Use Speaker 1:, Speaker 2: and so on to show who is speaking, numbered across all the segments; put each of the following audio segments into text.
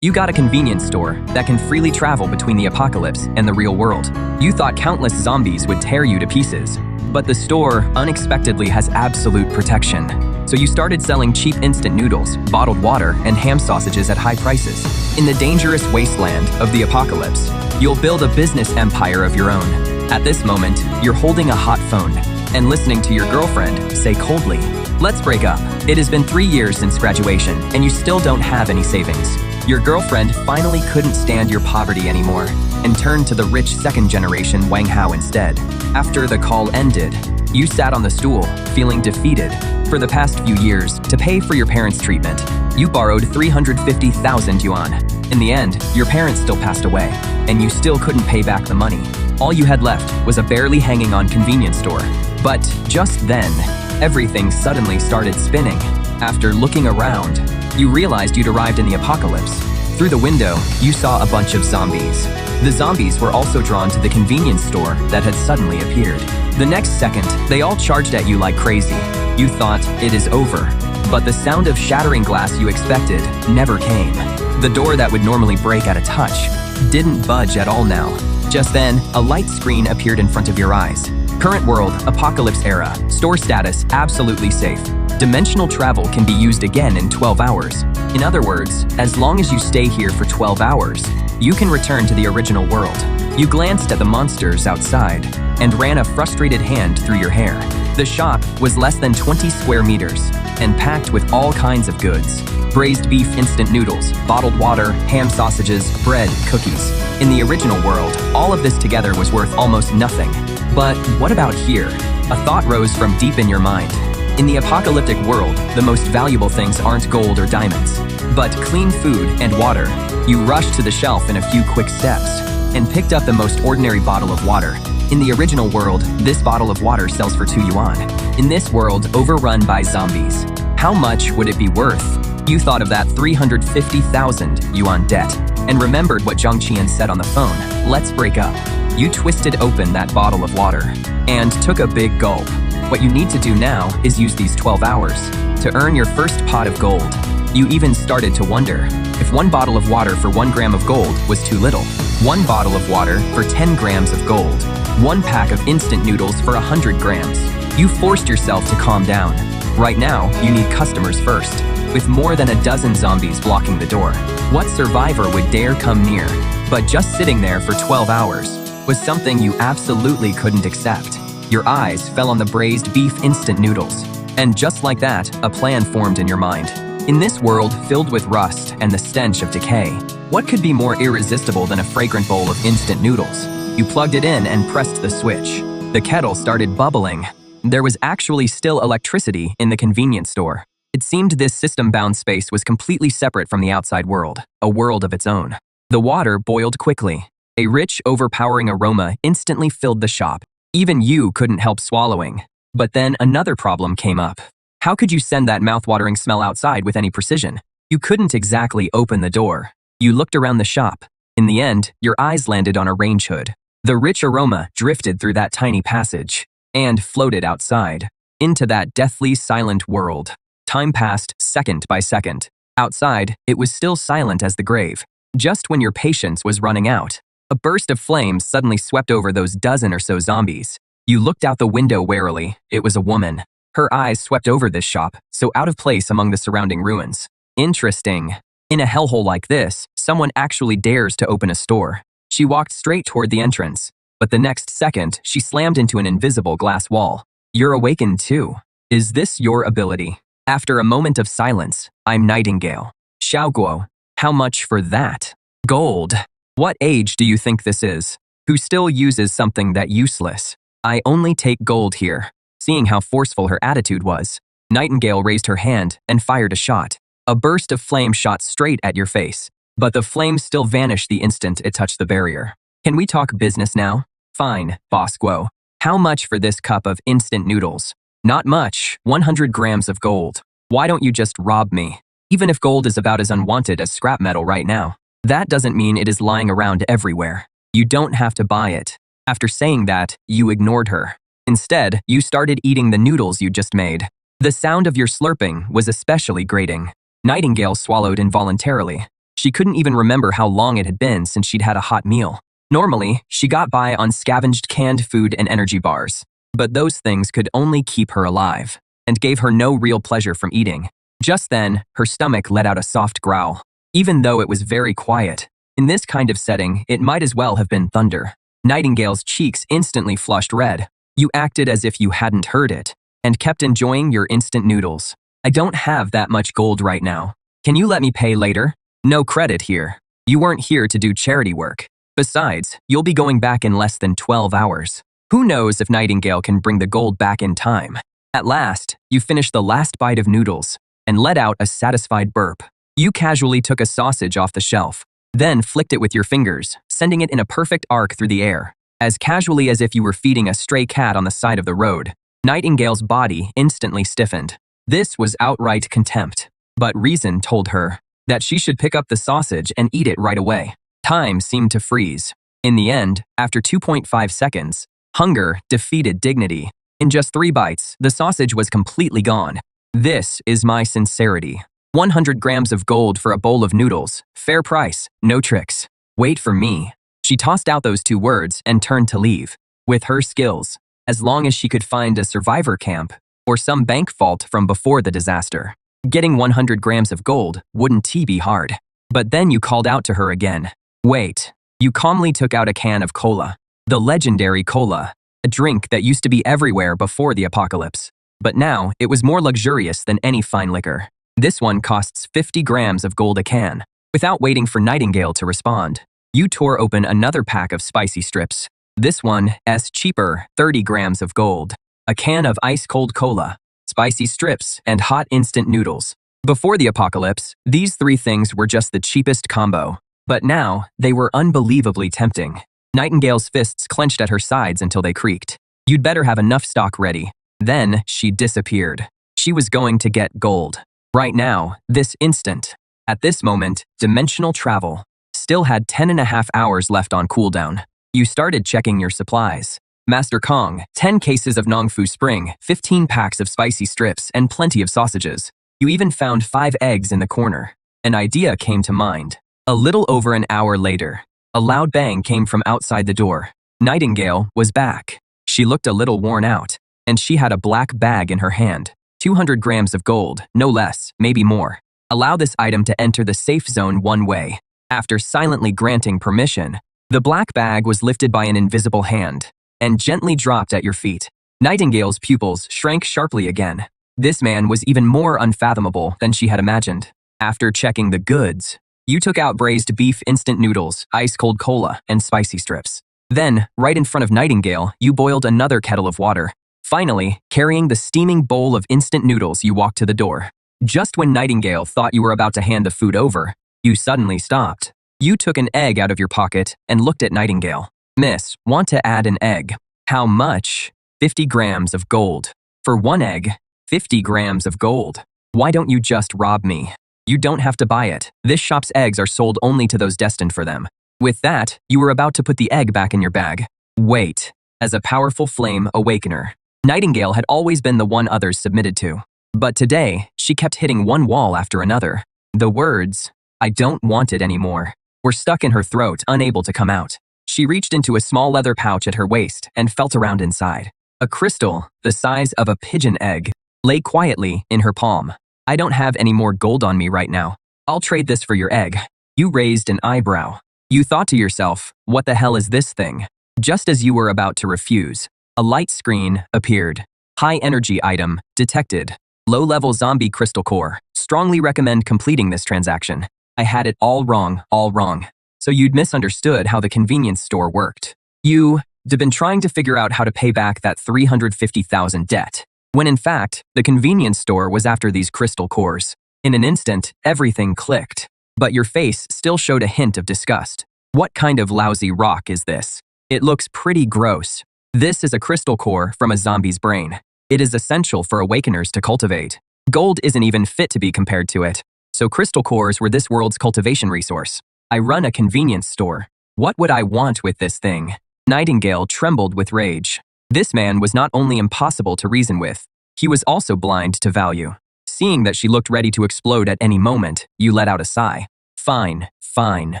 Speaker 1: You got a convenience store that can freely travel between the apocalypse and the real world. You thought countless zombies would tear you to pieces, but the store unexpectedly has absolute protection. So you started selling cheap instant noodles, bottled water, and ham sausages at high prices. In the dangerous wasteland of the apocalypse, you'll build a business empire of your own. At this moment, you're holding a hot phone and listening to your girlfriend say coldly, "Let's break up." It has been 3 years since graduation, and you still don't have any savings. Your girlfriend finally couldn't stand your poverty anymore and turned to the rich second-generation Wang Hao instead. After the call ended, you sat on the stool, feeling defeated. For the past few years, to pay for your parents' treatment, you borrowed 350,000 yuan. In the end, your parents still passed away, and you still couldn't pay back the money. All you had left was a barely hanging on convenience store. But just then, everything suddenly started spinning. After looking around, you realized you'd arrived in the apocalypse. Through the window, you saw a bunch of zombies. The zombies were also drawn to the convenience store that had suddenly appeared. The next second, they all charged at you like crazy. You thought, it is over. But the sound of shattering glass you expected never came. The door that would normally break at a touch didn't budge at all now. Just then, a light screen appeared in front of your eyes. Current world, apocalypse era, store status, absolutely safe. Dimensional travel can be used again in 12 hours. In other words, as long as you stay here for 12 hours, you can return to the original world. You glanced at the monsters outside and ran a frustrated hand through your hair. The shop was less than 20 square meters and packed with all kinds of goods. Braised beef instant noodles, bottled water, ham sausages, bread, cookies. In the original world, all of this together was worth almost nothing. But what about here? A thought rose from deep in your mind. In the apocalyptic world, the most valuable things aren't gold or diamonds, but clean food and water. You rushed to the shelf in a few quick steps and picked up the most ordinary bottle of water. In the original world, this bottle of water sells for 2 yuan. In this world, overrun by zombies, how much would it be worth? You thought of that 350,000 yuan debt and remembered what Zhang Qian said on the phone, "Let's break up." You twisted open that bottle of water and took a big gulp. What you need to do now is use these 12 hours to earn your first pot of gold. You even started to wonder if 1 bottle of water for 1 gram of gold was too little. 1 bottle of water for 10 grams of gold. 1 pack of instant noodles for 100 grams. You forced yourself to calm down. Right now, you need customers first. With more than a dozen zombies blocking the door, what survivor would dare come near? But just sitting there for 12 hours was something you absolutely couldn't accept. Your eyes fell on the braised beef instant noodles. And just like that, a plan formed in your mind. In this world filled with rust and the stench of decay, what could be more irresistible than a fragrant bowl of instant noodles? You plugged it in and pressed the switch. The kettle started bubbling. There was actually still electricity in the convenience store. It seemed this system-bound space was completely separate from the outside world, a world of its own. The water boiled quickly. A rich, overpowering aroma instantly filled the shop. Even you couldn't help swallowing. But then another problem came up. How could you send that mouth-watering smell outside with any precision? You couldn't exactly open the door. You looked around the shop. In the end, your eyes landed on a range hood. The rich aroma drifted through that tiny passage and floated outside, into that deathly silent world. Time passed second by second. Outside, it was still silent as the grave. Just when your patience was running out, a burst of flames suddenly swept over those dozen or so zombies. You looked out the window warily. It was a woman. Her eyes swept over this shop, so out of place among the surrounding ruins. Interesting. In a hellhole like this, someone actually dares to open a store. She walked straight toward the entrance, but the next second, she slammed into an invisible glass wall. You're awakened too. Is this your ability? After a moment of silence, I'm Nightingale. Xiaoguo. How much for that? Gold. What age do you think this is? Who still uses something that useless? I only take gold here. Seeing how forceful her attitude was, Nightingale raised her hand and fired a shot. A burst of flame shot straight at your face, but the flame still vanished the instant it touched the barrier. Can we talk business now? Fine, Boss Guo. How much for this cup of instant noodles? Not much, 100 grams of gold. Why don't you just rob me? Even if gold is about as unwanted as scrap metal right now, that doesn't mean it is lying around everywhere. You don't have to buy it. After saying that, you ignored her. Instead, you started eating the noodles you just made. The sound of your slurping was especially grating. Nightingale swallowed involuntarily. She couldn't even remember how long it had been since she'd had a hot meal. Normally, she got by on scavenged canned food and energy bars, but those things could only keep her alive and gave her no real pleasure from eating. Just then, her stomach let out a soft growl. Even though it was very quiet, in this kind of setting, it might as well have been thunder. Nightingale's cheeks instantly flushed red. You acted as if you hadn't heard it and kept enjoying your instant noodles. I don't have that much gold right now. Can you let me pay later? No credit here. You weren't here to do charity work. Besides, you'll be going back in less than 12 hours. Who knows if Nightingale can bring the gold back in time? At last, you finished the last bite of noodles and let out a satisfied burp. You casually took a sausage off the shelf, then flicked it with your fingers, sending it in a perfect arc through the air, as casually as if you were feeding a stray cat on the side of the road. Nightingale's body instantly stiffened. This was outright contempt, but reason told her that she should pick up the sausage and eat it right away. Time seemed to freeze. In the end, after 2.5 seconds, hunger defeated dignity. In just 3 bites, the sausage was completely gone. This is my sincerity. 100 grams of gold for a bowl of noodles. Fair price, no tricks. Wait for me. She tossed out those 2 words and turned to leave. With her skills, as long as she could find a survivor camp or some bank vault from before the disaster, getting 100 grams of gold wouldn't be hard. But then you called out to her again. Wait. You calmly took out a can of cola. The legendary cola, a drink that used to be everywhere before the apocalypse. But now, it was more luxurious than any fine liquor. This one costs 50 grams of gold a can. Without waiting for Nightingale to respond, you tore open another pack of spicy strips. This one is cheaper, 30 grams of gold. A can of ice-cold cola, spicy strips, and hot instant noodles. Before the apocalypse, these 3 things were just the cheapest combo. But now, they were unbelievably tempting. Nightingale's fists clenched at her sides until they creaked. You'd better have enough stock ready. Then, she disappeared. She was going to get gold. Right now, this instant. At this moment, dimensional travel still had 10.5 hours left on cooldown. You started checking your supplies. Master Kong, 10 cases of Nongfu Spring, 15 packs of spicy strips, and plenty of sausages. You even found 5 eggs in the corner. An idea came to mind. A little over an hour later, a loud bang came from outside the door. Nightingale was back. She looked a little worn out, and she had a black bag in her hand. 200 grams of gold, no less, maybe more. Allow this item to enter the safe zone one way. After silently granting permission, the black bag was lifted by an invisible hand and gently dropped at your feet. Nightingale's pupils shrank sharply again. This man was even more unfathomable than she had imagined. After checking the goods, you took out braised beef instant noodles, ice-cold cola, and spicy strips. Then, right in front of Nightingale, you boiled another kettle of water. Finally, carrying the steaming bowl of instant noodles, you walked to the door. Just when Nightingale thought you were about to hand the food over, you suddenly stopped. You took an egg out of your pocket and looked at Nightingale. Miss, want to add an egg? How much? 50 grams of gold. For 1 egg, 50 grams of gold. Why don't you just rob me? You don't have to buy it. This shop's eggs are sold only to those destined for them. With that, you were about to put the egg back in your bag. Wait. As a powerful flame awakener, Nightingale had always been the one others submitted to. But today, she kept hitting one wall after another. The words, "I don't want it anymore," were stuck in her throat, unable to come out. She reached into a small leather pouch at her waist and felt around inside. A crystal, the size of a pigeon egg, lay quietly in her palm. I don't have any more gold on me right now. I'll trade this for your egg. You raised an eyebrow. You thought to yourself, what the hell is this thing? Just as you were about to refuse, a light screen appeared. High energy item detected. Low-level zombie crystal core. Strongly recommend completing this transaction. I had it all wrong. So you'd misunderstood how the convenience store worked. You'd been trying to figure out how to pay back that 350,000 debt, when in fact, the convenience store was after these crystal cores. In an instant, everything clicked. But your face still showed a hint of disgust. What kind of lousy rock is this? It looks pretty gross. This is a crystal core from a zombie's brain. It is essential for awakeners to cultivate. Gold isn't even fit to be compared to it. So crystal cores were this world's cultivation resource. I run a convenience store. What would I want with this thing? Nightingale trembled with rage. This man was not only impossible to reason with, he was also blind to value. Seeing that she looked ready to explode at any moment, you let out a sigh. Fine, fine.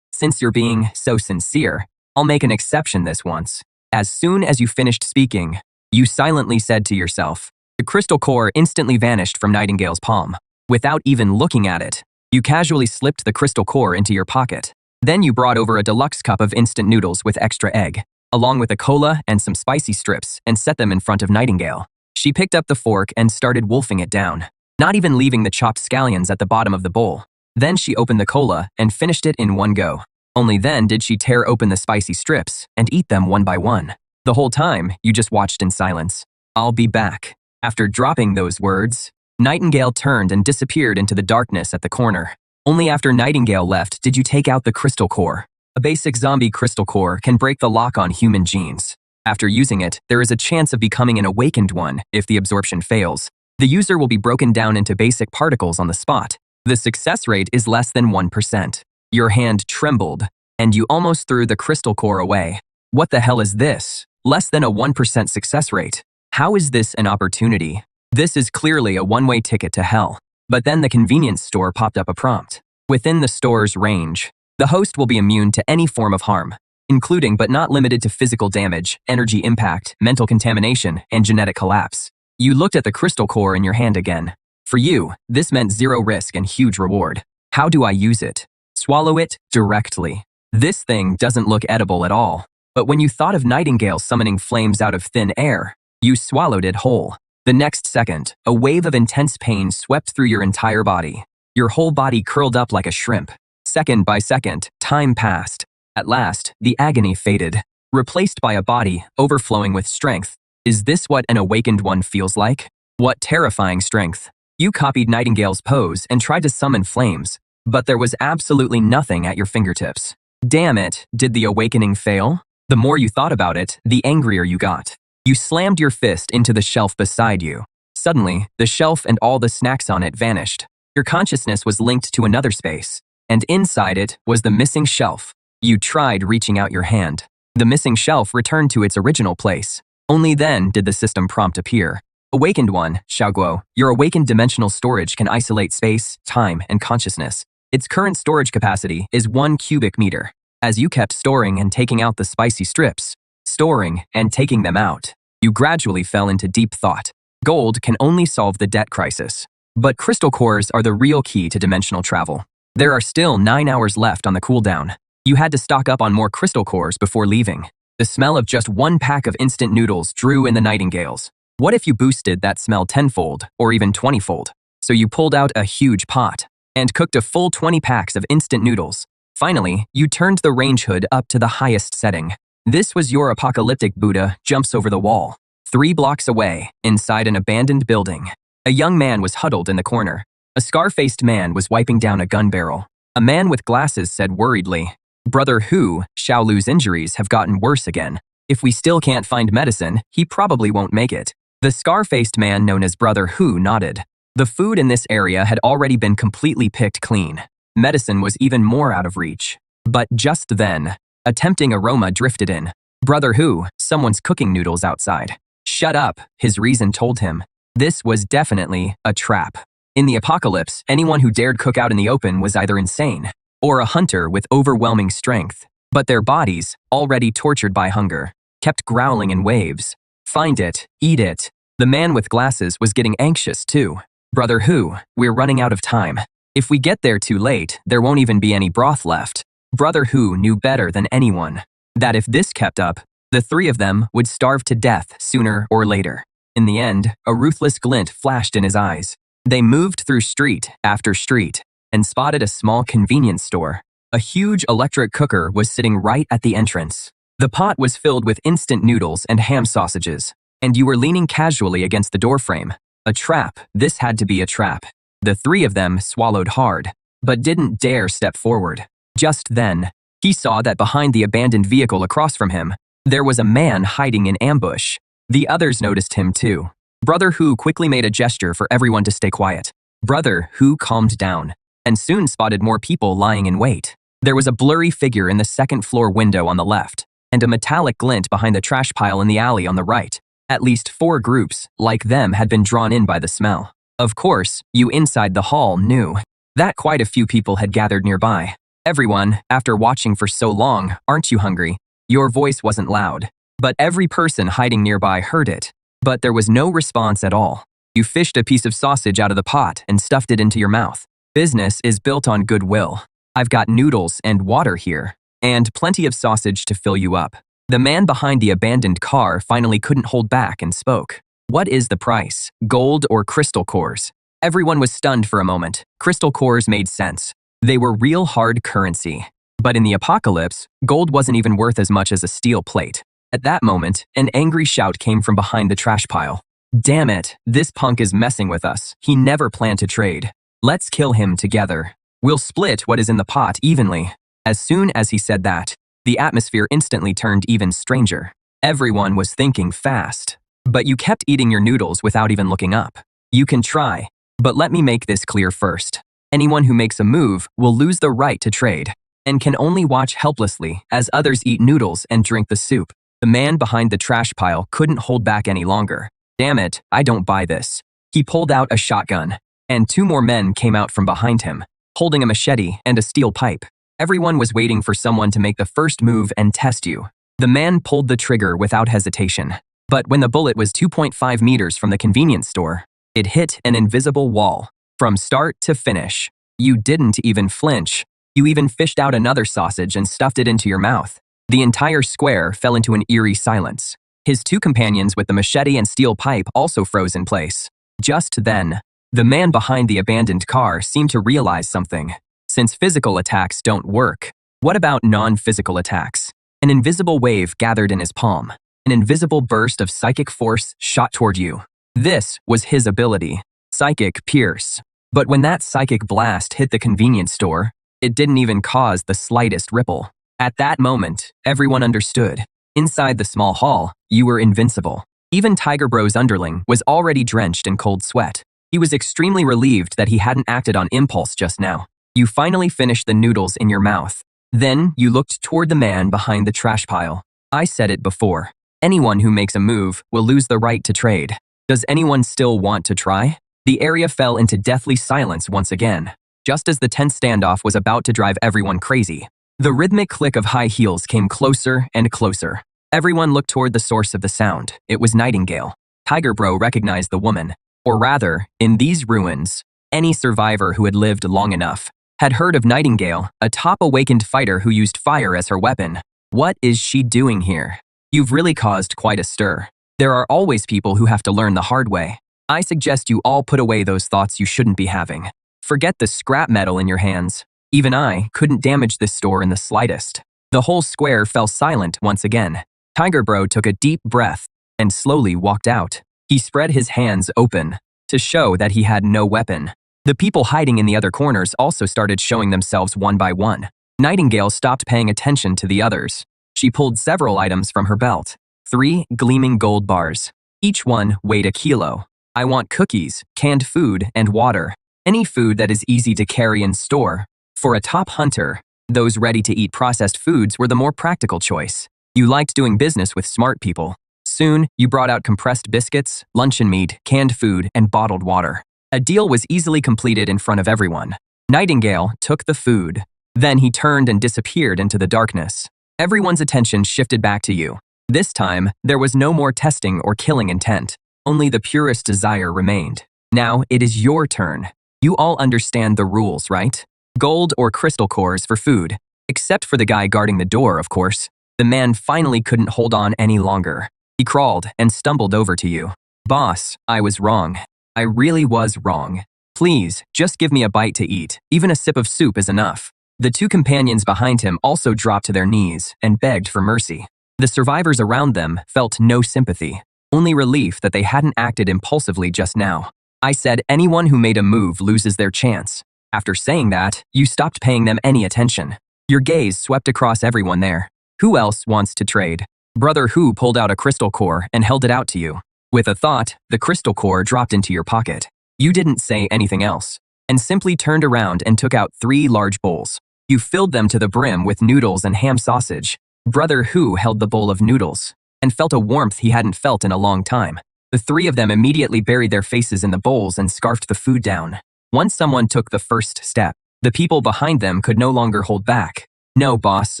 Speaker 1: Since you're being so sincere, I'll make an exception this once. As soon as you finished speaking, you silently said to yourself. The crystal core instantly vanished from Nightingale's palm. Without even looking at it, you casually slipped the crystal core into your pocket. Then you brought over a deluxe cup of instant noodles with extra egg, along with a cola and some spicy strips, and set them in front of Nightingale. She picked up the fork and started wolfing it down, not even leaving the chopped scallions at the bottom of the bowl. Then she opened the cola and finished it in one go. Only then did she tear open the spicy strips and eat them one by one. The whole time, you just watched in silence. I'll be back. After dropping those words, Nightingale turned and disappeared into the darkness at the corner. Only after Nightingale left did you take out the crystal core. A basic zombie crystal core can break the lock on human genes. After using it, there is a chance of becoming an awakened one if the absorption fails. The user will be broken down into basic particles on the spot. The success rate is less than 1%. Your hand trembled, and you almost threw the crystal core away. What the hell is this? Less than a 1% success rate. How is this an opportunity? This is clearly a one-way ticket to hell. But then the convenience store popped up a prompt. Within the store's range, the host will be immune to any form of harm, including but not limited to physical damage, energy impact, mental contamination, and genetic collapse. You looked at the crystal core in your hand again. For you, this meant zero risk and huge reward. How do I use it? Swallow it directly. This thing doesn't look edible at all. But when you thought of Nightingale summoning flames out of thin air, you swallowed it whole. The next second, a wave of intense pain swept through your entire body. Your whole body curled up like a shrimp. Second by second, time passed. At last, the agony faded, replaced by a body overflowing with strength. Is this what an awakened one feels like? What terrifying strength. You copied Nightingale's pose and tried to summon flames, but there was absolutely nothing at your fingertips. Damn it, did the awakening fail? The more you thought about it, the angrier you got. You slammed your fist into the shelf beside you. Suddenly, the shelf and all the snacks on it vanished. Your consciousness was linked to another space, and inside it was the missing shelf. You tried reaching out your hand. The missing shelf returned to its original place. Only then did the system prompt appear. Awakened one, Xiaoguo, your awakened dimensional storage can isolate space, time, and consciousness. Its current storage capacity is 1 cubic meter. As you kept storing and taking out the spicy strips, storing and taking them out, you gradually fell into deep thought. Gold can only solve the debt crisis, but crystal cores are the real key to dimensional travel. There are still 9 hours left on the cooldown. You had to stock up on more crystal cores before leaving. The smell of just one pack of instant noodles drew in the Nightingales. What if you boosted that smell tenfold or even 20-fold? So you pulled out a huge pot and cooked a full 20 packs of instant noodles. Finally, you turned the range hood up to the highest setting. This was your apocalyptic Buddha jumps over the wall. 3 blocks away, inside an abandoned building, a young man was huddled in the corner. A scar-faced man was wiping down a gun barrel. A man with glasses said worriedly, "Brother Hu, Xiaolu's injuries have gotten worse again. If we still can't find medicine, he probably won't make it." The scar-faced man known as Brother Hu nodded. The food in this area had already been completely picked clean. Medicine was even more out of reach. But just then, a tempting aroma drifted in. "Brother Hu, someone's cooking noodles outside." "Shut up," his reason told him. This was definitely a trap. In the apocalypse, anyone who dared cook out in the open was either insane or a hunter with overwhelming strength. But their bodies, already tortured by hunger, kept growling in waves. "Find it, eat it." The man with glasses was getting anxious too. "Brother Hu, we're running out of time. If we get there too late, there won't even be any broth left." Brother Hu knew better than anyone that if this kept up, the 3 of them would starve to death sooner or later. In the end, a ruthless glint flashed in his eyes. They moved through street after street and spotted a small convenience store. A huge electric cooker was sitting right at the entrance. The pot was filled with instant noodles and ham sausages, and you were leaning casually against the doorframe. A trap. This had to be a trap. The 3 of them swallowed hard, but didn't dare step forward. Just then, he saw that behind the abandoned vehicle across from him, there was a man hiding in ambush. The others noticed him too. Brother Hu quickly made a gesture for everyone to stay quiet. Brother Hu calmed down, and soon spotted more people lying in wait. There was a blurry figure in the second-floor window on the left, and a metallic glint behind the trash pile in the alley on the right. At least 4 groups, like them, had been drawn in by the smell. Of course, you inside the hall knew that quite a few people had gathered nearby. Everyone, after watching for so long, aren't you hungry? Your voice wasn't loud, but every person hiding nearby heard it. But there was no response at all. You fished a piece of sausage out of the pot and stuffed it into your mouth. Business is built on goodwill. I've got noodles and water here, and plenty of sausage to fill you up. The man behind the abandoned car finally couldn't hold back and spoke. What is the price? Gold or crystal cores? Everyone was stunned for a moment. Crystal cores made sense. They were real hard currency. But in the apocalypse, gold wasn't even worth as much as a steel plate. At that moment, an angry shout came from behind the trash pile. Damn it, this punk is messing with us. He never planned to trade. Let's kill him together. We'll split what is in the pot evenly. As soon as he said that, the atmosphere instantly turned even stranger. Everyone was thinking fast. But you kept eating your noodles without even looking up. You can try, but let me make this clear first. Anyone who makes a move will lose the right to trade, and can only watch helplessly as others eat noodles and drink the soup. The man behind the trash pile couldn't hold back any longer. Damn it, I don't buy this. He pulled out a shotgun, and 2 more men came out from behind him, holding a machete and a steel pipe. Everyone was waiting for someone to make the first move and test you. The man pulled the trigger without hesitation. But when the bullet was 2.5 meters from the convenience store, it hit an invisible wall. From start to finish, you didn't even flinch. You even fished out another sausage and stuffed it into your mouth. The entire square fell into an eerie silence. His 2 companions with the machete and steel pipe also froze in place. Just then, the man behind the abandoned car seemed to realize something. Since physical attacks don't work, what about non-physical attacks? An invisible wave gathered in his palm. An invisible burst of psychic force shot toward you. This was his ability, Psychic Pierce. But when that psychic blast hit the convenience store, it didn't even cause the slightest ripple. At that moment, everyone understood. Inside the small hall, you were invincible. Even Tiger Bro's underling was already drenched in cold sweat. He was extremely relieved that he hadn't acted on impulse just now. You finally finished the noodles in your mouth. Then you looked toward the man behind the trash pile. I said it before. Anyone who makes a move will lose the right to trade. Does anyone still want to try? The area fell into deathly silence once again, just as the tense standoff was about to drive everyone crazy. The rhythmic click of high heels came closer and closer. Everyone looked toward the source of the sound. It was Nightingale. Tiger Bro recognized the woman. Or rather, in these ruins, any survivor who had lived long enough had heard of Nightingale, a top-awakened fighter who used fire as her weapon. What is she doing here? You've really caused quite a stir. There are always people who have to learn the hard way. I suggest you all put away those thoughts you shouldn't be having. Forget the scrap metal in your hands. Even I couldn't damage this store in the slightest. The whole square fell silent once again. Tiger Bro took a deep breath and slowly walked out. He spread his hands open to show that he had no weapon. The people hiding in the other corners also started showing themselves one by one. Nightingale stopped paying attention to the others. She pulled several items from her belt. 3 gleaming gold bars. Each one weighed a kilo. I want cookies, canned food, and water. Any food that is easy to carry and store. For a top hunter, those ready-to-eat processed foods were the more practical choice. You liked doing business with smart people. Soon, you brought out compressed biscuits, luncheon meat, canned food, and bottled water. A deal was easily completed in front of everyone. Nightingale took the food. Then he turned and disappeared into the darkness. Everyone's attention shifted back to you. This time, there was no more testing or killing intent. Only the purest desire remained. Now, it is your turn. You all understand the rules, right? Gold or crystal cores for food. Except for the guy guarding the door, of course. The man finally couldn't hold on any longer. He crawled and stumbled over to you. Boss, I was wrong. I really was wrong. Please, just give me a bite to eat. Even a sip of soup is enough. The 2 companions behind him also dropped to their knees and begged for mercy. The survivors around them felt no sympathy, only relief that they hadn't acted impulsively just now. I said anyone who made a move loses their chance. After saying that, you stopped paying them any attention. Your gaze swept across everyone there. Who else wants to trade? Brother Who pulled out a crystal core and held it out to you. With a thought, the crystal core dropped into your pocket. You didn't say anything else, and simply turned around and took out 3 large bowls. You filled them to the brim with noodles and ham sausage. Brother Who held the bowl of noodles and felt a warmth he hadn't felt in a long time. The 3 of them immediately buried their faces in the bowls and scarfed the food down. Once someone took the first step, The people behind them could no longer hold back. No, boss,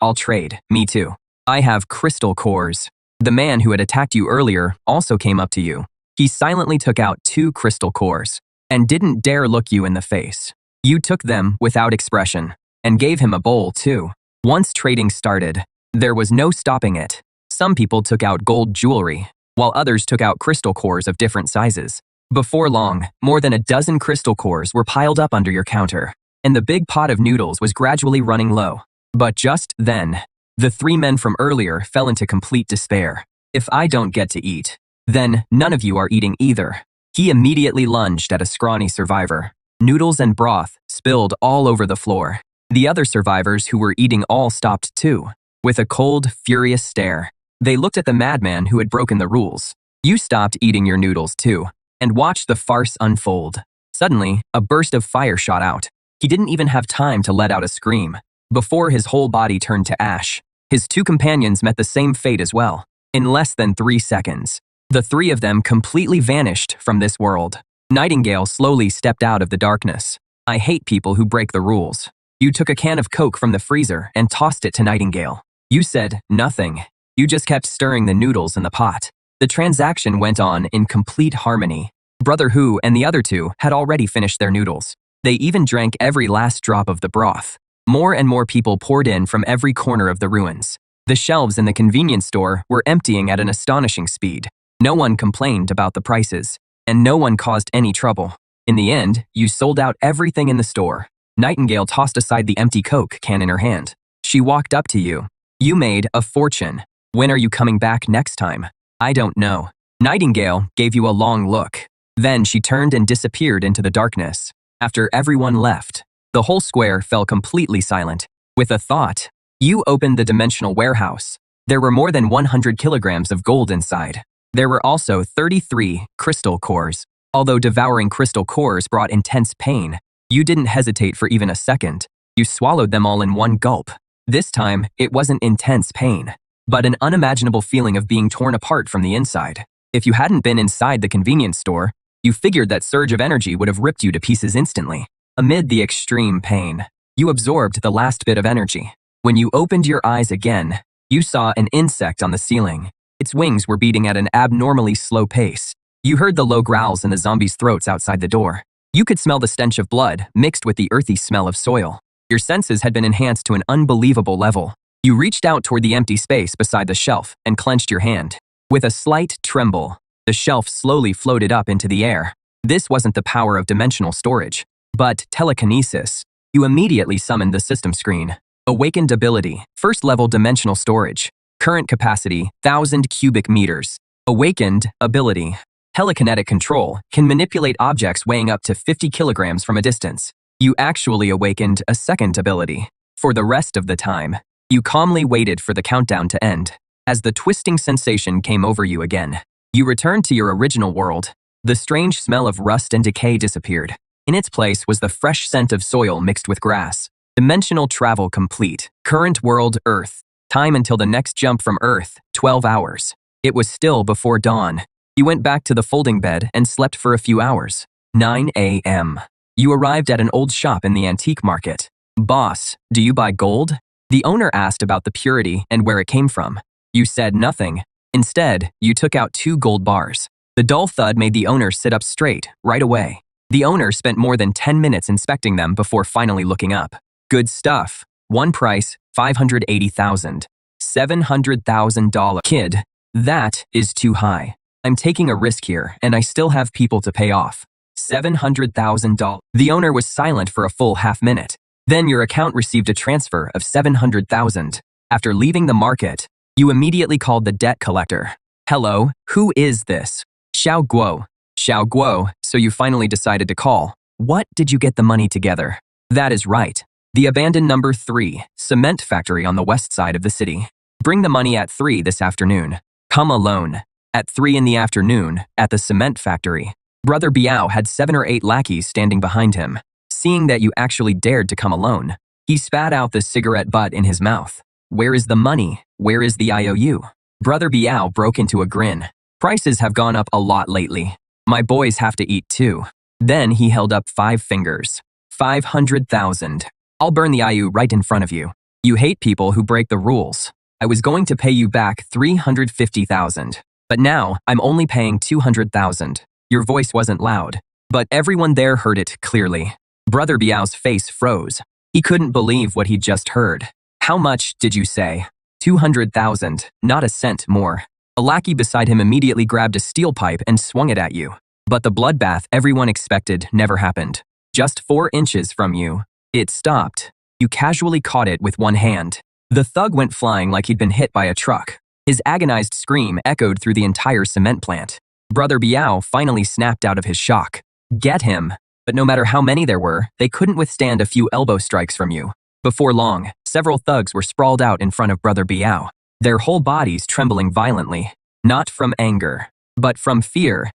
Speaker 1: I'll trade. Me too. I have crystal cores. The man who had attacked you earlier also came up to you. He silently took out 2 crystal cores and didn't dare look you in the face. You took them without expression and gave him a bowl too. Once trading started, there was no stopping it. Some people took out gold jewelry, while others took out crystal cores of different sizes. Before long, more than a dozen crystal cores were piled up under your counter, and the big pot of noodles was gradually running low. But just then, the 3 men from earlier fell into complete despair. If I don't get to eat, then none of you are eating either. He immediately lunged at a scrawny survivor. Noodles and broth spilled all over the floor. The other survivors who were eating all stopped too. With a cold, furious stare, they looked at the madman who had broken the rules. You stopped eating your noodles too, and watched the farce unfold. Suddenly, a burst of fire shot out. He didn't even have time to let out a scream before his whole body turned to ash. His 2 companions met the same fate as well. In less than 3 seconds, the 3 of them completely vanished from this world. Nightingale slowly stepped out of the darkness. I hate people who break the rules. You took a can of Coke from the freezer and tossed it to Nightingale. You said nothing. You just kept stirring the noodles in the pot. The transaction went on in complete harmony. Brother Hu and the other 2 had already finished their noodles. They even drank every last drop of the broth. More and more people poured in from every corner of the ruins. The shelves in the convenience store were emptying at an astonishing speed. No one complained about the prices, and no one caused any trouble. In the end, you sold out everything in the store. Nightingale tossed aside the empty Coke can in her hand. She walked up to you. You made a fortune. When are you coming back next time? I don't know. Nightingale gave you a long look. Then she turned and disappeared into the darkness. After everyone left, the whole square fell completely silent. With a thought, you opened the dimensional warehouse. There were more than 100 kilograms of gold inside. There were also 33 crystal cores. Although devouring crystal cores brought intense pain, you didn't hesitate for even a second. You swallowed them all in one gulp. This time, it wasn't intense pain, but an unimaginable feeling of being torn apart from the inside. If you hadn't been inside the convenience store, you figured that surge of energy would have ripped you to pieces instantly. Amid the extreme pain, you absorbed the last bit of energy. When you opened your eyes again, you saw an insect on the ceiling. Its wings were beating at an abnormally slow pace. You heard the low growls in the zombies' throats outside the door. You could smell the stench of blood mixed with the earthy smell of soil. Your senses had been enhanced to an unbelievable level. You reached out toward the empty space beside the shelf and clenched your hand. With a slight tremble, the shelf slowly floated up into the air. This wasn't the power of dimensional storage, but telekinesis. You immediately summoned the system screen. Awakened ability, first level dimensional storage. Current capacity, 1,000 cubic meters. Awakened ability, telekinetic control, can manipulate objects weighing up to 50 kilograms from a distance. You actually awakened a second ability. For the rest of the time, you calmly waited for the countdown to end. As the twisting sensation came over you again, you returned to your original world. The strange smell of rust and decay disappeared. In its place was the fresh scent of soil mixed with grass. Dimensional travel complete. Current world Earth. Time until the next jump from Earth, 12 hours. It was still before dawn. You went back to the folding bed and slept for a few hours. 9 a.m. You arrived at an old shop in the antique market. Boss, do you buy gold? The owner asked about the purity and where it came from. You said nothing. Instead, you took out 2 gold bars. The dull thud made the owner sit up straight, right away. The owner spent more than 10 minutes inspecting them before finally looking up. Good stuff. One price, $580,000. $700,000. Kid, that is too high. I'm taking a risk here, and I still have people to pay off. $700,000. The owner was silent for a full half minute. Then your account received a transfer of $700,000. After leaving the market, you immediately called the debt collector. Hello, who is this? Xiao Guo. Xiao Guo, so you finally decided to call. What did you get the money together? That is right. The abandoned number 3, cement factory on the west side of the city. Bring the money at 3 this afternoon. Come alone. At 3 in the afternoon, at the cement factory. Brother Biao had 7 or 8 lackeys standing behind him. Seeing that you actually dared to come alone, he spat out the cigarette butt in his mouth. Where is the money? Where is the IOU? Brother Biao broke into a grin. Prices have gone up a lot lately. My boys have to eat too. Then he held up 5 fingers. 500,000. I'll burn the IU right in front of you. You hate people who break the rules. I was going to pay you back 350,000. But now, I'm only paying 200,000. Your voice wasn't loud, but everyone there heard it clearly. Brother Biao's face froze. He couldn't believe what he'd just heard. How much did you say? 200,000, not a cent more. A lackey beside him immediately grabbed a steel pipe and swung it at you. But the bloodbath everyone expected never happened. Just 4 inches from you, it stopped. You casually caught it with one hand. The thug went flying like he'd been hit by a truck. His agonized scream echoed through the entire cement plant. Brother Biao finally snapped out of his shock. Get him! But no matter how many there were, they couldn't withstand a few elbow strikes from you. Before long, several thugs were sprawled out in front of Brother Biao, their whole bodies trembling violently. Not from anger, but from fear.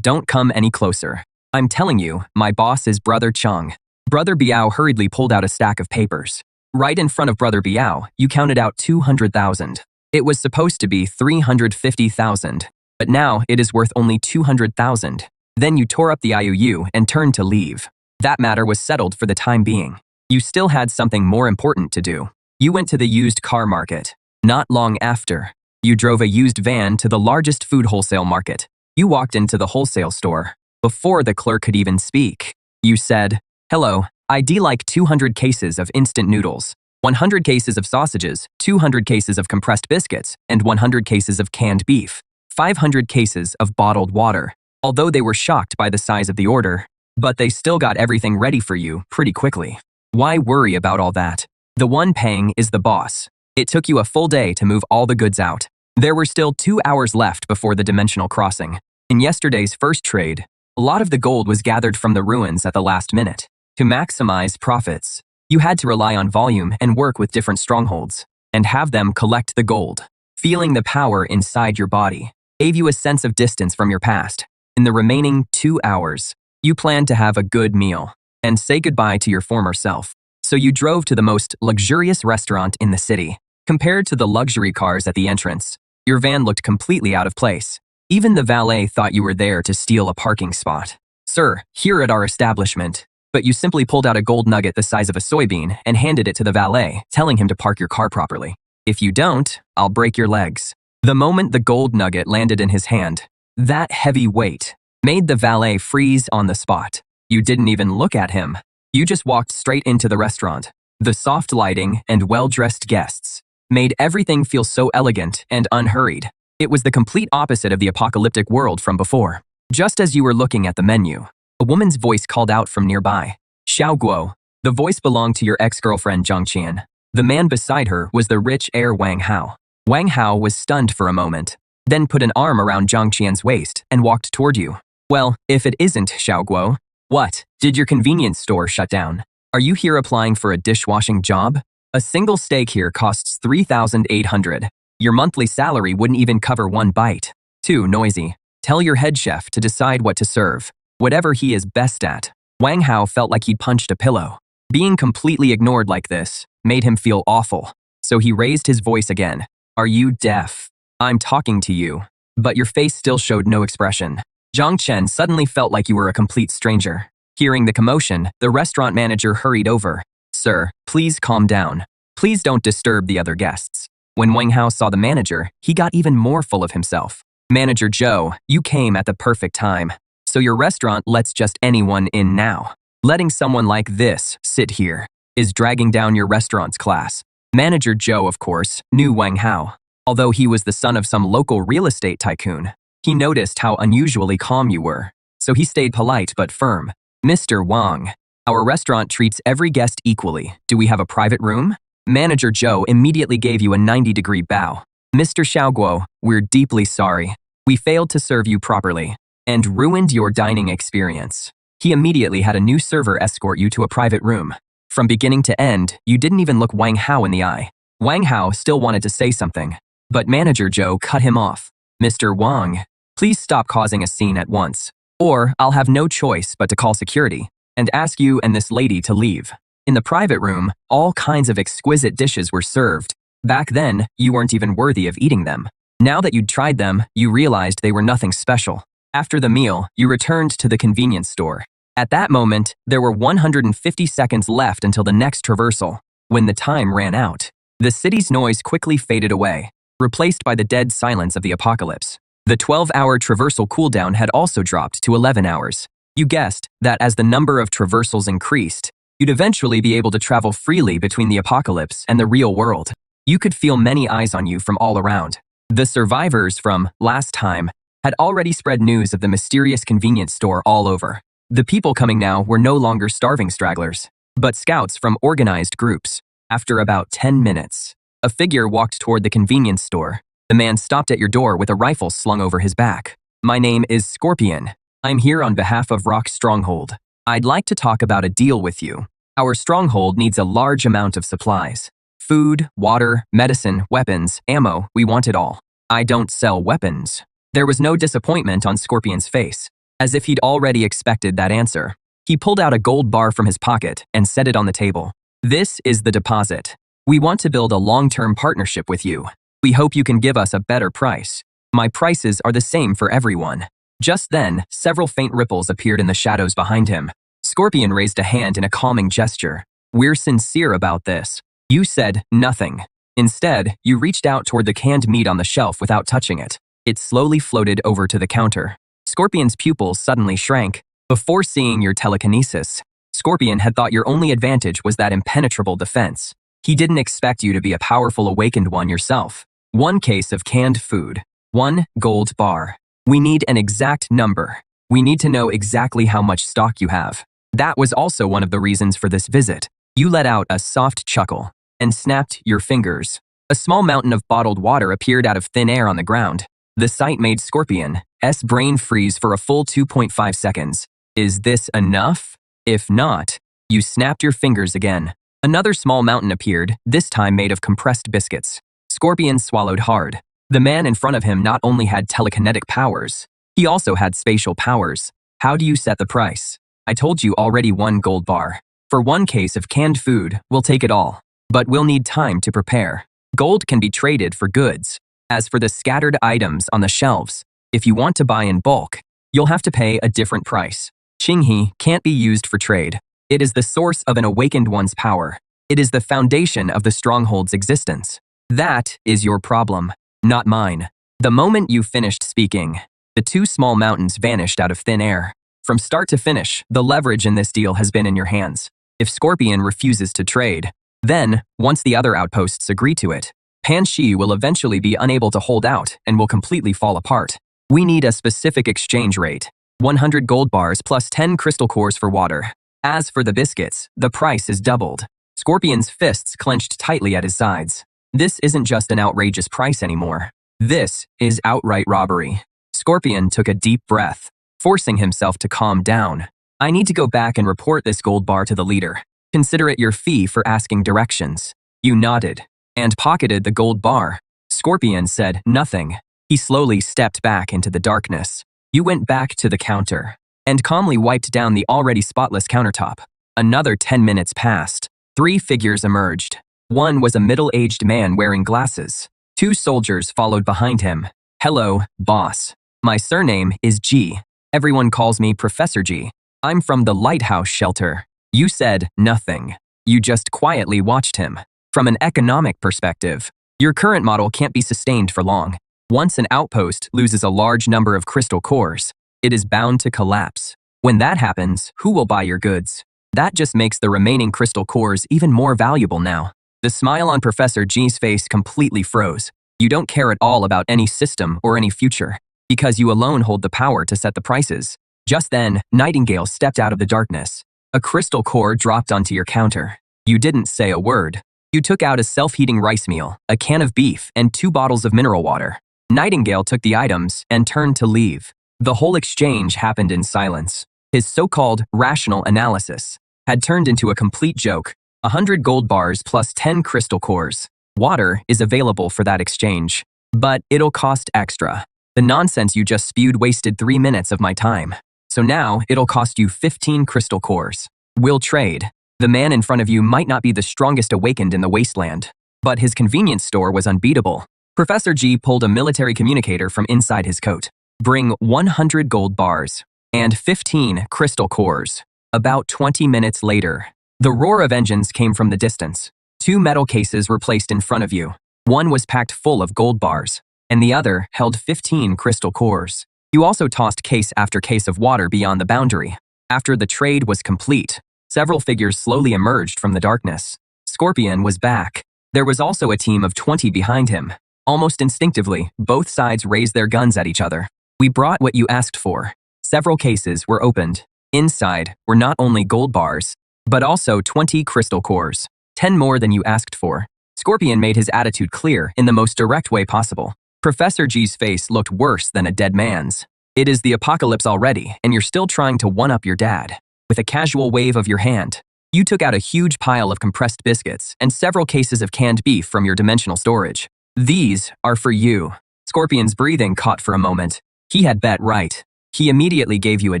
Speaker 1: Don't come any closer. I'm telling you, my boss is Brother Cheng. Brother Biao hurriedly pulled out a stack of papers. Right in front of Brother Biao, you counted out 200,000. It was supposed to be 350,000, but now it is worth only 200,000. Then you tore up the IOU and turned to leave. That matter was settled for the time being. You still had something more important to do. You went to the used car market. Not long after, you drove a used van to the largest food wholesale market. You walked into the wholesale store. Before the clerk could even speak, you said, "Hello, I'd like 200 cases of instant noodles, 100 cases of sausages, 200 cases of compressed biscuits, and 100 cases of canned beef, 500 cases of bottled water." Although they were shocked by the size of the order, but they still got everything ready for you pretty quickly. Why worry about all that? The one paying is the boss. It took you a full day to move all the goods out. There were still 2 hours left before the dimensional crossing. In yesterday's first trade, a lot of the gold was gathered from the ruins at the last minute. To maximize profits, you had to rely on volume and work with different strongholds, and have them collect the gold. Feeling the power inside your body gave you a sense of distance from your past. In the remaining 2 hours, you planned to have a good meal and say goodbye to your former self. So you drove to the most luxurious restaurant in the city. Compared to the luxury cars at the entrance, your van looked completely out of place. Even the valet thought you were there to steal a parking spot. "Sir, here at our establishment." But you simply pulled out a gold nugget the size of a soybean and handed it to the valet, telling him to park your car properly. "If you don't, I'll break your legs." The moment the gold nugget landed in his hand, that heavy weight made the valet freeze on the spot. You didn't even look at him. You just walked straight into the restaurant. The soft lighting and well-dressed guests made everything feel so elegant and unhurried. It was the complete opposite of the apocalyptic world from before. Just as you were looking at the menu, a woman's voice called out from nearby. "Xiao Guo." The voice belonged to your ex-girlfriend Zhang Qian. The man beside her was the rich heir Wang Hao. Wang Hao was stunned for a moment, then put an arm around Zhang Qian's waist and walked toward you. "Well, if it isn't Xiao Guo, what? Did your convenience store shut down? Are you here applying for a dishwashing job? A single steak here costs 3,800. Your monthly salary wouldn't even cover one bite. Too noisy. Tell your head chef to decide what to serve, whatever he is best at." Wang Hao felt like he'd punched a pillow. Being completely ignored like this made him feel awful. So he raised his voice again. "Are you deaf? I'm talking to you." But your face still showed no expression. Zhang Chen suddenly felt like you were a complete stranger. Hearing the commotion, the restaurant manager hurried over. "Sir, please calm down. Please don't disturb the other guests." When Wang Hao saw the manager, he got even more full of himself. "Manager Zhou, you came at the perfect time. So your restaurant lets just anyone in now. Letting someone like this sit here is dragging down your restaurant's class." Manager Zhou, of course, knew Wang Hao. Although he was the son of some local real estate tycoon, he noticed how unusually calm you were. So he stayed polite but firm. "Mr. Wang, our restaurant treats every guest equally. Do we have a private room?" Manager Zhou immediately gave you a 90-degree bow. "Mr. Xiaoguo, we're deeply sorry. We failed to serve you properly and ruined your dining experience." He immediately had a new server escort you to a private room. From beginning to end, you didn't even look Wang Hao in the eye. Wang Hao still wanted to say something, but Manager Zhou cut him off. "Mr. Wang, please stop causing a scene at once, or I'll have no choice but to call security and ask you and this lady to leave." In the private room, all kinds of exquisite dishes were served. Back then, you weren't even worthy of eating them. Now that you'd tried them, you realized they were nothing special. After the meal, you returned to the convenience store. At that moment, there were 150 seconds left until the next traversal. When the time ran out, the city's noise quickly faded away, replaced by the dead silence of the apocalypse. The 12-hour traversal cooldown had also dropped to 11 hours. You guessed that as the number of traversals increased, you'd eventually be able to travel freely between the apocalypse and the real world. You could feel many eyes on you from all around. The survivors from last time had already spread news of the mysterious convenience store all over. The people coming now were no longer starving stragglers, but scouts from organized groups. After about 10 minutes, a figure walked toward the convenience store. The man stopped at your door with a rifle slung over his back. "My name is Scorpion. I'm here on behalf of Rock Stronghold. I'd like to talk about a deal with you. Our stronghold needs a large amount of supplies. Food, water, medicine, weapons, ammo, we want it all. I don't sell weapons." There was no disappointment on Scorpion's face, as if he'd already expected that answer. He pulled out a gold bar from his pocket and set it on the table. "This is the deposit. We want to build a long-term partnership with you. We hope you can give us a better price. My prices are the same for everyone." Just then, several faint ripples appeared in the shadows behind him. Scorpion raised a hand in a calming gesture. "We're sincere about this." You said nothing. Instead, you reached out toward the canned meat on the shelf without touching it. It slowly floated over to the counter. Scorpion's pupils suddenly shrank. Before seeing your telekinesis, Scorpion had thought your only advantage was that impenetrable defense. He didn't expect you to be a powerful awakened one yourself. 1 case of canned food. 1 gold bar. We need an exact number. We need to know exactly how much stock you have. That was also one of the reasons for this visit. You let out a soft chuckle and snapped your fingers. A small mountain of bottled water appeared out of thin air on the ground. The sight made Scorpion's brain freeze for a full 2.5 seconds. Is this enough? If not, you snapped your fingers again. Another small mountain appeared, this time made of compressed biscuits. Scorpion swallowed hard. The man in front of him not only had telekinetic powers, he also had spatial powers. "How do you set the price?" "I told you already, 1 gold bar. For 1 case of canned food, we'll take it all. But we'll need time to prepare. Gold can be traded for goods. As for the scattered items on the shelves, if you want to buy in bulk, you'll have to pay a different price. Qinghe can't be used for trade. It is the source of an awakened one's power. It is the foundation of the stronghold's existence. That is your problem, not mine." The moment you finished speaking, the 2 small mountains vanished out of thin air. From start to finish, the leverage in this deal has been in your hands. If Scorpion refuses to trade, then, once the other outposts agree to it, Panshi will eventually be unable to hold out and will completely fall apart. We need a specific exchange rate. 100 gold bars plus 10 crystal cores for water. As for the biscuits, the price is doubled. Scorpion's fists clenched tightly at his sides. This isn't just an outrageous price anymore. This is outright robbery. Scorpion took a deep breath, forcing himself to calm down. "I need to go back and report this gold bar to the leader. Consider it your fee for asking directions." You nodded and pocketed the gold bar. Scorpion said nothing. He slowly stepped back into the darkness. You went back to the counter and calmly wiped down the already spotless countertop. Another 10 minutes passed. 3 figures emerged. One was a middle-aged man wearing glasses. 2 soldiers followed behind him. "Hello, boss. My surname is G. Everyone calls me Professor G. I'm from the lighthouse shelter." You said nothing. You just quietly watched him. From an economic perspective, your current model can't be sustained for long. Once an outpost loses a large number of crystal cores, it is bound to collapse. When that happens, who will buy your goods? That just makes the remaining crystal cores even more valuable now. The smile on Professor G's face completely froze. You don't care at all about any system or any future, because you alone hold the power to set the prices. Just then, Nightingale stepped out of the darkness. A crystal core dropped onto your counter. You didn't say a word. You took out a self-heating rice meal, a can of beef, and 2 bottles of mineral water. Nightingale took the items and turned to leave. The whole exchange happened in silence. His so-called rational analysis had turned into a complete joke. 100 gold bars plus 10 crystal cores. Water is available for that exchange, but it'll cost extra. The nonsense you just spewed wasted 3 minutes of my time. So now it'll cost you 15 crystal cores. We'll trade. The man in front of you might not be the strongest awakened in the wasteland, but his convenience store was unbeatable. Professor G pulled a military communicator from inside his coat. Bring 100 gold bars and 15 crystal cores. About 20 minutes later, the roar of engines came from the distance. 2 metal cases were placed in front of you. One was packed full of gold bars, and the other held 15 crystal cores. You also tossed case after case of water beyond the boundary. After the trade was complete, several figures slowly emerged from the darkness. Scorpion was back. There was also a team of 20 behind him. Almost instinctively, both sides raised their guns at each other. We brought what you asked for. Several cases were opened. Inside were not only gold bars, but also 20 crystal cores, 10 more than you asked for. Scorpion made his attitude clear in the most direct way possible. Professor G's face looked worse than a dead man's. It is the apocalypse already, and you're still trying to one-up your dad. With a casual wave of your hand, you took out a huge pile of compressed biscuits and several cases of canned beef from your dimensional storage. These are for you. Scorpion's breathing caught for a moment. He had bet right. He immediately gave you a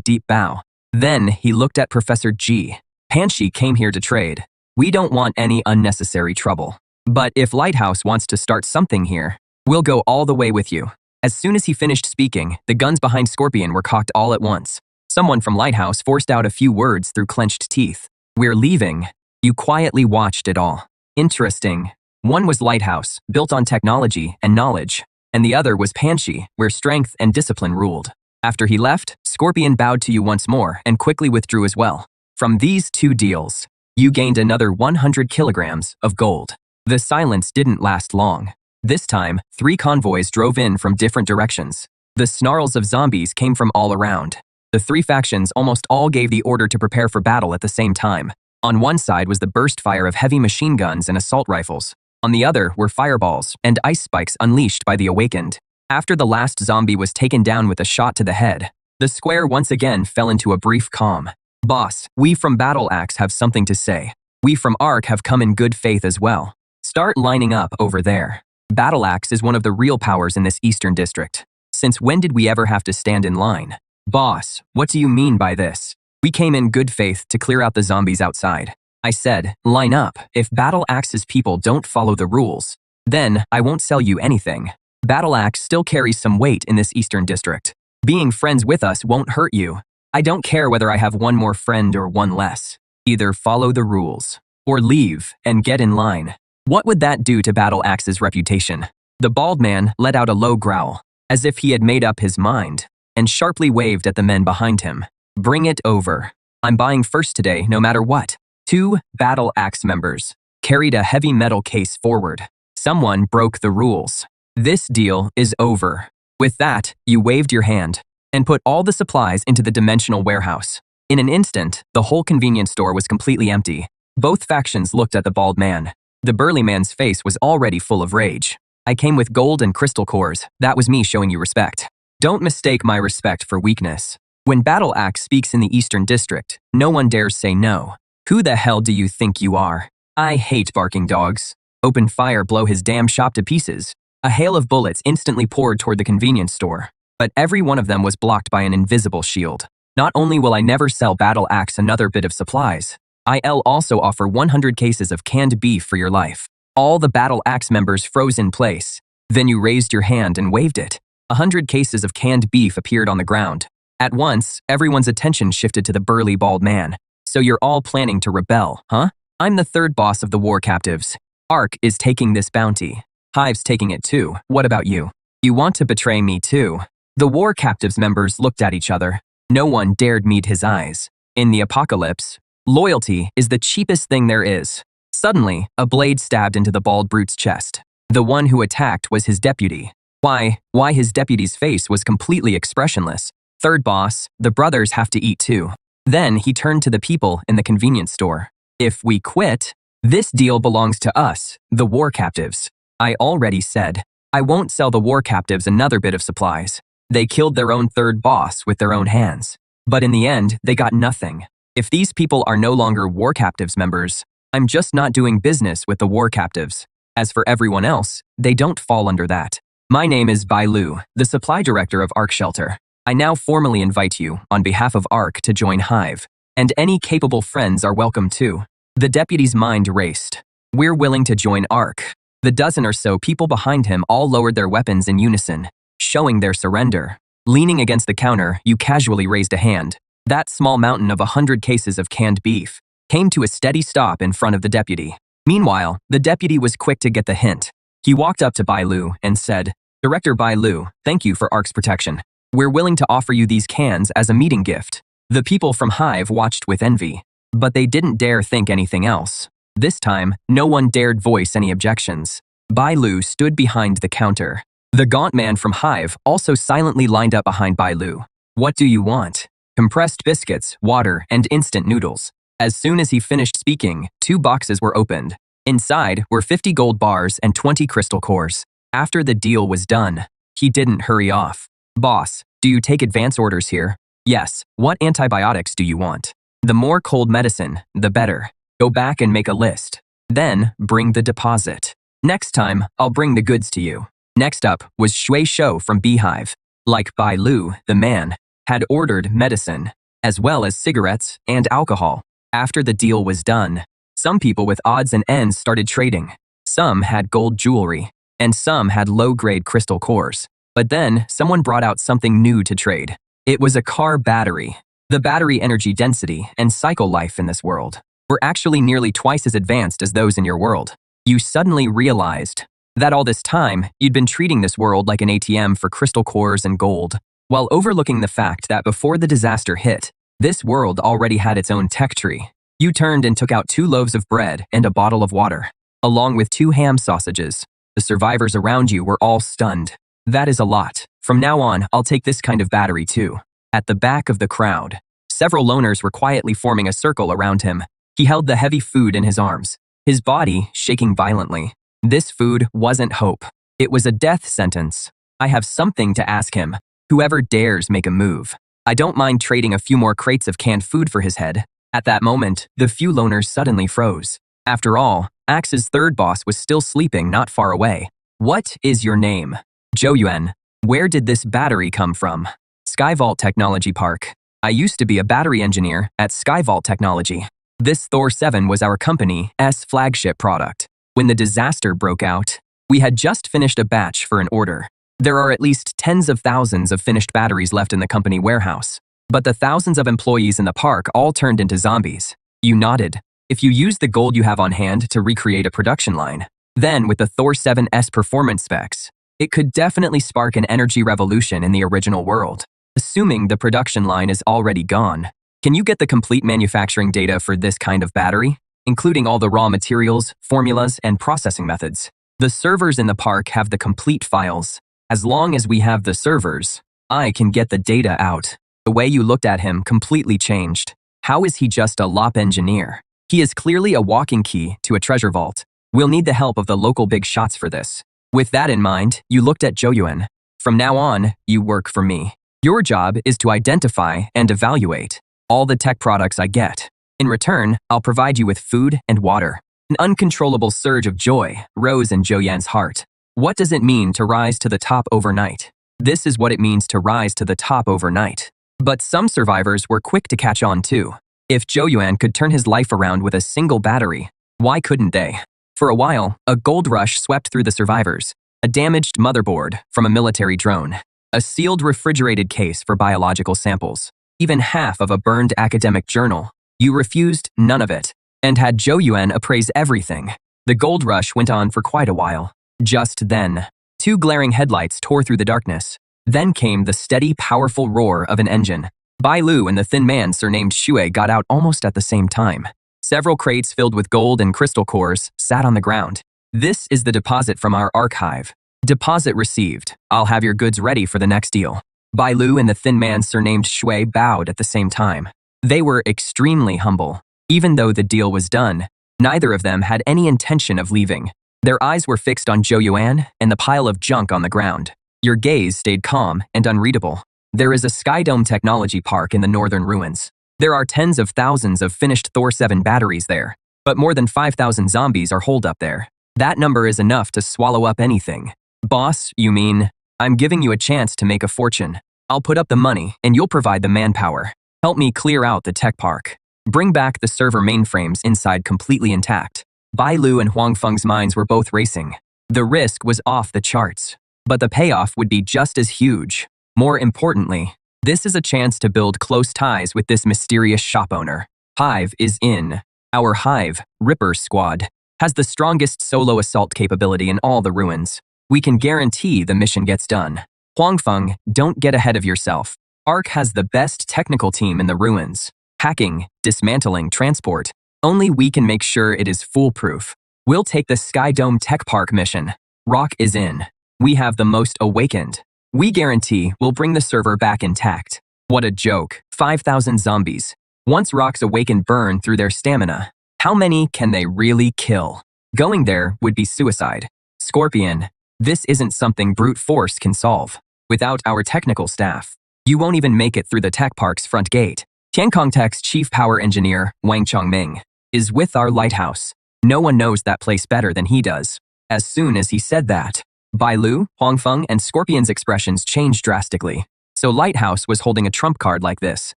Speaker 1: deep bow. Then he looked at Professor G. Panshi came here to trade. We don't want any unnecessary trouble. But if Lighthouse wants to start something here, we'll go all the way with you. As soon as he finished speaking, the guns behind Scorpion were cocked all at once. Someone from Lighthouse forced out a few words through clenched teeth. We're leaving. You quietly watched it all. Interesting. One was Lighthouse, built on technology and knowledge, and the other was Panshi, where strength and discipline ruled. After he left, Scorpion bowed to you once more and quickly withdrew as well. From these 2 deals, you gained another 100 kilograms of gold. The silence didn't last long. This time, 3 convoys drove in from different directions. The snarls of zombies came from all around. The 3 factions almost all gave the order to prepare for battle at the same time. On one side was the burst fire of heavy machine guns and assault rifles. On the other were fireballs and ice spikes unleashed by the awakened. After the last zombie was taken down with a shot to the head, the square once again fell into a brief calm. Boss, we from Battle Axe have something to say. We from Ark have come in good faith as well. Start lining up over there. Battle Axe is one of the real powers in this Eastern District. Since when did we ever have to stand in line? Boss, what do you mean by this? We came in good faith to clear out the zombies outside. I said, line up. If Battle Axe's people don't follow the rules, then I won't sell you anything. Battle Axe still carries some weight in this Eastern District. Being friends with us won't hurt you. I don't care whether I have one more friend or one less. Either follow the rules, or leave and get in line. What would that do to Battle Axe's reputation? The bald man let out a low growl, as if he had made up his mind, and sharply waved at the men behind him. Bring it over. I'm buying first today, no matter what. 2 Battle Axe members carried a heavy metal case forward. Someone broke the rules. This deal is over. With that, you waved your hand and put all the supplies into the dimensional warehouse. In an instant, the whole convenience store was completely empty. Both factions looked at the bald man. The burly man's face was already full of rage. I came with gold and crystal cores. That was me showing you respect. Don't mistake my respect for weakness. When Battle Axe speaks in the Eastern District, no one dares say no. Who the hell do you think you are? I hate barking dogs. Open fire, blow his damn shop to pieces. A hail of bullets instantly poured toward the convenience store, but every one of them was blocked by an invisible shield. Not only will I never sell Battle Axe another bit of supplies, I'll also offer 100 cases of canned beef for your life. All the Battle Axe members froze in place. Then you raised your hand and waved it. 100 cases of canned beef appeared on the ground. At once, everyone's attention shifted to the burly bald man. So you're all planning to rebel, huh? I'm the 3rd boss of the war captives. Ark is taking this bounty. Hive's taking it too. What about you? You want to betray me too? The war captives members looked at each other. No one dared meet his eyes. In the apocalypse, loyalty is the cheapest thing there is. Suddenly, a blade stabbed into the bald brute's chest. The one who attacked was his deputy. Why his deputy's face was completely expressionless. 3rd boss, the brothers have to eat too. Then he turned to the people in the convenience store. If we quit, this deal belongs to us, the war captives. I already said, I won't sell the war captives another bit of supplies. They killed their own 3rd boss with their own hands. But in the end, they got nothing. If these people are no longer war captives members, I'm just not doing business with the war captives. As for everyone else, they don't fall under that. My name is Bai Lu, the supply director of Ark Shelter. I now formally invite you, on behalf of Ark, to join Hive. And any capable friends are welcome too. The deputy's mind raced. We're willing to join Ark. The dozen or so people behind him all lowered their weapons in unison, showing their surrender. Leaning against the counter, you casually raised a hand. That small mountain of 100 cases of canned beef came to a steady stop in front of the deputy. Meanwhile, the deputy was quick to get the hint. He walked up to Bai Lu and said, "Director Bai Lu, thank you for ARC's protection. We're willing to offer you these cans as a meeting gift." The people from Hive watched with envy, but they didn't dare think anything else. This time, no one dared voice any objections. Bai Lu stood behind the counter. The gaunt man from Hive also silently lined up behind Bai Lu. "What do you want?" "Compressed biscuits, water, and instant noodles." As soon as he finished speaking, 2 boxes were opened. Inside were 50 gold bars and 20 crystal cores. After the deal was done, he didn't hurry off. "Boss, do you take advance orders here?" "Yes. What antibiotics do you want?" "The more cold medicine, the better. Go back and make a list. Then, bring the deposit. Next time, I'll bring the goods to you." Next up was Shui Shou from Beehive. Like Bai Lu, the man had ordered medicine, as well as cigarettes and alcohol. After the deal was done, some people with odds and ends started trading. Some had gold jewelry, and some had low-grade crystal cores. But then, someone brought out something new to trade. It was a car battery. The battery energy density and cycle life in this world were actually nearly twice as advanced as those in your world. You suddenly realized that all this time, you'd been treating this world like an ATM for crystal cores and gold, while overlooking the fact that before the disaster hit, this world already had its own tech tree. You turned and took out 2 loaves of bread and a bottle of water, along with 2 ham sausages. The survivors around you were all stunned. "That is a lot. From now on, I'll take this kind of battery too." At the back of the crowd, several loners were quietly forming a circle around him. He held the heavy food in his arms, his body shaking violently. This food wasn't hope. It was a death sentence. "I have something to ask him. Whoever dares make a move. I don't mind trading a few more crates of canned food for his head." At that moment, the few loners suddenly froze. After all, Axe's third boss was still sleeping not far away. "What is your name?" "Zhou Yuan." "Where did this battery come from?" "Skyvault Technology Park. I used to be a battery engineer at Skyvault Technology. This Thor 7 was our company's flagship product. When the disaster broke out, we had just finished a batch for an order. There are at least tens of thousands of finished batteries left in the company warehouse. But the thousands of employees in the park all turned into zombies." You nodded. "If you use the gold you have on hand to recreate a production line, then with the Thor 7's performance specs, it could definitely spark an energy revolution in the original world. Assuming the production line is already gone, can you get the complete manufacturing data for this kind of battery, including all the raw materials, formulas, and processing methods? The servers in the park have the complete files. As long as we have the servers, I can get the data out." The way you looked at him completely changed. How is he just a LOP engineer? He is clearly a walking key to a treasure vault. We'll need the help of the local big shots for this. With that in mind, you looked at Zhou Yuan. "From now on, you work for me. Your job is to identify and evaluate all the tech products I get. In return, I'll provide you with food and water." An uncontrollable surge of joy rose in Zhou Yuan's heart. What does it mean to rise to the top overnight? This is what it means to rise to the top overnight. But some survivors were quick to catch on too. If Zhou Yuan could turn his life around with a single battery, why couldn't they? For a while, a gold rush swept through the survivors. A damaged motherboard from a military drone. A sealed refrigerated case for biological samples. Even half of a burned academic journal. You refused none of it, and had Zhou Yuan appraise everything. The gold rush went on for quite a while. Just then, 2 glaring headlights tore through the darkness. Then came the steady, powerful roar of an engine. Bai Lu and the thin man surnamed Shui got out almost at the same time. Several crates filled with gold and crystal cores sat on the ground. "This is the deposit from our archive. Deposit received. I'll have your goods ready for the next deal." Bai Lu and the thin man surnamed Shui bowed at the same time. They were extremely humble. Even though the deal was done, neither of them had any intention of leaving. Their eyes were fixed on Zhou Yuan and the pile of junk on the ground. Your gaze stayed calm and unreadable. There is a Skydome Technology Park in the northern ruins. There are tens of thousands of finished Thor 7 batteries there, but more than 5,000 zombies are holed up there. That number is enough to swallow up anything. "Boss, you mean? I'm giving you a chance to make a fortune. I'll put up the money and you'll provide the manpower. Help me clear out the tech park. Bring back the server mainframes inside completely intact." Bai Lu and Huang Feng's minds were both racing. The risk was off the charts, but the payoff would be just as huge. More importantly, This is a chance to build close ties with this mysterious shop owner. Hive is in. Our Hive, Ripper Squad, has the strongest solo assault capability in all the ruins. We can guarantee the mission gets done. Huangfeng, don't get ahead of yourself. ARC has the best technical team in the ruins. Hacking, dismantling, transport. Only we can make sure it is foolproof. We'll take the Sky Dome Tech Park mission. Rock is in. We have the most awakened. We guarantee we'll bring the server back intact. What a joke. 5,000 zombies. Once Rock's awakened burn through their stamina, how many can they really kill? Going there would be suicide. Scorpion, this isn't something brute force can solve. Without our technical staff, you won't even make it through the tech park's front gate. Tiankong Tech's chief power engineer, Wang Chongming, is with our lighthouse. No one knows that place better than he does. As soon as he said that, Bai Lu, Huangfeng, and Scorpion's expressions changed drastically. So Lighthouse was holding a trump card like this.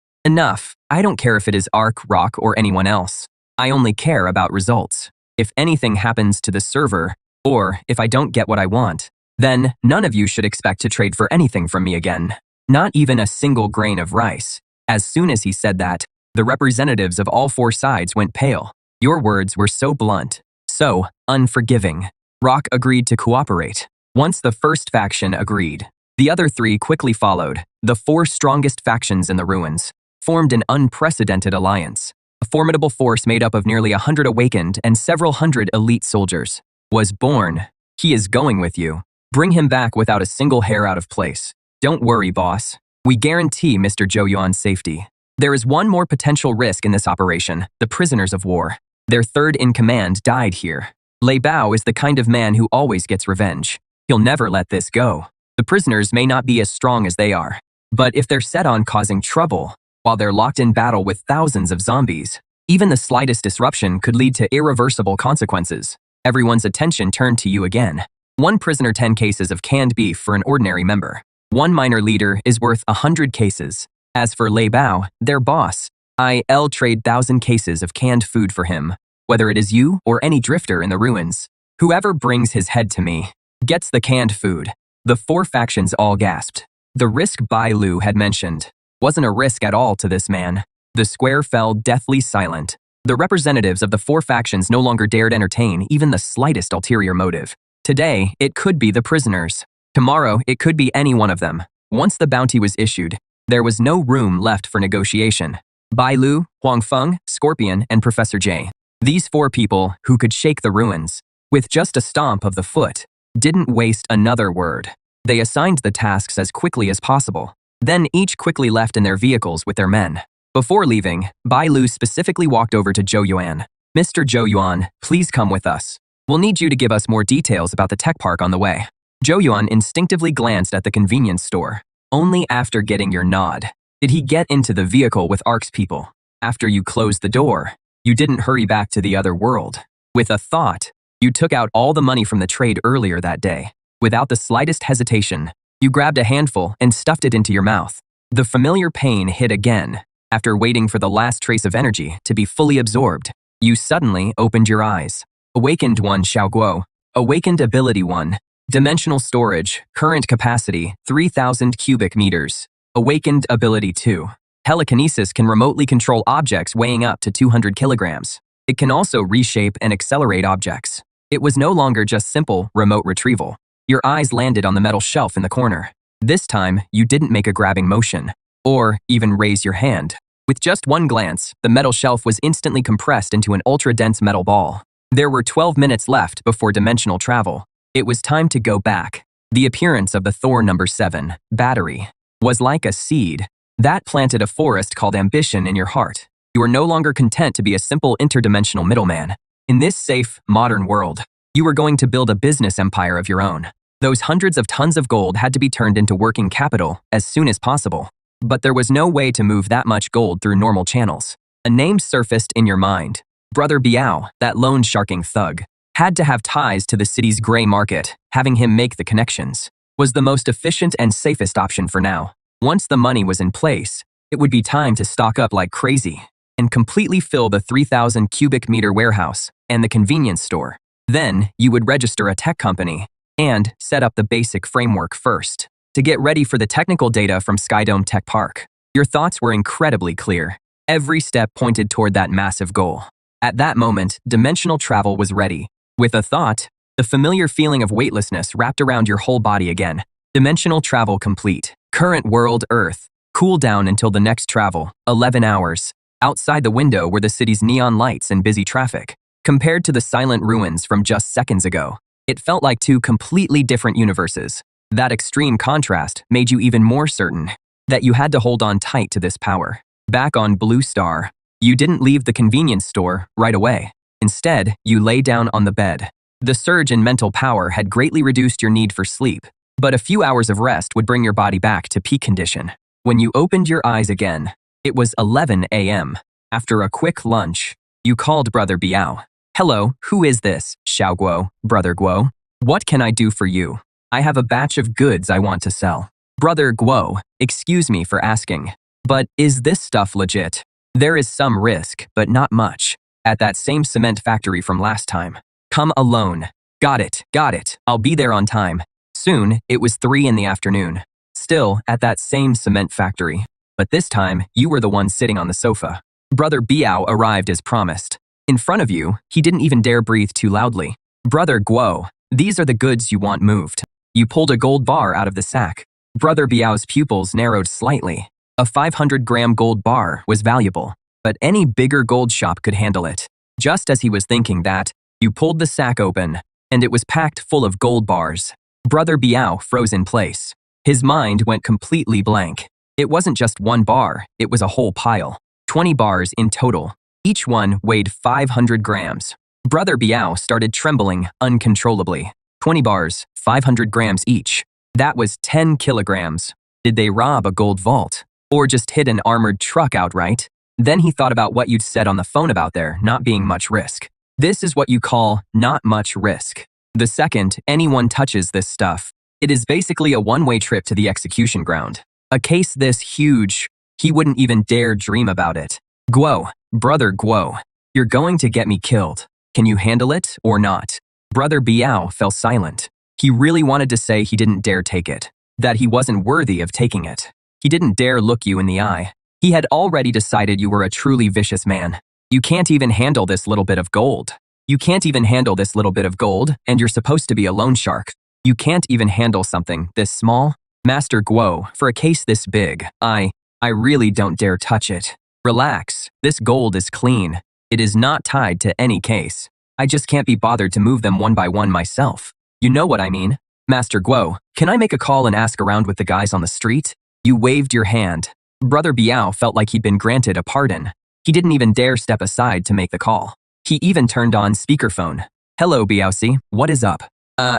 Speaker 1: Enough. I don't care if it is Ark, Rock, or anyone else. I only care about results. If anything happens to the server, or if I don't get what I want, then none of you should expect to trade for anything from me again. Not even a single grain of rice. As soon as he said that, the representatives of all four sides went pale. Your words were so blunt, so unforgiving. Rock agreed to cooperate. Once the first faction agreed, the other three quickly followed. The four strongest factions in the ruins formed an unprecedented alliance. A formidable force made up of nearly 100 awakened and several hundred elite soldiers was born. He is going with you. Bring him back without a single hair out of place. Don't worry, boss. We guarantee Mr. Zhou Yuan's safety. There is one more potential risk in this operation, the prisoners of war. Their third in command died here. Lei Bao is the kind of man who always gets revenge. He'll never let this go. The prisoners may not be as strong as they are, but if they're set on causing trouble, while they're locked in battle with thousands of zombies, even the slightest disruption could lead to irreversible consequences. Everyone's attention turned to you again. 1 prisoner 10 cases of canned beef for an ordinary member. 1 minor leader is worth 100 cases. As for Lei Bao, their boss, I'll trade 1,000 cases of canned food for him, whether it is you or any drifter in the ruins. Whoever brings his head to me gets the canned food. The 4 factions all gasped. The risk Bai Lu had mentioned wasn't a risk at all to this man. The square fell deathly silent. The representatives of the 4 factions no longer dared entertain even the slightest ulterior motive. Today, it could be the prisoners. Tomorrow, it could be any one of them. Once the bounty was issued, there was no room left for negotiation. Bai Lu, Huangfeng, Scorpion, and Professor J. These 4 people who could shake the ruins with just a stomp of the foot didn't waste another word. They assigned the tasks as quickly as possible. Then each quickly left in their vehicles with their men. Before leaving, Bai Lu specifically walked over to Zhou Yuan. Mr. Zhou Yuan, please come with us. We'll need you to give us more details about the tech park on the way. Zhou Yuan instinctively glanced at the convenience store. Only after getting your nod did he get into the vehicle with ARC's people. After you closed the door, you didn't hurry back to the other world. With a thought, you took out all the money from the trade earlier that day. Without the slightest hesitation, you grabbed a handful and stuffed it into your mouth. The familiar pain hit again. After waiting for the last trace of energy to be fully absorbed, you suddenly opened your eyes. Awakened 1 Xiaoguo. Awakened Ability 1. Dimensional storage, current capacity, 3,000 cubic meters. Awakened Ability 2. Telekinesis can remotely control objects weighing up to 200 kilograms. It can also reshape and accelerate objects. It was no longer just simple remote retrieval. Your eyes landed on the metal shelf in the corner. This time, you didn't make a grabbing motion, or even raise your hand. With just one glance, the metal shelf was instantly compressed into an ultra-dense metal ball. There were 12 minutes left before dimensional travel. It was time to go back. The appearance of the Thor No. 7 battery was like a seed that planted a forest called ambition in your heart. You are no longer content to be a simple interdimensional middleman. In this safe, modern world, you were going to build a business empire of your own. Those hundreds of tons of gold had to be turned into working capital as soon as possible. But there was no way to move that much gold through normal channels. A name surfaced in your mind. Brother Biao, that loan sharking thug, had to have ties to the city's gray market. Having him make the connections was the most efficient and safest option for now. Once the money was in place, it would be time to stock up like crazy and completely fill the 3,000 cubic meter warehouse and the convenience store. Then you would register a tech company and set up the basic framework first. to get ready for the technical data from Skydome Tech Park. Your thoughts were incredibly clear. Every step pointed toward that massive goal. At that moment, dimensional travel was ready. With a thought, the familiar feeling of weightlessness wrapped around your whole body again. Dimensional travel complete. Current world Earth. Cool down until the next travel, 11 hours. Outside the window were the city's neon lights and busy traffic. Compared to the silent ruins from just seconds ago, it felt like two completely different universes. That extreme contrast made you even more certain that you had to hold on tight to this power. Back on Blue Star, you didn't leave the convenience store right away. Instead, you lay down on the bed. The surge in mental power had greatly reduced your need for sleep, but a few hours of rest would bring your body back to peak condition. When you opened your eyes again, it was 11 a.m. After a quick lunch, you called Brother Biao. "Hello, who is this?" "Xiao Guo, Brother Guo. What can I do for you? I have a batch of goods I want to sell." "Brother Guo, excuse me for asking, but is this stuff legit?" "There is some risk, but not much. At that same cement factory from last time." "Come alone." Got it. I'll be there on time." Soon, it was 3 in the afternoon. Still at that same cement factory. But this time, you were the one sitting on the sofa. Brother Biao arrived as promised. In front of you, he didn't even dare breathe too loudly. "Brother Guo, these are the goods you want moved." You pulled a gold bar out of the sack. Brother Biao's pupils narrowed slightly. A 500-gram gold bar was valuable, but any bigger gold shop could handle it. Just as he was thinking that, you pulled the sack open, and it was packed full of gold bars. Brother Biao froze in place. His mind went completely blank. It wasn't just one bar, it was a whole pile. 20 bars in total. Each one weighed 500 grams. Brother Biao started trembling uncontrollably. 20 bars, 500 grams each. That was 10 kilograms. Did they rob a gold vault? Or just hit an armored truck outright? Then he thought about what you'd said on the phone about there not being much risk. This is what you call not much risk. The second anyone touches this stuff, it is basically a one-way trip to the execution ground. A case this huge, he wouldn't even dare dream about it. "Guo, Brother Guo, you're going to get me killed. Can you handle it or not?" Brother Biao fell silent. He really wanted to say he didn't dare take it, that he wasn't worthy of taking it. He didn't dare look you in the eye. He had already decided you were a truly vicious man. You can't even handle this little bit of gold. You can't even handle this little bit of gold, and you're supposed to be a loan shark. You can't even handle something this small? Master Guo, for a case this big, I really don't dare touch it. Relax, this gold is clean. It is not tied to any case. I just can't be bothered to move them one by one myself. You know what I mean? Master Guo, can I make a call and ask around with the guys on the street? You waved your hand. Brother Biao felt like he'd been granted a pardon. He didn't even dare step aside to make the call. He even turned on speakerphone. "Hello, Biaosi, what is up?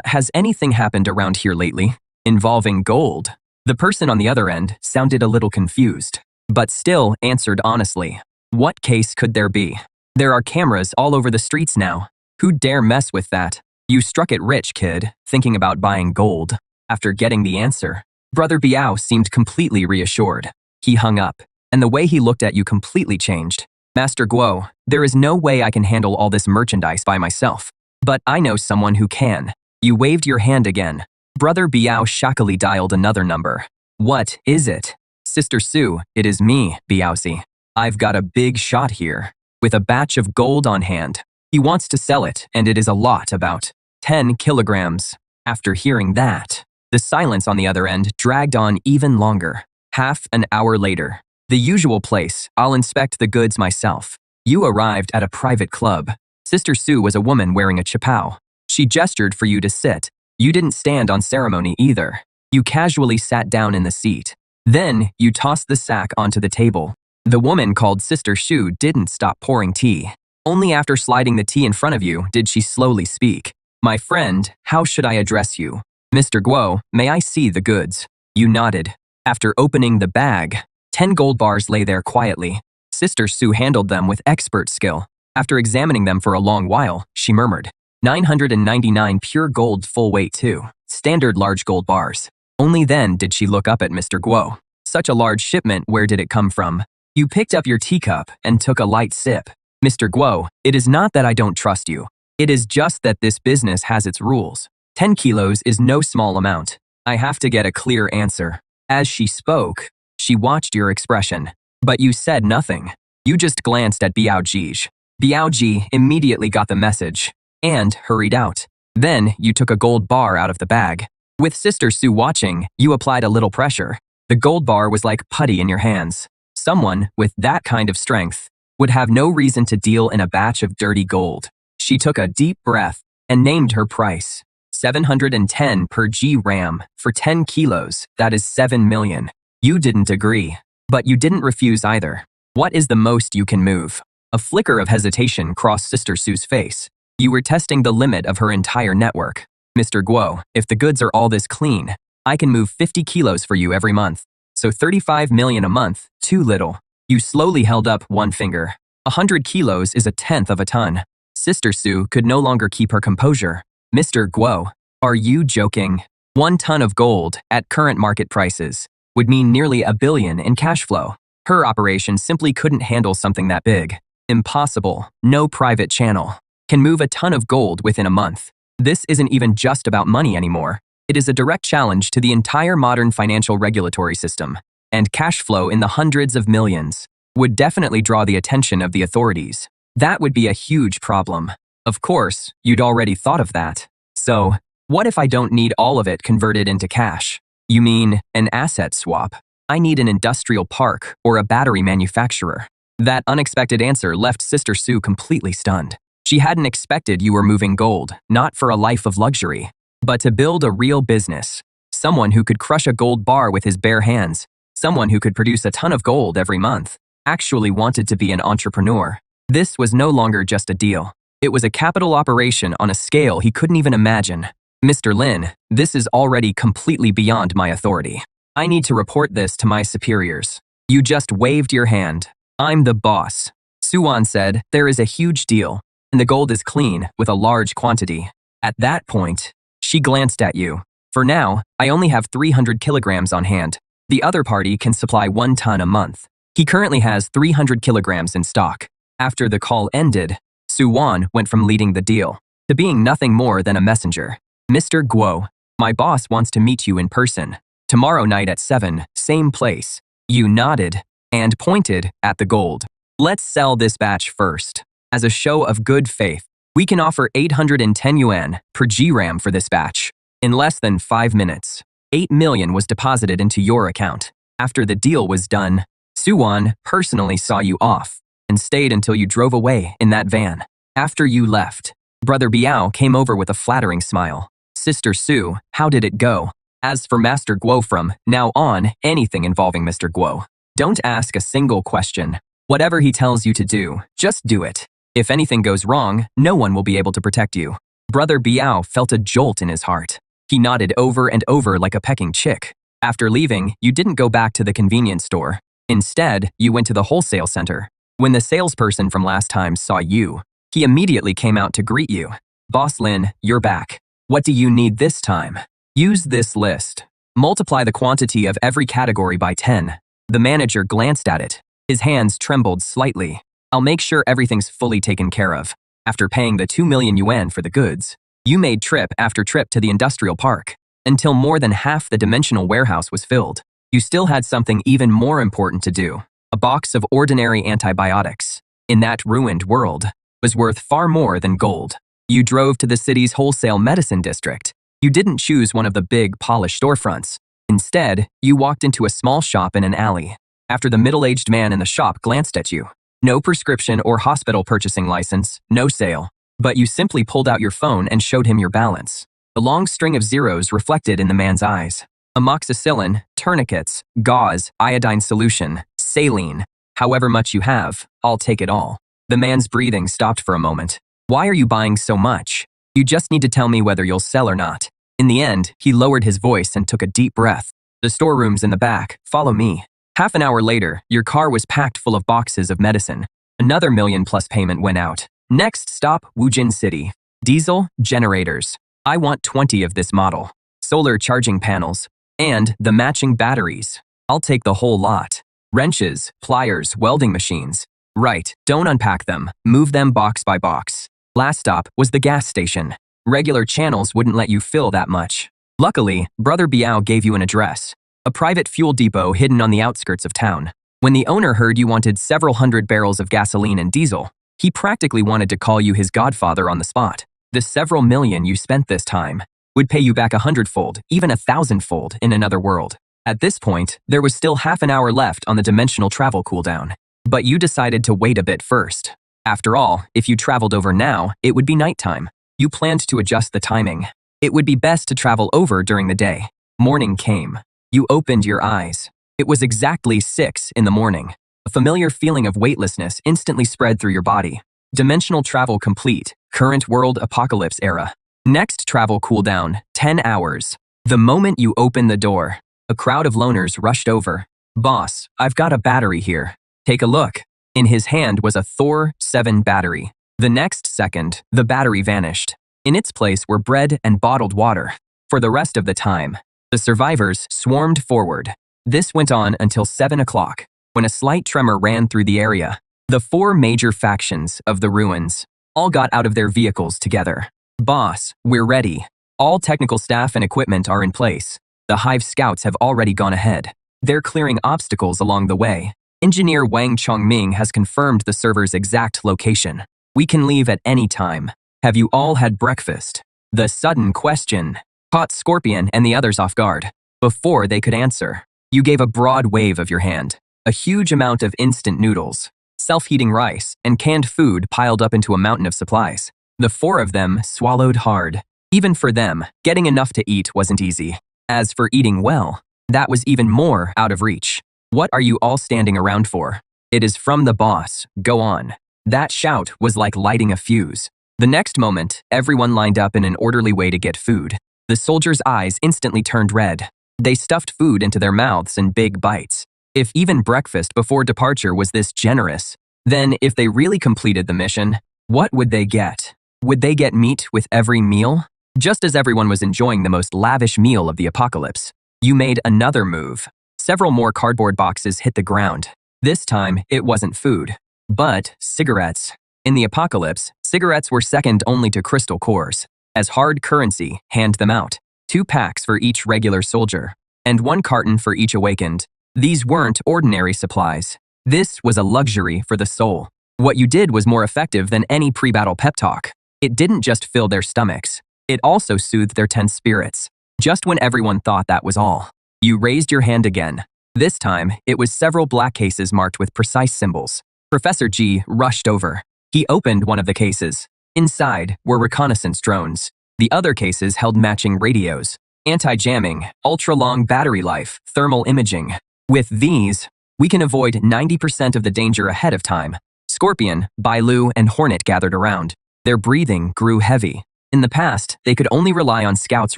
Speaker 1: Has anything happened around here lately? Involving gold?" The person on the other end sounded a little confused, but still answered honestly. "What case could there be? There are cameras all over the streets now. Who'd dare mess with that? You struck it rich, kid, thinking about buying gold." After getting the answer, Brother Biao seemed completely reassured. He hung up, and the way he looked at you completely changed. "Master Guo, there is no way I can handle all this merchandise by myself. But I know someone who can." You waved your hand again. Brother Biao shockily dialed another number. "What is it?" "Sister Sue, it is me, Biaosi. I've got a big shot here, with a batch of gold on hand. He wants to sell it, and it is a lot, about 10 kilograms. After hearing that, the silence on the other end dragged on even longer. Half an hour later, the usual place, I'll inspect the goods myself. You arrived at a private club. Sister Sue was a woman wearing a chapao. She gestured for you to sit. You didn't stand on ceremony either. You casually sat down in the seat. Then, you tossed the sack onto the table. The woman called Sister Sue didn't stop pouring tea. Only after sliding the tea in front of you did she slowly speak. "My friend, how should I address you?" "Mr. Guo, may I see the goods?" You nodded. After opening the bag, 10 gold bars lay there quietly. Sister Sue handled them with expert skill. After examining them for a long while, she murmured, 999 pure gold full weight too. Standard large gold bars. Only then did she look up at Mr. Guo. "Such a large shipment, where did it come from?" You picked up your teacup and took a light sip. "Mr. Guo, it is not that I don't trust you. It is just that this business has its rules. 10 kilos is no small amount. I have to get a clear answer. As she spoke, she watched your expression. But you said nothing. You just glanced at Biao-ji. Biao-ji immediately got the message and hurried out. Then you took a gold bar out of the bag. With Sister Sue watching, you applied a little pressure. The gold bar was like putty in your hands. Someone with that kind of strength would have no reason to deal in a batch of dirty gold. She took a deep breath and named her price. 710 per g-ram for 10 kilos, that is 7 million. You didn't agree, but you didn't refuse either. What is the most you can move? A flicker of hesitation crossed Sister Sue's face. You were testing the limit of her entire network. Mr. Guo, if the goods are all this clean, I can move 50 kilos for you every month. So 35 million a month, too little. You slowly held up one finger. 100 kilos is a tenth of a ton. Sister Sue could no longer keep her composure. Mr. Guo, are you joking? 1 ton of gold, at current market prices, would mean nearly $1 billion in cash flow. Her operation simply couldn't handle something that big. Impossible. No private channel can move a ton of gold within a month. This isn't even just about money anymore. It is a direct challenge to the entire modern financial regulatory system, and cash flow in the hundreds of millions would definitely draw the attention of the authorities. That would be a huge problem. Of course, you'd already thought of that. So, what if I don't need all of it converted into cash? You mean an asset swap? I need an industrial park or a battery manufacturer. That unexpected answer left Sister Sue completely stunned. She hadn't expected you were moving gold, not for a life of luxury, but to build a real business. Someone who could crush a gold bar with his bare hands, someone who could produce a ton of gold every month, actually wanted to be an entrepreneur. This was no longer just a deal. It was a capital operation on a scale he couldn't even imagine. Mr. Lin, this is already completely beyond my authority. I need to report this to my superiors. You just waved your hand. I'm the boss. Suwan said, there is a huge deal, and the gold is clean with a large quantity. At that point, she glanced at you. For now, I only have 300 kilograms on hand. The other party can supply 1 ton a month. He currently has 300 kilograms in stock. After the call ended, Suwan went from leading the deal to being nothing more than a messenger. Mr. Guo, my boss wants to meet you in person. Tomorrow night at 7, same place. You nodded and pointed at the gold. Let's sell this batch first. As a show of good faith, we can offer 810 yuan per g-ram for this batch. In less than 5 minutes, 8 million was deposited into your account. After the deal was done, Suwan personally saw you off and stayed until you drove away in that van. After you left, Brother Biao came over with a flattering smile. Sister Sue, how did it go? As for Master Guo, from now on, anything involving Mr. Guo, don't ask a single question. Whatever he tells you to do, just do it. If anything goes wrong, no one will be able to protect you. Brother Biao felt a jolt in his heart. He nodded over and over like a pecking chick. After leaving, you didn't go back to the convenience store. Instead, you went to the wholesale center. When the salesperson from last time saw you, he immediately came out to greet you. Boss Lin, you're back. What do you need this time? Use this list. Multiply the quantity of every category by 10. The manager glanced at it. His hands trembled slightly. I'll make sure everything's fully taken care of. After paying the 2 million yuan for the goods, you made trip after trip to the industrial park, until more than half the dimensional warehouse was filled. You still had something even more important to do. A box of ordinary antibiotics, in that ruined world, was worth far more than gold. You drove to the city's wholesale medicine district. You didn't choose one of the big, polished storefronts. Instead, you walked into a small shop in an alley. After the middle-aged man in the shop glanced at you, no prescription or hospital purchasing license, no sale. But you simply pulled out your phone and showed him your balance. The long string of zeros reflected in the man's eyes. Amoxicillin, tourniquets, gauze, iodine solution, saline. However much you have, I'll take it all. The man's breathing stopped for a moment. Why are you buying so much? You just need to tell me whether you'll sell or not. In the end, he lowered his voice and took a deep breath. The storeroom's in the back. Follow me. Half an hour later, your car was packed full of boxes of medicine. Another $1 million+ payment went out. Next stop, Wujin City. Diesel, generators. I want 20 of this model. Solar charging panels. And the matching batteries. I'll take the whole lot. Wrenches, pliers, welding machines. Right, don't unpack them. Move them box by box. Last stop was the gas station. Regular channels wouldn't let you fill that much. Luckily, Brother Biao gave you an address, a private fuel depot hidden on the outskirts of town. When the owner heard you wanted several hundred barrels of gasoline and diesel, he practically wanted to call you his godfather on the spot. The several million you spent this time would pay you back 100-fold, even 1,000-fold in another world. At this point, there was still half an hour left on the dimensional travel cooldown. But you decided to wait a bit first. After all, if you traveled over now, it would be nighttime. You planned to adjust the timing. It would be best to travel over during the day. Morning came. You opened your eyes. It was exactly 6 in the morning. A familiar feeling of weightlessness instantly spread through your body. Dimensional travel complete. Current world apocalypse era. Next travel cooldown, 10 hours. The moment you open the door, a crowd of loners rushed over. Boss, I've got a battery here. Take a look. In his hand was a Thor 7 battery. The next second, the battery vanished. In its place were bread and bottled water. For the rest of the time, the survivors swarmed forward. This went on until 7 o'clock, when a slight tremor ran through the area. The 4 major factions of the ruins all got out of their vehicles together. Boss, we're ready. All technical staff and equipment are in place. The Hive scouts have already gone ahead. They're clearing obstacles along the way. Engineer Wang Chongming has confirmed the server's exact location. We can leave at any time. Have you all had breakfast? The sudden question caught Scorpion and the others off guard. Before they could answer, you gave a broad wave of your hand. A huge amount of instant noodles, self-heating rice, and canned food piled up into a mountain of supplies. The 4 of them swallowed hard. Even for them, getting enough to eat wasn't easy. As for eating well, that was even more out of reach. What are you all standing around for? It is from the boss. Go on. That shout was like lighting a fuse. The next moment, everyone lined up in an orderly way to get food. The soldiers' eyes instantly turned red. They stuffed food into their mouths in big bites. If even breakfast before departure was this generous, then if they really completed the mission, what would they get? Would they get meat with every meal? Just as everyone was enjoying the most lavish meal of the apocalypse, you made another move. Several more cardboard boxes hit the ground. This time, it wasn't food, but cigarettes. In the apocalypse, cigarettes were second only to crystal cores. As hard currency, hand them out. 2 packs for each regular soldier, and 1 carton for each awakened. These weren't ordinary supplies. This was a luxury for the soul. What you did was more effective than any pre-battle pep talk. It didn't just fill their stomachs. It also soothed their tense spirits. Just when everyone thought that was all, you raised your hand again. This time, it was several black cases marked with precise symbols. Professor G rushed over. He opened one of the cases. Inside were reconnaissance drones. The other cases held matching radios, anti-jamming, ultra-long battery life, thermal imaging. With these, we can avoid 90% of the danger ahead of time. Scorpion, Bailu, and Hornet gathered around. Their breathing grew heavy. In the past, they could only rely on scouts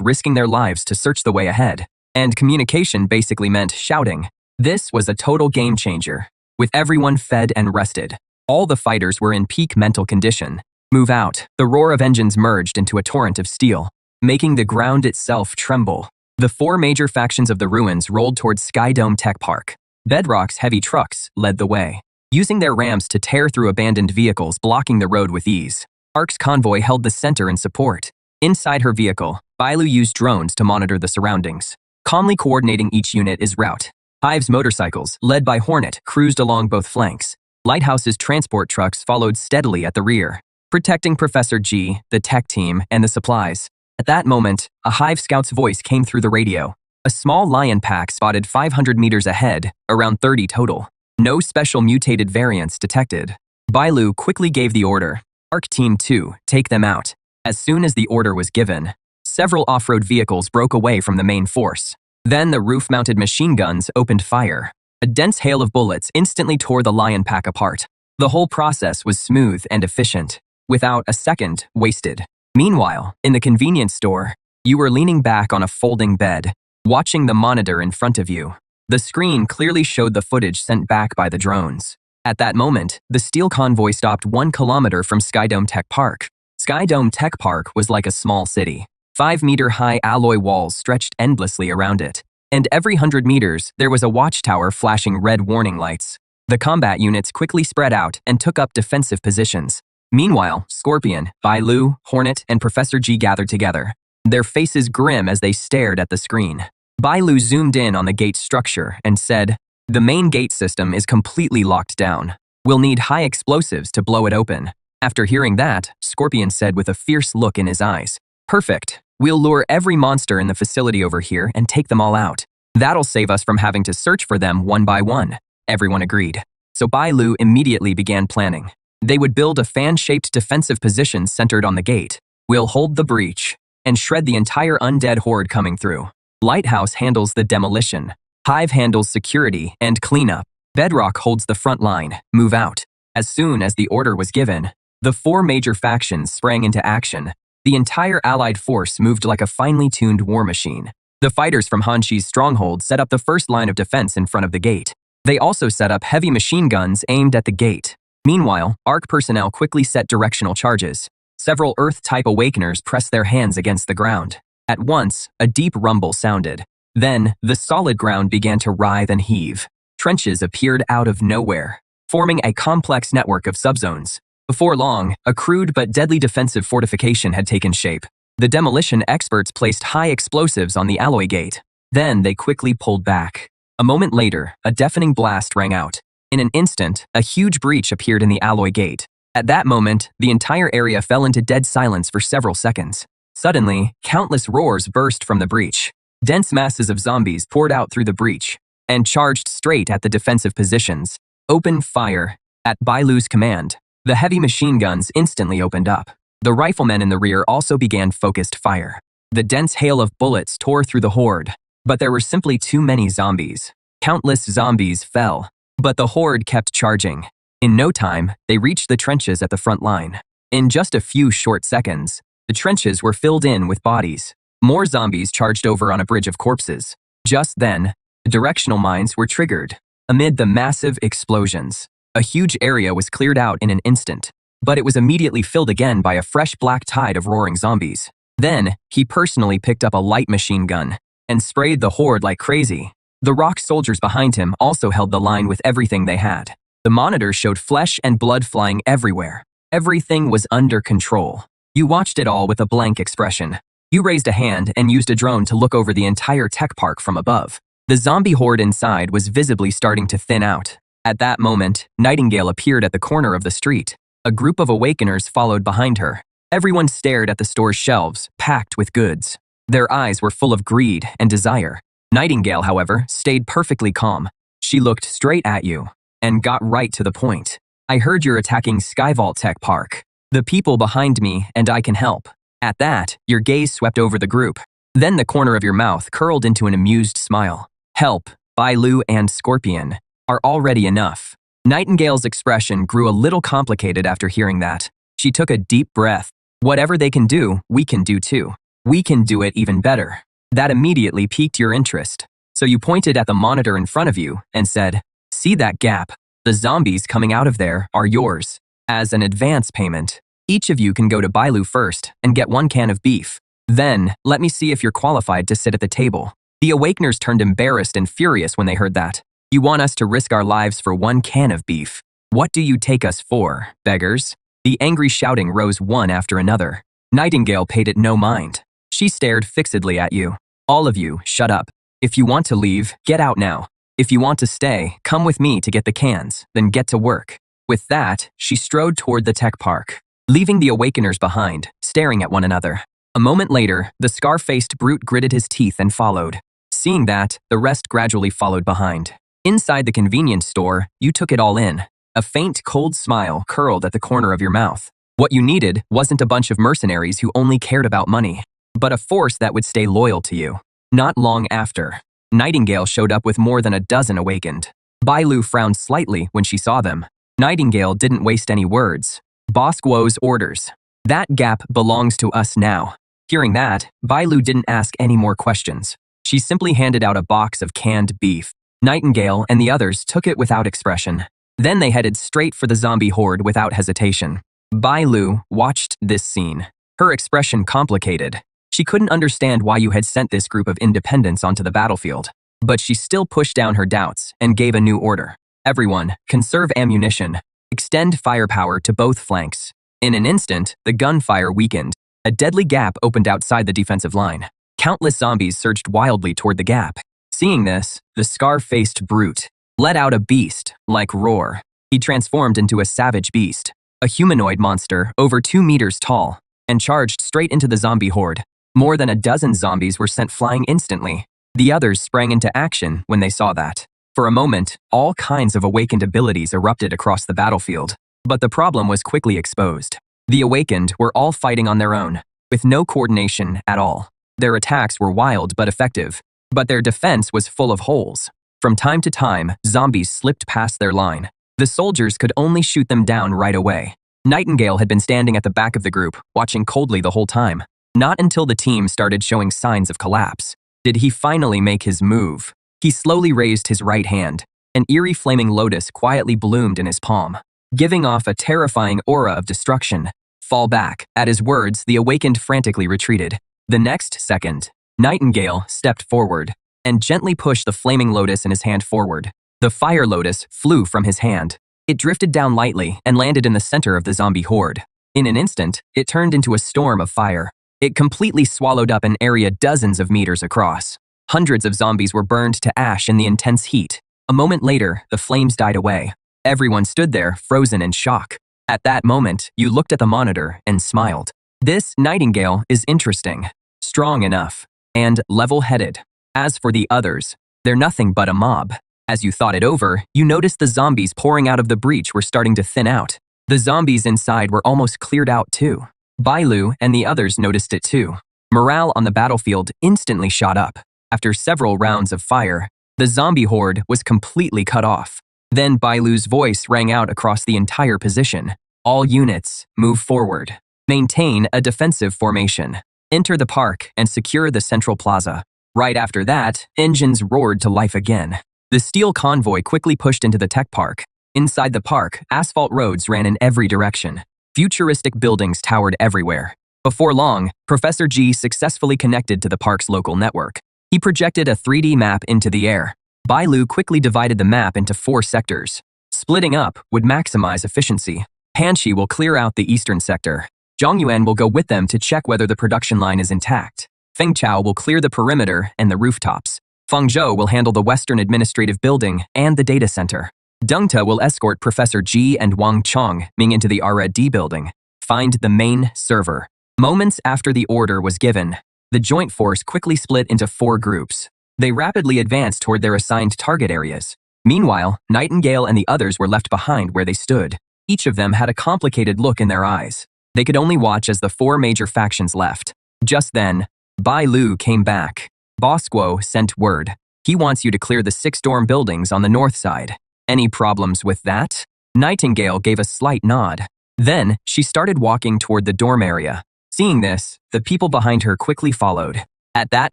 Speaker 1: risking their lives to search the way ahead. And communication basically meant shouting. This was a total game changer. With everyone fed and rested, all the fighters were in peak mental condition. Move out. The roar of engines merged into a torrent of steel, making the ground itself tremble. The 4 major factions of the ruins rolled towards Skydome Tech Park. Bedrock's heavy trucks led the way, using their rams to tear through abandoned vehicles blocking the road with ease. Ark's convoy held the center in support. Inside her vehicle, Bailu used drones to monitor the surroundings, calmly coordinating each unit is route. Hive's motorcycles, led by Hornet, cruised along both flanks. Lighthouse's transport trucks followed steadily at the rear, protecting Professor G, the tech team, and the supplies. At that moment, a Hive scout's voice came through the radio. A small lion pack spotted 500 meters ahead, around 30 total. No special mutated variants detected. Bailu quickly gave the order. Arc Team 2, take them out. As soon as the order was given, several off-road vehicles broke away from the main force. Then the roof-mounted machine guns opened fire. A dense hail of bullets instantly tore the lion pack apart. The whole process was smooth and efficient, without a second wasted. Meanwhile, in the convenience store, you were leaning back on a folding bed, watching the monitor in front of you. The screen clearly showed the footage sent back by the drones. At that moment, the steel convoy stopped 1 kilometer from Skydome Tech Park. Skydome Tech Park was like a small city. 5-meter-high alloy walls stretched endlessly around it, and every 100 meters, there was a watchtower flashing red warning lights. The combat units quickly spread out and took up defensive positions. Meanwhile, Scorpion, Bailu, Hornet, and Professor G gathered together. their faces grim as they stared at the screen. Bai Lu zoomed in on the gate structure and said, "The main gate system is completely locked down. We'll need high explosives to blow it open." After hearing that, Scorpion said with a fierce look in his eyes, "Perfect. We'll lure every monster in the facility over here and take them all out. That'll save us from having to search for them one by one." Everyone agreed. So Bai Lu immediately began planning. They would build a fan-shaped defensive position centered on the gate. "We'll hold the breach and shred the entire undead horde coming through. Lighthouse handles the demolition. Hive handles security and cleanup. Bedrock holds the front line. Move out." As soon as the order was given, the four major factions sprang into action. The entire allied force moved like a finely tuned war machine. The fighters from Han Chi's stronghold set up the first line of defense in front of the gate. They also set up heavy machine guns aimed at the gate. Meanwhile, ARC personnel quickly set directional charges. Several Earth-type awakeners pressed their hands against the ground. At once, a deep rumble sounded. Then, the solid ground began to writhe and heave. Trenches appeared out of nowhere, forming a complex network of subzones. Before long, a crude but deadly defensive fortification had taken shape. The demolition experts placed high explosives on the alloy gate. Then they quickly pulled back. A moment later, a deafening blast rang out. In an instant, a huge breach appeared in the alloy gate. At that moment, the entire area fell into dead silence for several seconds. Suddenly, countless roars burst from the breach. Dense masses of zombies poured out through the breach and charged straight at the defensive positions. "Open fire." At Bai Lu's command, the heavy machine guns instantly opened up. The riflemen in the rear also began focused fire. The dense hail of bullets tore through the horde, but there were simply too many zombies. Countless zombies fell, but the horde kept charging. In no time, they reached the trenches at the front line. In just a few short seconds, the trenches were filled in with bodies. More zombies charged over on a bridge of corpses. Just then, the directional mines were triggered. Amid the massive explosions, a huge area was cleared out in an instant, but it was immediately filled again by a fresh black tide of roaring zombies. Then, he personally picked up a light machine gun and sprayed the horde like crazy. The rock soldiers behind him also held the line with everything they had. The monitor showed flesh and blood flying everywhere. Everything was under control. You watched it all with a blank expression. You raised a hand and used a drone to look over the entire tech park from above. The zombie horde inside was visibly starting to thin out. At that moment, Nightingale appeared at the corner of the street. A group of awakeners followed behind her. Everyone stared at the store's shelves, packed with goods. Their eyes were full of greed and desire. Nightingale, however, stayed perfectly calm. She looked straight at you and got right to the point. "I heard you're attacking Skyvault Tech Park. The people behind me and I can help." At that, your gaze swept over the group. Then the corner of your mouth curled into an amused smile. "Help, Bai Lu and Scorpion, are already enough." Nightingale's expression grew a little complicated after hearing that. She took a deep breath. "Whatever they can do, we can do too. We can do it even better." That immediately piqued your interest. So you pointed at the monitor in front of you and said, "See that gap? The zombies coming out of there are yours. As an advance payment, each of you can go to Bai Lu first and get 1 can of beef. Then, let me see if you're qualified to sit at the table." The Awakeners turned embarrassed and furious when they heard that. "You want us to risk our lives for 1 can of beef? What do you take us for, beggars?" The angry shouting rose one after another. Nightingale paid it no mind. She stared fixedly at you. "All of you, shut up. If you want to leave, get out now. If you want to stay, come with me to get the cans, then get to work." With that, she strode toward the tech park, leaving the Awakeners behind, staring at one another. A moment later, the scar-faced brute gritted his teeth and followed. Seeing that, the rest gradually followed behind. Inside the convenience store, you took it all in. A faint, cold smile curled at the corner of your mouth. What you needed wasn't a bunch of mercenaries who only cared about money, but a force that would stay loyal to you. Not long after, Nightingale showed up with more than a dozen awakened. Bai Lu frowned slightly when she saw them. Nightingale didn't waste any words. "Boss Guo's orders. That gap belongs to us now." Hearing that, Bai Lu didn't ask any more questions. She simply handed out a box of canned beef. Nightingale and the others took it without expression. Then they headed straight for the zombie horde without hesitation. Bai Lu watched this scene. Her expression complicated. She couldn't understand why you had sent this group of independents onto the battlefield. But she still pushed down her doubts and gave a new order. "Everyone, conserve ammunition. Extend firepower to both flanks." In an instant, the gunfire weakened. A deadly gap opened outside the defensive line. Countless zombies surged wildly toward the gap. Seeing this, the scar-faced brute let out a beast-like roar. He transformed into a savage beast, a humanoid monster over 2 meters tall, and charged straight into the zombie horde. More than a dozen zombies were sent flying instantly. The others sprang into action when they saw that. For a moment, all kinds of awakened abilities erupted across the battlefield. But the problem was quickly exposed. The awakened were all fighting on their own, with no coordination at all. Their attacks were wild but effective, but their defense was full of holes. From time to time, zombies slipped past their line. The soldiers could only shoot them down right away. Nightingale had been standing at the back of the group, watching coldly the whole time. Not until the team started showing signs of collapse did he finally make his move. He slowly raised his right hand. An eerie flaming lotus quietly bloomed in his palm, giving off a terrifying aura of destruction. Fall back. At his words, the awakened frantically retreated. The next second, Nightingale stepped forward and gently pushed the flaming lotus in his hand forward. The fire lotus flew from his hand. It drifted down lightly and landed in the center of the zombie horde. In an instant, it turned into a storm of fire. It completely swallowed up an area dozens of meters across. Hundreds of zombies were burned to ash in the intense heat. A moment later, the flames died away. Everyone stood there, frozen in shock. At that moment, you looked at the monitor and smiled. This Nightingale is interesting, strong enough, and level-headed. As for the others, they're nothing but a mob. As you thought it over, you noticed the zombies pouring out of the breach were starting to thin out. The zombies inside were almost cleared out too. Bailu and the others noticed it too. Morale on the battlefield instantly shot up. After several rounds of fire, the zombie horde was completely cut off. Then Bailu's voice rang out across the entire position. All units, move forward. Maintain a defensive formation. Enter the park and secure the central plaza. Right after that, engines roared to life again. The steel convoy quickly pushed into the tech park. Inside the park, asphalt roads ran in every direction. Futuristic buildings towered everywhere. Before long, Professor G successfully connected to the park's local network. He projected a 3D map into the air. Bailu quickly divided the map into 4 sectors. Splitting up would maximize efficiency. Hanshi will clear out the eastern sector. Zhongyuan will go with them to check whether the production line is intact. Feng Chao will clear the perimeter and the rooftops. Feng Zhou will handle the western administrative building and the data center. Deng Te will escort Professor Ji and Wang Chongming into the R&D building. Find the main server. Moments after the order was given, the joint force quickly split into 4 groups. They rapidly advanced toward their assigned target areas. Meanwhile, Nightingale and the others were left behind where they stood. Each of them had a complicated look in their eyes. They could only watch as the 4 major factions left. Just then, Bailu came back. Boss Guo sent word. He wants you to clear the 6 dorm buildings on the north side. Any problems with that? Nightingale gave a slight nod. Then, she started walking toward the dorm area. Seeing this, the people behind her quickly followed. At that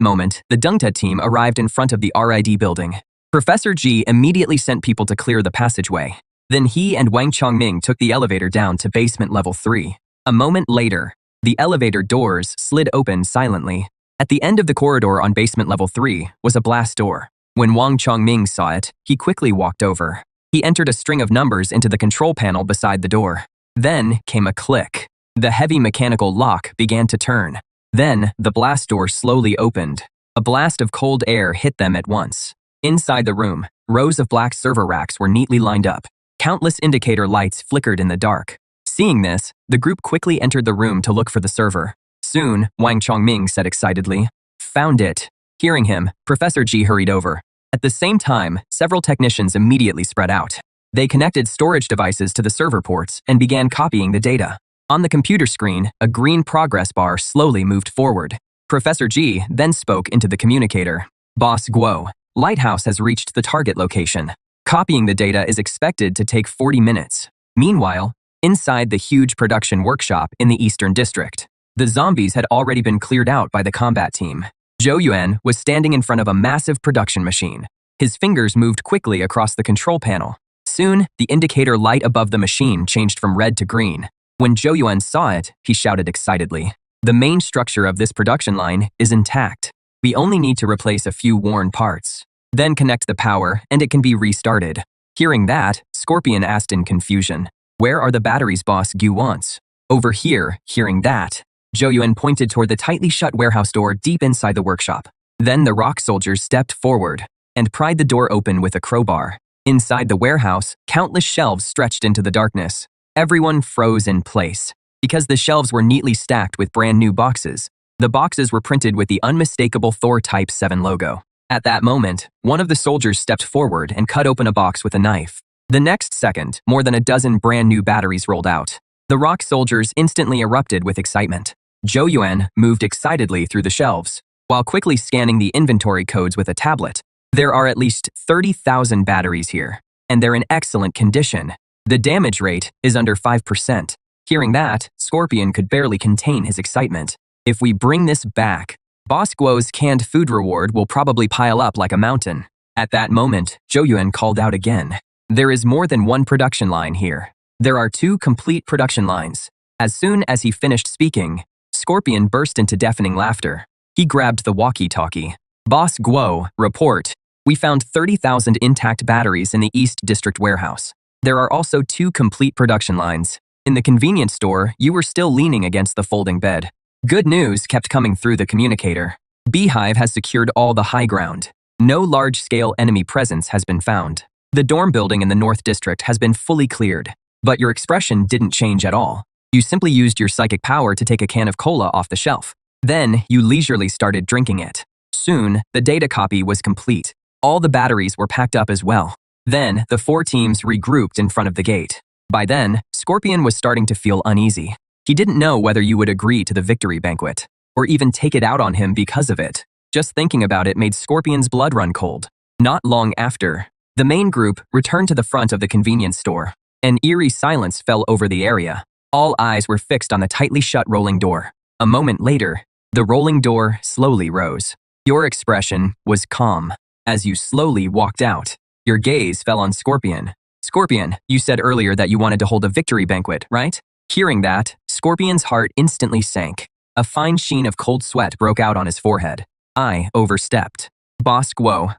Speaker 1: moment, the Deng Te team arrived in front of the RID building. Professor Ji immediately sent people to clear the passageway. Then he and Wang Chongming took the elevator down to basement level 3. A moment later, the elevator doors slid open silently. At the end of the corridor on basement level 3 was a blast door. When Wang Chongming saw it, he quickly walked over. He entered a string of numbers into the control panel beside the door. Then came a click. The heavy mechanical lock began to turn. Then, the blast door slowly opened. A blast of cold air hit them at once. Inside the room, rows of black server racks were neatly lined up. Countless indicator lights flickered in the dark. Seeing this, the group quickly entered the room to look for the server. Soon, Wang Chongming said excitedly, "Found it." Hearing him, Professor Ji hurried over. At the same time, several technicians immediately spread out. They connected storage devices to the server ports and began copying the data. On the computer screen, a green progress bar slowly moved forward. Professor Ji then spoke into the communicator. "Boss Guo, Lighthouse has reached the target location. Copying the data is expected to take 40 minutes. Meanwhile, inside the huge production workshop in the Eastern District, the zombies had already been cleared out by the combat team. Zhou Yuan was standing in front of a massive production machine. His fingers moved quickly across the control panel. Soon, the indicator light above the machine changed from red to green. When Zhou Yuan saw it, he shouted excitedly, "The main structure of this production line is intact. We only need to replace a few worn parts. Then connect the power and it can be restarted." Hearing that, Scorpion asked in confusion, "Where are the batteries Boss Gu wants?" Over here, hearing that, Zhou Yuan pointed toward the tightly shut warehouse door deep inside the workshop. Then the rock soldiers stepped forward and pried the door open with a crowbar. Inside the warehouse, countless shelves stretched into the darkness. Everyone froze in place because the shelves were neatly stacked with brand new boxes. The boxes were printed with the unmistakable Thor Type 7 logo. At that moment, one of the soldiers stepped forward and cut open a box with a knife. The next second, more than a dozen brand new batteries rolled out. The rock soldiers instantly erupted with excitement. Zhou Yuan moved excitedly through the shelves, while quickly scanning the inventory codes with a tablet. There are at least 30,000 batteries here, and they're in excellent condition. The damage rate is under 5%. Hearing that, Scorpion could barely contain his excitement. If we bring this back, Boss Guo's canned food reward will probably pile up like a mountain. At that moment, Zhou Yuan called out again. There is more than one production line here. There are 2 complete production lines. As soon as he finished speaking, Scorpion burst into deafening laughter. He grabbed the walkie-talkie. Boss Guo, report. We found 30,000 intact batteries in the East District warehouse. There are also 2 complete production lines. In the convenience store, you were still leaning against the folding bed. Good news kept coming through the communicator. Beehive has secured all the high ground. No large-scale enemy presence has been found. The dorm building in the North District has been fully cleared. But your expression didn't change at all. You simply used your psychic power to take a can of cola off the shelf. Then, you leisurely started drinking it. Soon, the data copy was complete. All the batteries were packed up as well. Then, the 4 teams regrouped in front of the gate. By then, Scorpion was starting to feel uneasy. He didn't know whether you would agree to the victory banquet, or even take it out on him because of it. Just thinking about it made Scorpion's blood run cold. Not long after, the main group returned to the front of the convenience store. An eerie silence fell over the area. All eyes were fixed on the tightly shut rolling door. A moment later, the rolling door slowly rose. Your expression was calm. As you slowly walked out, your gaze fell on Scorpion. Scorpion, you said earlier that you wanted to hold a victory banquet, right? Hearing that, Scorpion's heart instantly sank. A fine sheen of cold sweat broke out on his forehead. I overstepped. Boss Guo,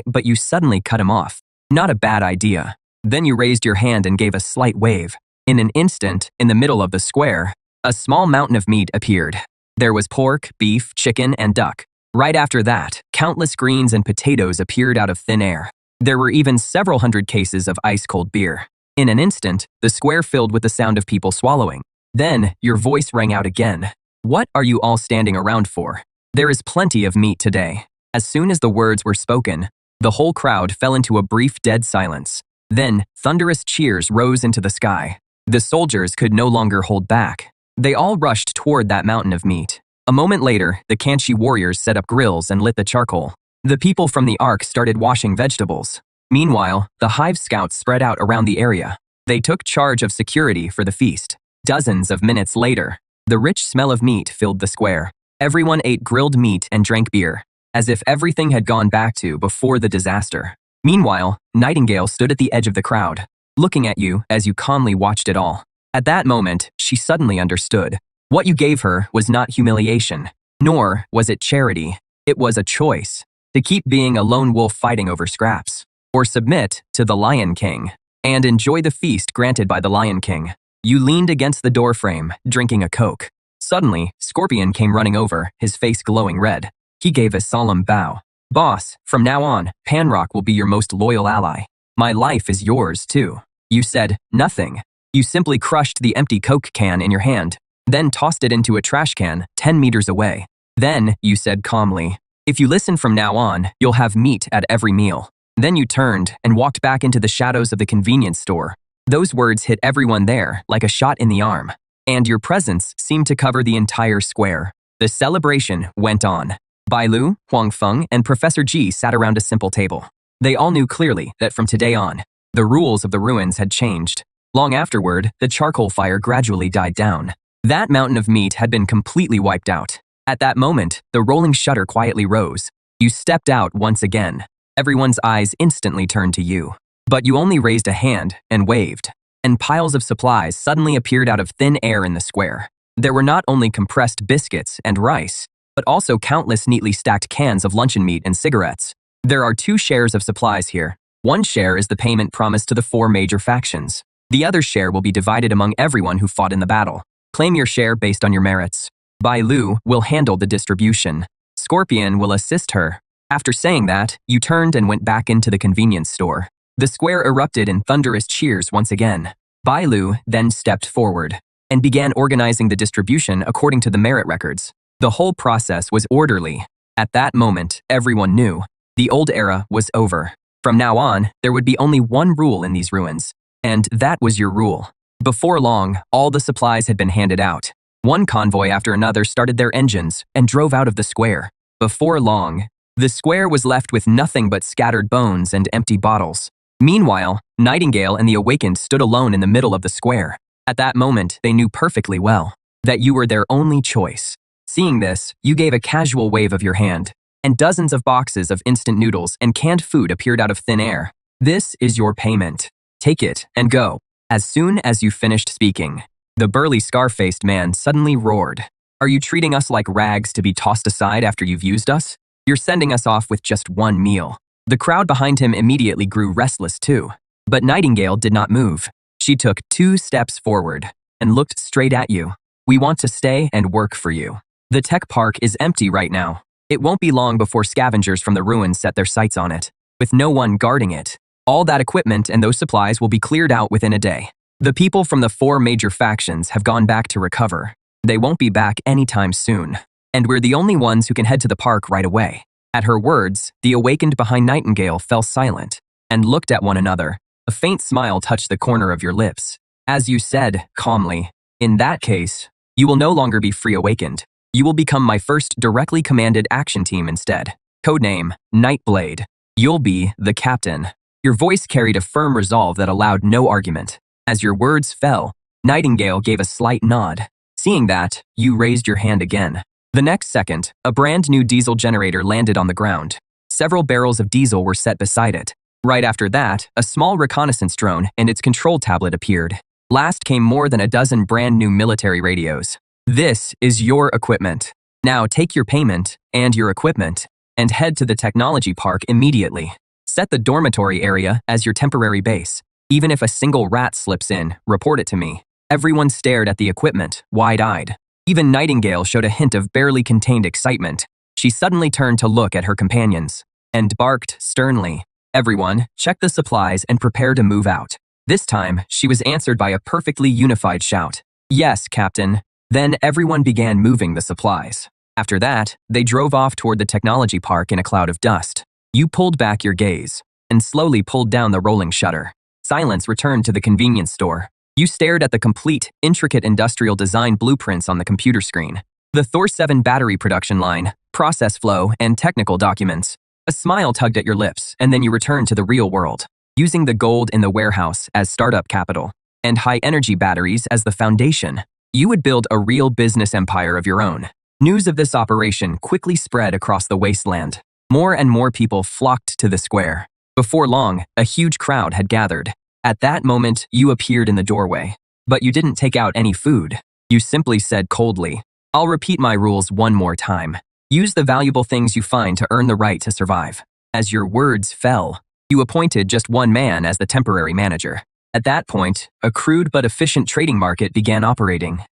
Speaker 1: but you suddenly cut him off. Not a bad idea. Then you raised your hand and gave a slight wave. In an instant, in the middle of the square, a small mountain of meat appeared. There was pork, beef, chicken, and duck. Right after that, countless greens and potatoes appeared out of thin air. There were even several hundred cases of ice-cold beer. In an instant, the square filled with the sound of people swallowing. Then, your voice rang out again. What are you all standing around for? There is plenty of meat today. As soon as the words were spoken, the whole crowd fell into a brief dead silence. Then, thunderous cheers rose into the sky. The soldiers could no longer hold back. They all rushed toward that mountain of meat. A moment later, the Kanchi warriors set up grills and lit the charcoal. The people from the Ark started washing vegetables. Meanwhile, the Hive scouts spread out around the area. They took charge of security for the feast. Dozens of minutes later, the rich smell of meat filled the square. Everyone ate grilled meat and drank beer, as if everything had gone back to before the disaster. Meanwhile, Nightingale stood at the edge of the crowd, looking at you as you calmly watched it all. At that moment, she suddenly understood. What you gave her was not humiliation, nor was it charity. It was a choice, to keep being a lone wolf fighting over scraps, or submit to the Lion King, and enjoy the feast granted by the Lion King. You leaned against the doorframe, drinking a Coke. Suddenly, Scorpion came running over, his face glowing red. He gave a solemn bow. Boss, from now on, Panrock will be your most loyal ally. My life is yours, too. You said nothing. You simply crushed the empty Coke can in your hand, then tossed it into a trash can 10 meters away. Then, you said calmly, if you listen from now on, you'll have meat at every meal. Then you turned and walked back into the shadows of the convenience store. Those words hit everyone there like a shot in the arm, and your presence seemed to cover the entire square. The celebration went on. Bai Lu, Huang Feng, and Professor Ji sat around a simple table. They all knew clearly that from today on, the rules of the ruins had changed. Long afterward, the charcoal fire gradually died down. That mountain of meat had been completely wiped out. At that moment, the rolling shutter quietly rose. You stepped out once again. Everyone's eyes instantly turned to you. But you only raised a hand and waved, and piles of supplies suddenly appeared out of thin air in the square. There were not only compressed biscuits and rice, but also countless neatly stacked cans of luncheon meat and cigarettes. There are 2 shares of supplies here. One share is the payment promised to the 4 major factions. The other share will be divided among everyone who fought in the battle. Claim your share based on your merits. Bai Lu will handle the distribution. Scorpion will assist her. After saying that, you turned and went back into the convenience store. The square erupted in thunderous cheers once again. Bai Lu then stepped forward and began organizing the distribution according to the merit records. The whole process was orderly. At that moment, everyone knew the old era was over. From now on, there would be only one rule in these ruins, and that was your rule. Before long, all the supplies had been handed out. One convoy after another started their engines and drove out of the square. Before long, the square was left with nothing but scattered bones and empty bottles. Meanwhile, Nightingale and the Awakened stood alone in the middle of the square. At that moment, they knew perfectly well that you were their only choice. Seeing this, you gave a casual wave of your hand, and dozens of boxes of instant noodles and canned food appeared out of thin air. This is your payment. Take it and go. As soon as you finished speaking, the burly scar-faced man suddenly roared. Are you treating us like rags to be tossed aside after you've used us? You're sending us off with just one meal. The crowd behind him immediately grew restless too. But Nightingale did not move. She took 2 steps forward and looked straight at you. We want to stay and work for you. The tech park is empty right now. It won't be long before scavengers from the ruins set their sights on it, with no one guarding it. All that equipment and those supplies will be cleared out within a day. The people from the 4 major factions have gone back to recover. They won't be back anytime soon. And we're the only ones who can head to the park right away. At her words, the Awakened behind Nightingale fell silent and looked at one another. A faint smile touched the corner of your lips. As you said, calmly, in that case, you will no longer be Free Awakened. You will become my first directly commanded action team instead. Codename, Nightblade. You'll be the captain. Your voice carried a firm resolve that allowed no argument. As your words fell, Nightingale gave a slight nod. Seeing that, you raised your hand again. The next second, a brand new diesel generator landed on the ground. Several barrels of diesel were set beside it. Right after that, a small reconnaissance drone and its control tablet appeared. Last came more than a dozen brand new military radios. This is your equipment. Now take your payment and your equipment and head to the technology park immediately. Set the dormitory area as your temporary base. Even if a single rat slips in, report it to me. Everyone stared at the equipment, wide-eyed. Even Nightingale showed a hint of barely contained excitement. She suddenly turned to look at her companions and barked sternly. Everyone, check the supplies and prepare to move out. This time, she was answered by a perfectly unified shout. Yes, Captain. Then everyone began moving the supplies. After that, they drove off toward the technology park in a cloud of dust. You pulled back your gaze and slowly pulled down the rolling shutter. Silence returned to the convenience store. You stared at the complete, intricate industrial design blueprints on the computer screen. The Thor 7 battery production line, process flow, and technical documents. A smile tugged at your lips, and then you returned to the real world, using the gold in the warehouse as startup capital, and high-energy batteries as the foundation. You would build a real business empire of your own. News of this operation quickly spread across the wasteland. More and more people flocked to the square. Before long, a huge crowd had gathered. At that moment, you appeared in the doorway. But you didn't take out any food. You simply said coldly, I'll repeat my rules one more time. Use the valuable things you find to earn the right to survive. As your words fell, you appointed just one man as the temporary manager. At that point, a crude but efficient trading market began operating.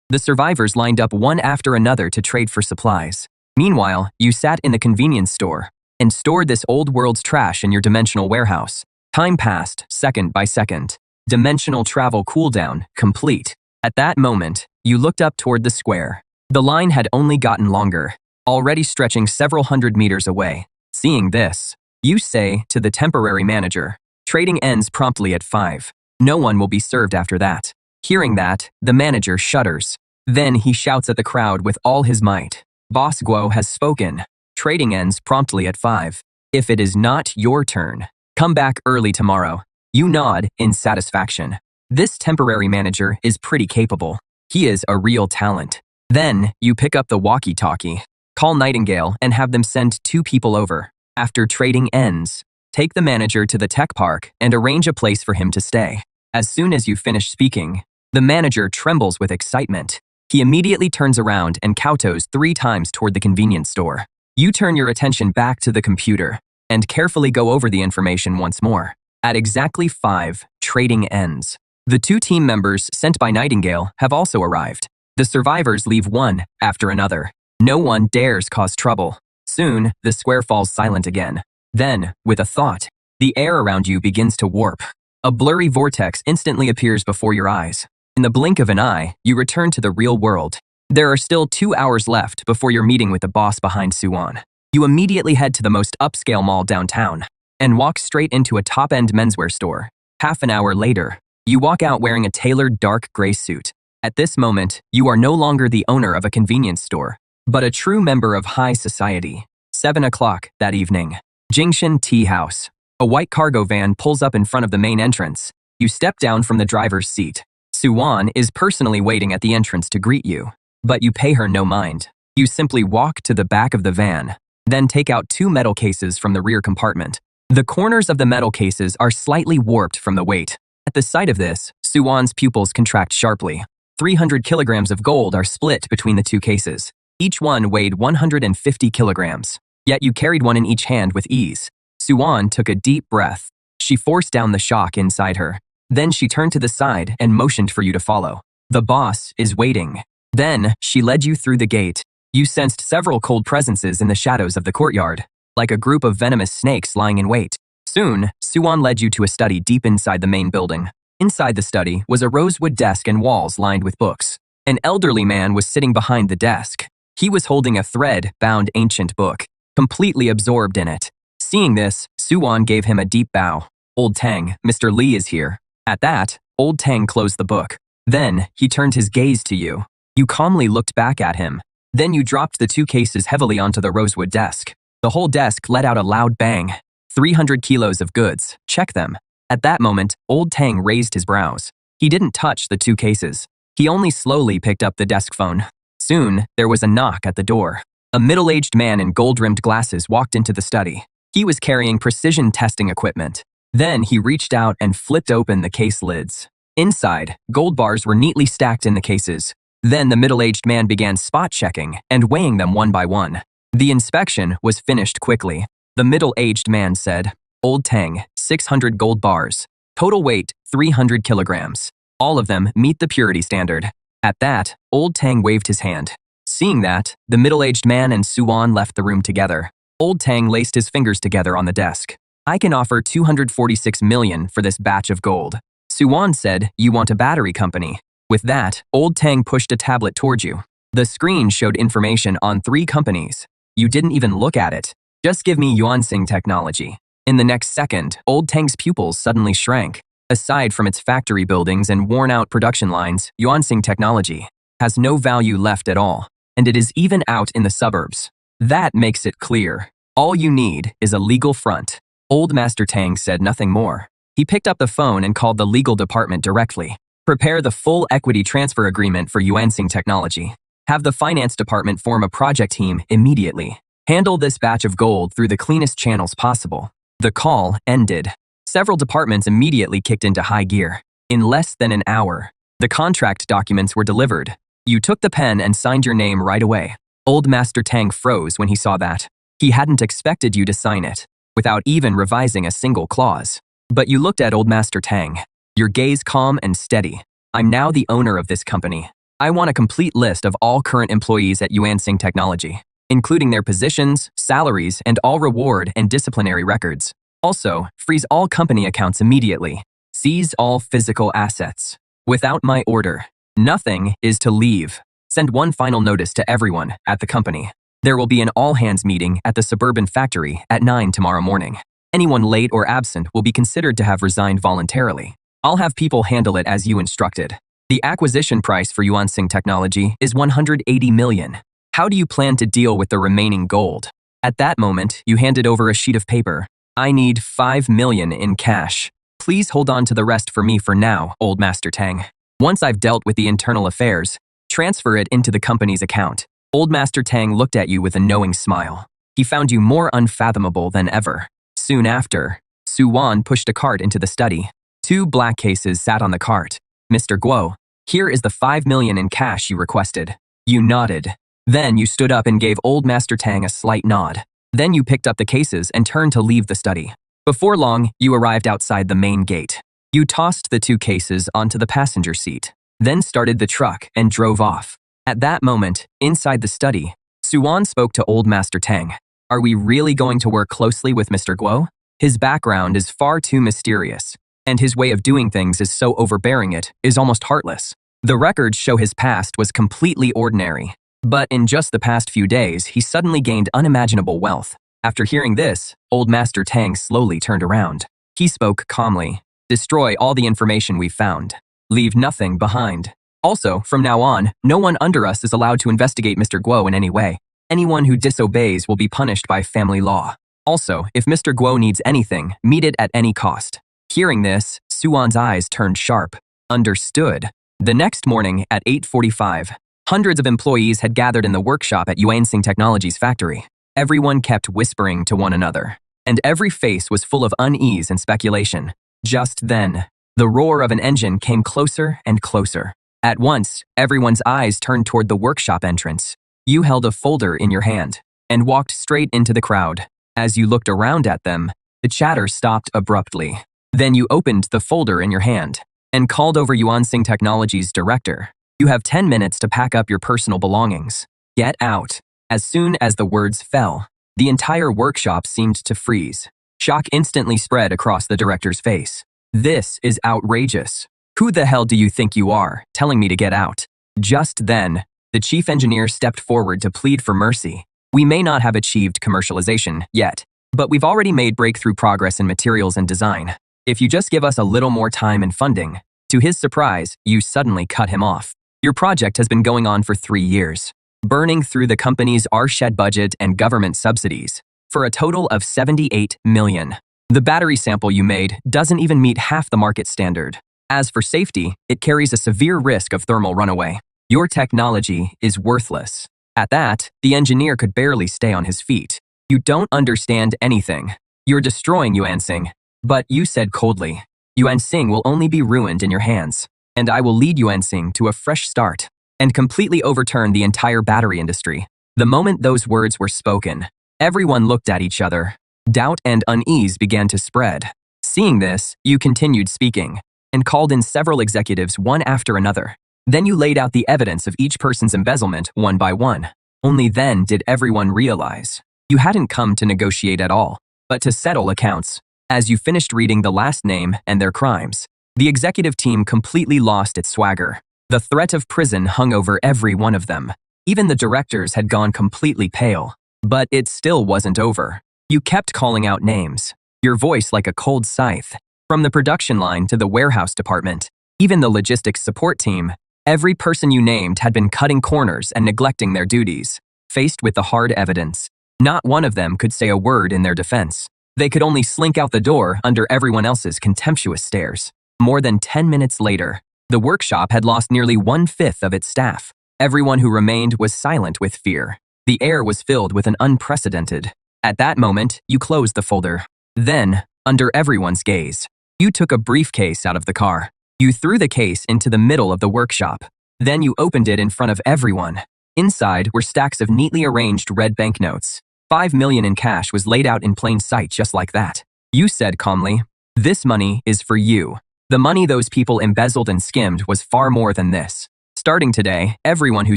Speaker 1: The survivors lined up one after another to trade for supplies. Meanwhile, you sat in the convenience store and stored this old world's trash in your dimensional warehouse. Time passed, second by second. Dimensional travel cooldown complete. At that moment, you looked up toward the square. The line had only gotten longer, already stretching several hundred meters away. Seeing this, you say to the temporary manager, trading ends promptly at 5. No one will be served after that. Hearing that, the manager shudders. Then he shouts at the crowd with all his might. Boss Guo has spoken. Trading ends promptly at 5. If it is not your turn, come back early tomorrow. You nod in satisfaction. This temporary manager is pretty capable. He is a real talent. Then, you pick up the walkie-talkie, call Nightingale and have them send 2 people over. After trading ends, take the manager to the tech park and arrange a place for him to stay. As soon as you finish speaking, the manager trembles with excitement. He immediately turns around and kowtows 3 times toward the convenience store. You turn your attention back to the computer and carefully go over the information once more. At exactly 5, trading ends. The 2 team members sent by Nightingale have also arrived. The survivors leave one after another. No one dares cause trouble. Soon, the square falls silent again. Then, with a thought, the air around you begins to warp. A blurry vortex instantly appears before your eyes. In the blink of an eye, you return to the real world. There are still 2 hours left before your meeting with the boss behind Suwon. You immediately head to the most upscale mall downtown and walk straight into a top-end menswear store. Half an hour later, you walk out wearing a tailored dark gray suit. At this moment, you are no longer the owner of a convenience store, but a true member of high society. 7 o'clock that evening. Jingshan Tea House. A white cargo van pulls up in front of the main entrance. You step down from the driver's seat. Suwon is personally waiting at the entrance to greet you, but you pay her no mind. You simply walk to the back of the van, then take out 2 metal cases from the rear compartment. The corners of the metal cases are slightly warped from the weight. At the sight of this, Suwon's pupils contract sharply. 300 kilograms of gold are split between the 2 cases. Each one weighed 150 kilograms. Yet you carried one in each hand with ease. Suwon took a deep breath. She forced down the shock inside her. Then she turned to the side and motioned for you to follow. The boss is waiting. Then she led you through the gate. You sensed several cold presences in the shadows of the courtyard, like a group of venomous snakes lying in wait. Soon, Suwon led you to a study deep inside the main building. Inside the study was a rosewood desk and walls lined with books. An elderly man was sitting behind the desk. He was holding a thread-bound ancient book, completely absorbed in it. Seeing this, Suwon gave him a deep bow. "Old Tang, Mr. Lee is here." At that, Old Tang closed the book. Then, he turned his gaze to you. You calmly looked back at him. Then you dropped the 2 cases heavily onto the rosewood desk. The whole desk let out a loud bang. 300 kilos of goods. Check them. At that moment, Old Tang raised his brows. He didn't touch the 2 cases. He only slowly picked up the desk phone. Soon, there was a knock at the door. A middle-aged man in gold-rimmed glasses walked into the study. He was carrying precision testing equipment. Then he reached out and flipped open the case lids. Inside, gold bars were neatly stacked in the cases. Then the middle-aged man began spot-checking and weighing them one by one. The inspection was finished quickly. The middle-aged man said, "Old Tang, 600 gold bars. Total weight, 300 kilograms. All of them meet the purity standard." At that, Old Tang waved his hand. Seeing that, the middle-aged man and Suwon left the room together. Old Tang laced his fingers together on the desk. "I can offer 246 million for this batch of gold." Suwon said, "You want a battery company." With that, Old Tang pushed a tablet towards you. The screen showed information on 3 companies. You didn't even look at it. "Just give me Yuansing Technology." In the next second, Old Tang's pupils suddenly shrank. Aside from its factory buildings and worn-out production lines, Yuansing Technology has no value left at all, and it is even out in the suburbs. That makes it clear. All you need is a legal front. Old Master Tang said nothing more. He picked up the phone and called the legal department directly. "Prepare the full equity transfer agreement for Yuansing Technology. Have the finance department form a project team immediately. Handle this batch of gold through the cleanest channels possible." The call ended. Several departments immediately kicked into high gear. In less than an hour, the contract documents were delivered. You took the pen and signed your name right away. Old Master Tang froze when he saw that. He hadn't expected you to sign it, without even revising a single clause. But you looked at Old Master Tang, your gaze calm and steady. "I'm now the owner of this company. I want a complete list of all current employees at Yuansing Technology, including their positions, salaries, and all reward and disciplinary records. Also, freeze all company accounts immediately. Seize all physical assets. Without my order, nothing is to leave. Send one final notice to everyone at the company. There will be an all-hands meeting at the suburban factory at 9 tomorrow morning. Anyone late or absent will be considered to have resigned voluntarily. I'll have people handle it as you instructed. The acquisition price for Yuansing Technology is 180 million. How do you plan to deal with the remaining gold?" At that moment, you handed over a sheet of paper. "I need 5 million in cash. Please hold on to the rest for me for now, Old Master Tang. Once I've dealt with the internal affairs, transfer it into the company's account." Old Master Tang looked at you with a knowing smile. He found you more unfathomable than ever. Soon after, Suwon pushed a cart into the study. 2 black cases sat on the cart. "Mr. Guo, here is the 5 million in cash you requested." You nodded. Then you stood up and gave Old Master Tang a slight nod. Then you picked up the cases and turned to leave the study. Before long, you arrived outside the main gate. You tossed the 2 cases onto the passenger seat, then started the truck and drove off. At that moment, inside the study, Suan spoke to Old Master Tang. Are we really going to work closely with Mr. Guo? His background is far too mysterious, and his way of doing things is so overbearing it is almost heartless. The records show his past was completely ordinary, but in just the past few days, he suddenly gained unimaginable wealth. After hearing this, Old Master Tang slowly turned around. He spoke calmly. Destroy all the information we've found. Leave nothing behind. Also, from now on, no one under us is allowed to investigate Mr. Guo in any way. Anyone who disobeys will be punished by family law. Also, if Mr. Guo needs anything, meet it at any cost. Hearing this, Suan's eyes turned sharp. Understood. The next morning at 8:45, hundreds of employees had gathered in the workshop at Yuansing Technologies factory. Everyone kept whispering to one another, and every face was full of unease and speculation. Just then, the roar of an engine came closer and closer. At once, everyone's eyes turned toward the workshop entrance. You held a folder in your hand and walked straight into the crowd. As you looked around at them, the chatter stopped abruptly. Then you opened the folder in your hand and called over Yuansing Technologies' director. You have 10 minutes to pack up your personal belongings. Get out. As soon as the words fell, the entire workshop seemed to freeze. Shock instantly spread across the director's face. This is outrageous. Who the hell do you think you are, telling me to get out? Just then, the chief engineer stepped forward to plead for mercy. We may not have achieved commercialization yet, but we've already made breakthrough progress in materials and design. If you just give us a little more time and funding. To his surprise, you suddenly cut him off. Your project has been going on for 3 years, burning through the company's R-shed budget and government subsidies, for a total of 78 million. The battery sample you made doesn't even meet half the market standard. As for safety, it carries a severe risk of thermal runaway. Your technology is worthless. At that, the engineer could barely stay on his feet. You don't understand anything. You're destroying Yuansing. But you said coldly, Yuansing will only be ruined in your hands, and I will lead Yuansing to a fresh start and completely overturn the entire battery industry. The moment those words were spoken, everyone looked at each other. Doubt and unease began to spread. Seeing this, you continued speaking and called in several executives one after another. Then you laid out the evidence of each person's embezzlement one by one. Only then did everyone realize you hadn't come to negotiate at all, but to settle accounts. As you finished reading the last name and their crimes, the executive team completely lost its swagger. The threat of prison hung over every one of them. Even the directors had gone completely pale. But it still wasn't over. You kept calling out names, your voice like a cold scythe. From the production line to the warehouse department, even the logistics support team, every person you named had been cutting corners and neglecting their duties. Faced with the hard evidence, not one of them could say a word in their defense. They could only slink out the door under everyone else's contemptuous stares. More than 10 minutes later, the workshop had lost nearly 1/5 of its staff. Everyone who remained was silent with fear. The air was filled with an unprecedented. At that moment, you closed the folder. Then, under everyone's gaze, you took a briefcase out of the car. You threw the case into the middle of the workshop. Then you opened it in front of everyone. Inside were stacks of neatly arranged red banknotes. 5 million in cash was laid out in plain sight just like that. You said calmly, "This money is for you." The money those people embezzled and skimmed was far more than this. Starting today, everyone who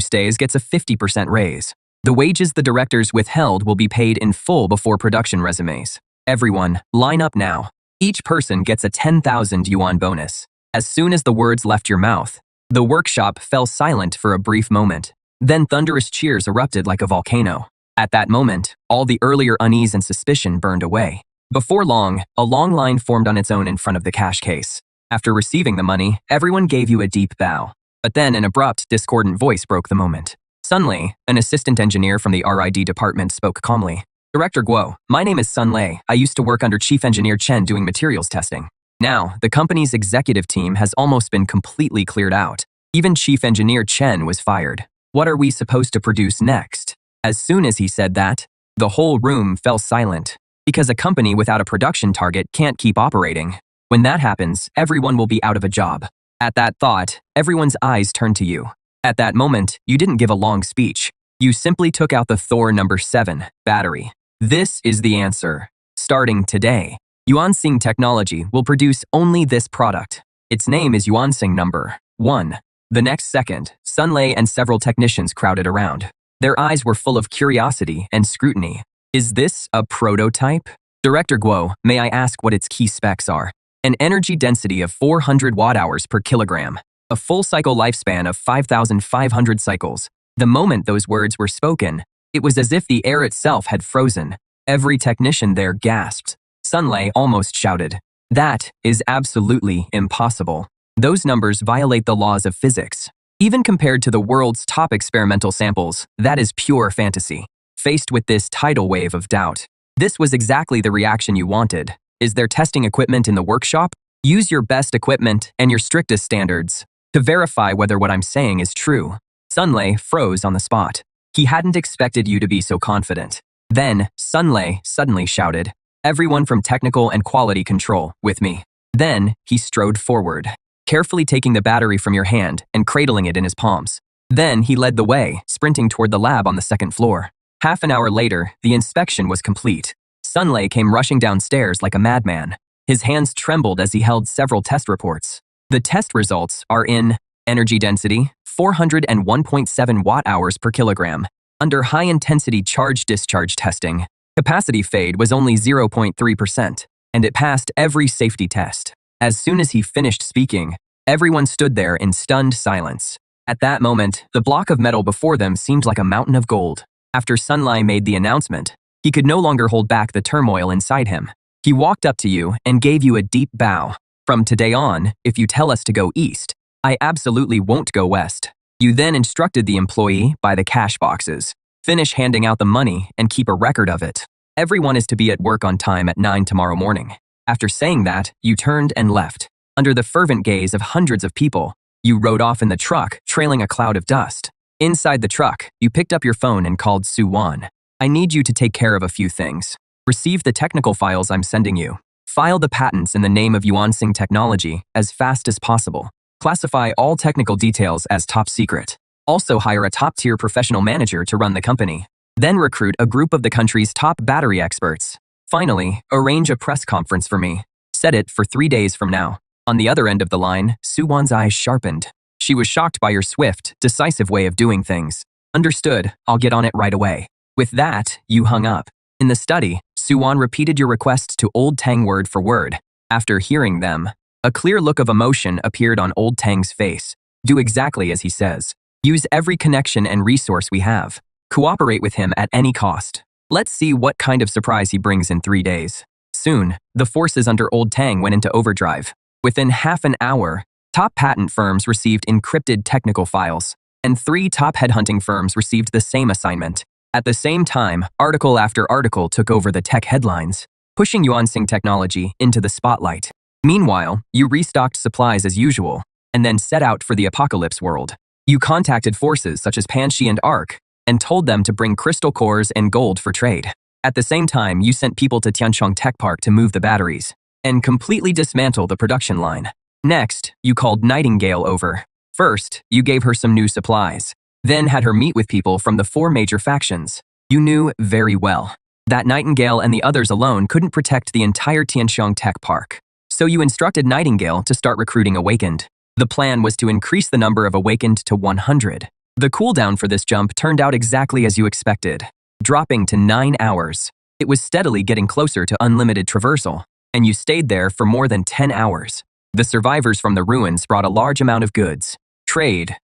Speaker 1: stays gets a 50% raise. The wages the directors withheld will be paid in full before production resumes. Everyone, line up now. Each person gets a 10,000 yuan bonus. As soon as the words left your mouth, the workshop fell silent for a brief moment. Then thunderous cheers erupted like a volcano. At that moment, all the earlier unease and suspicion burned away. Before long, a long line formed on its own in front of the cash case. After receiving the money, everyone gave you a deep bow. But then an abrupt, discordant voice broke the moment. Suddenly, an assistant engineer from the RID department spoke calmly. "Director Guo, my name is Sun Lei. I used to work under Chief Engineer Chen doing materials testing. Now, the company's executive team has almost been completely cleared out. Even Chief Engineer Chen was fired. What are we supposed to produce next?" As soon as he said that, the whole room fell silent, because a company without a production target can't keep operating. When that happens, everyone will be out of a job. At that thought, everyone's eyes turned to you. At that moment, you didn't give a long speech. You simply took out the Thor No. 7 battery. This is the answer. Starting today, Yuansing Technology will produce only this product. Its name is Yuansing number 1. The next second, Sun Lei and several technicians crowded around. Their eyes were full of curiosity and scrutiny. Is this a prototype? Director Guo, may I ask what its key specs are? An energy density of 400 watt-hours per kilogram. A full cycle lifespan of 5,500 cycles. The moment those words were spoken, it was as if the air itself had frozen. Every technician there gasped. Sun Lei almost shouted, "That is absolutely impossible. Those numbers violate the laws of physics. Even compared to the world's top experimental samples, that is pure fantasy." Faced with this tidal wave of doubt, this was exactly the reaction you wanted. Is there testing equipment in the workshop? Use your best equipment and your strictest standards to verify whether what I'm saying is true. Sun Lei froze on the spot. He hadn't expected you to be so confident. Then, Sun Lei suddenly shouted, "Everyone from technical and quality control, with me." Then, he strode forward, carefully taking the battery from your hand and cradling it in his palms. Then, he led the way, sprinting toward the lab on the second floor. Half an hour later, the inspection was complete. Sun Lei came rushing downstairs like a madman. His hands trembled as he held several test reports. The test results are in energy density, 401.7 watt-hours per kilogram. Under high-intensity charge-discharge testing, capacity fade was only 0.3%, and it passed every safety test. As soon as he finished speaking, everyone stood there in stunned silence. At that moment, the block of metal before them seemed like a mountain of gold. After Sun Lei made the announcement, he could no longer hold back the turmoil inside him. He walked up to you and gave you a deep bow. "From today on, if you tell us to go east, I absolutely won't go west." You then instructed the employee by the cash boxes. Finish handing out the money and keep a record of it. Everyone is to be at work on time at 9 tomorrow morning. After saying that, you turned and left. Under the fervent gaze of hundreds of people, you rode off in the truck, trailing a cloud of dust. Inside the truck, you picked up your phone and called Su-Wan. "I need you to take care of a few things. Receive the technical files I'm sending you. File the patents in the name of Yuansing Technology as fast as possible. Classify all technical details as top secret. Also hire a top-tier professional manager to run the company. Then recruit a group of the country's top battery experts. Finally, arrange a press conference for me. Set it for 3 days from now." On the other end of the line, Su-Wan's eyes sharpened. She was shocked by your swift, decisive way of doing things. "Understood, I'll get on it right away." With that, you hung up. In the study, Su-Wan repeated your requests to Old Tang word for word. After hearing them, a clear look of emotion appeared on Old Tang's face. "Do exactly as he says. Use every connection and resource we have. Cooperate with him at any cost. Let's see what kind of surprise he brings in 3 days." Soon, the forces under Old Tang went into overdrive. Within half an hour, top patent firms received encrypted technical files, and 3 top headhunting firms received the same assignment. At the same time, article after article took over the tech headlines, pushing Yuansing Technology into the spotlight. Meanwhile, you restocked supplies as usual, and then set out for the apocalypse world. You contacted forces such as Panshi and Ark, and told them to bring crystal cores and gold for trade. At the same time, you sent people to Tianchong Tech Park to move the batteries, and completely dismantle the production line. Next, you called Nightingale over. First, you gave her some new supplies, then had her meet with people from the 4 major factions. You knew very well that Nightingale and the others alone couldn't protect the entire Tianchong Tech Park. So you instructed Nightingale to start recruiting Awakened. The plan was to increase the number of Awakened to 100. The cooldown for this jump turned out exactly as you expected, dropping to 9 hours. It was steadily getting closer to unlimited traversal, and you stayed there for more than 10 hours. The survivors from the ruins brought a large amount of goods. Trade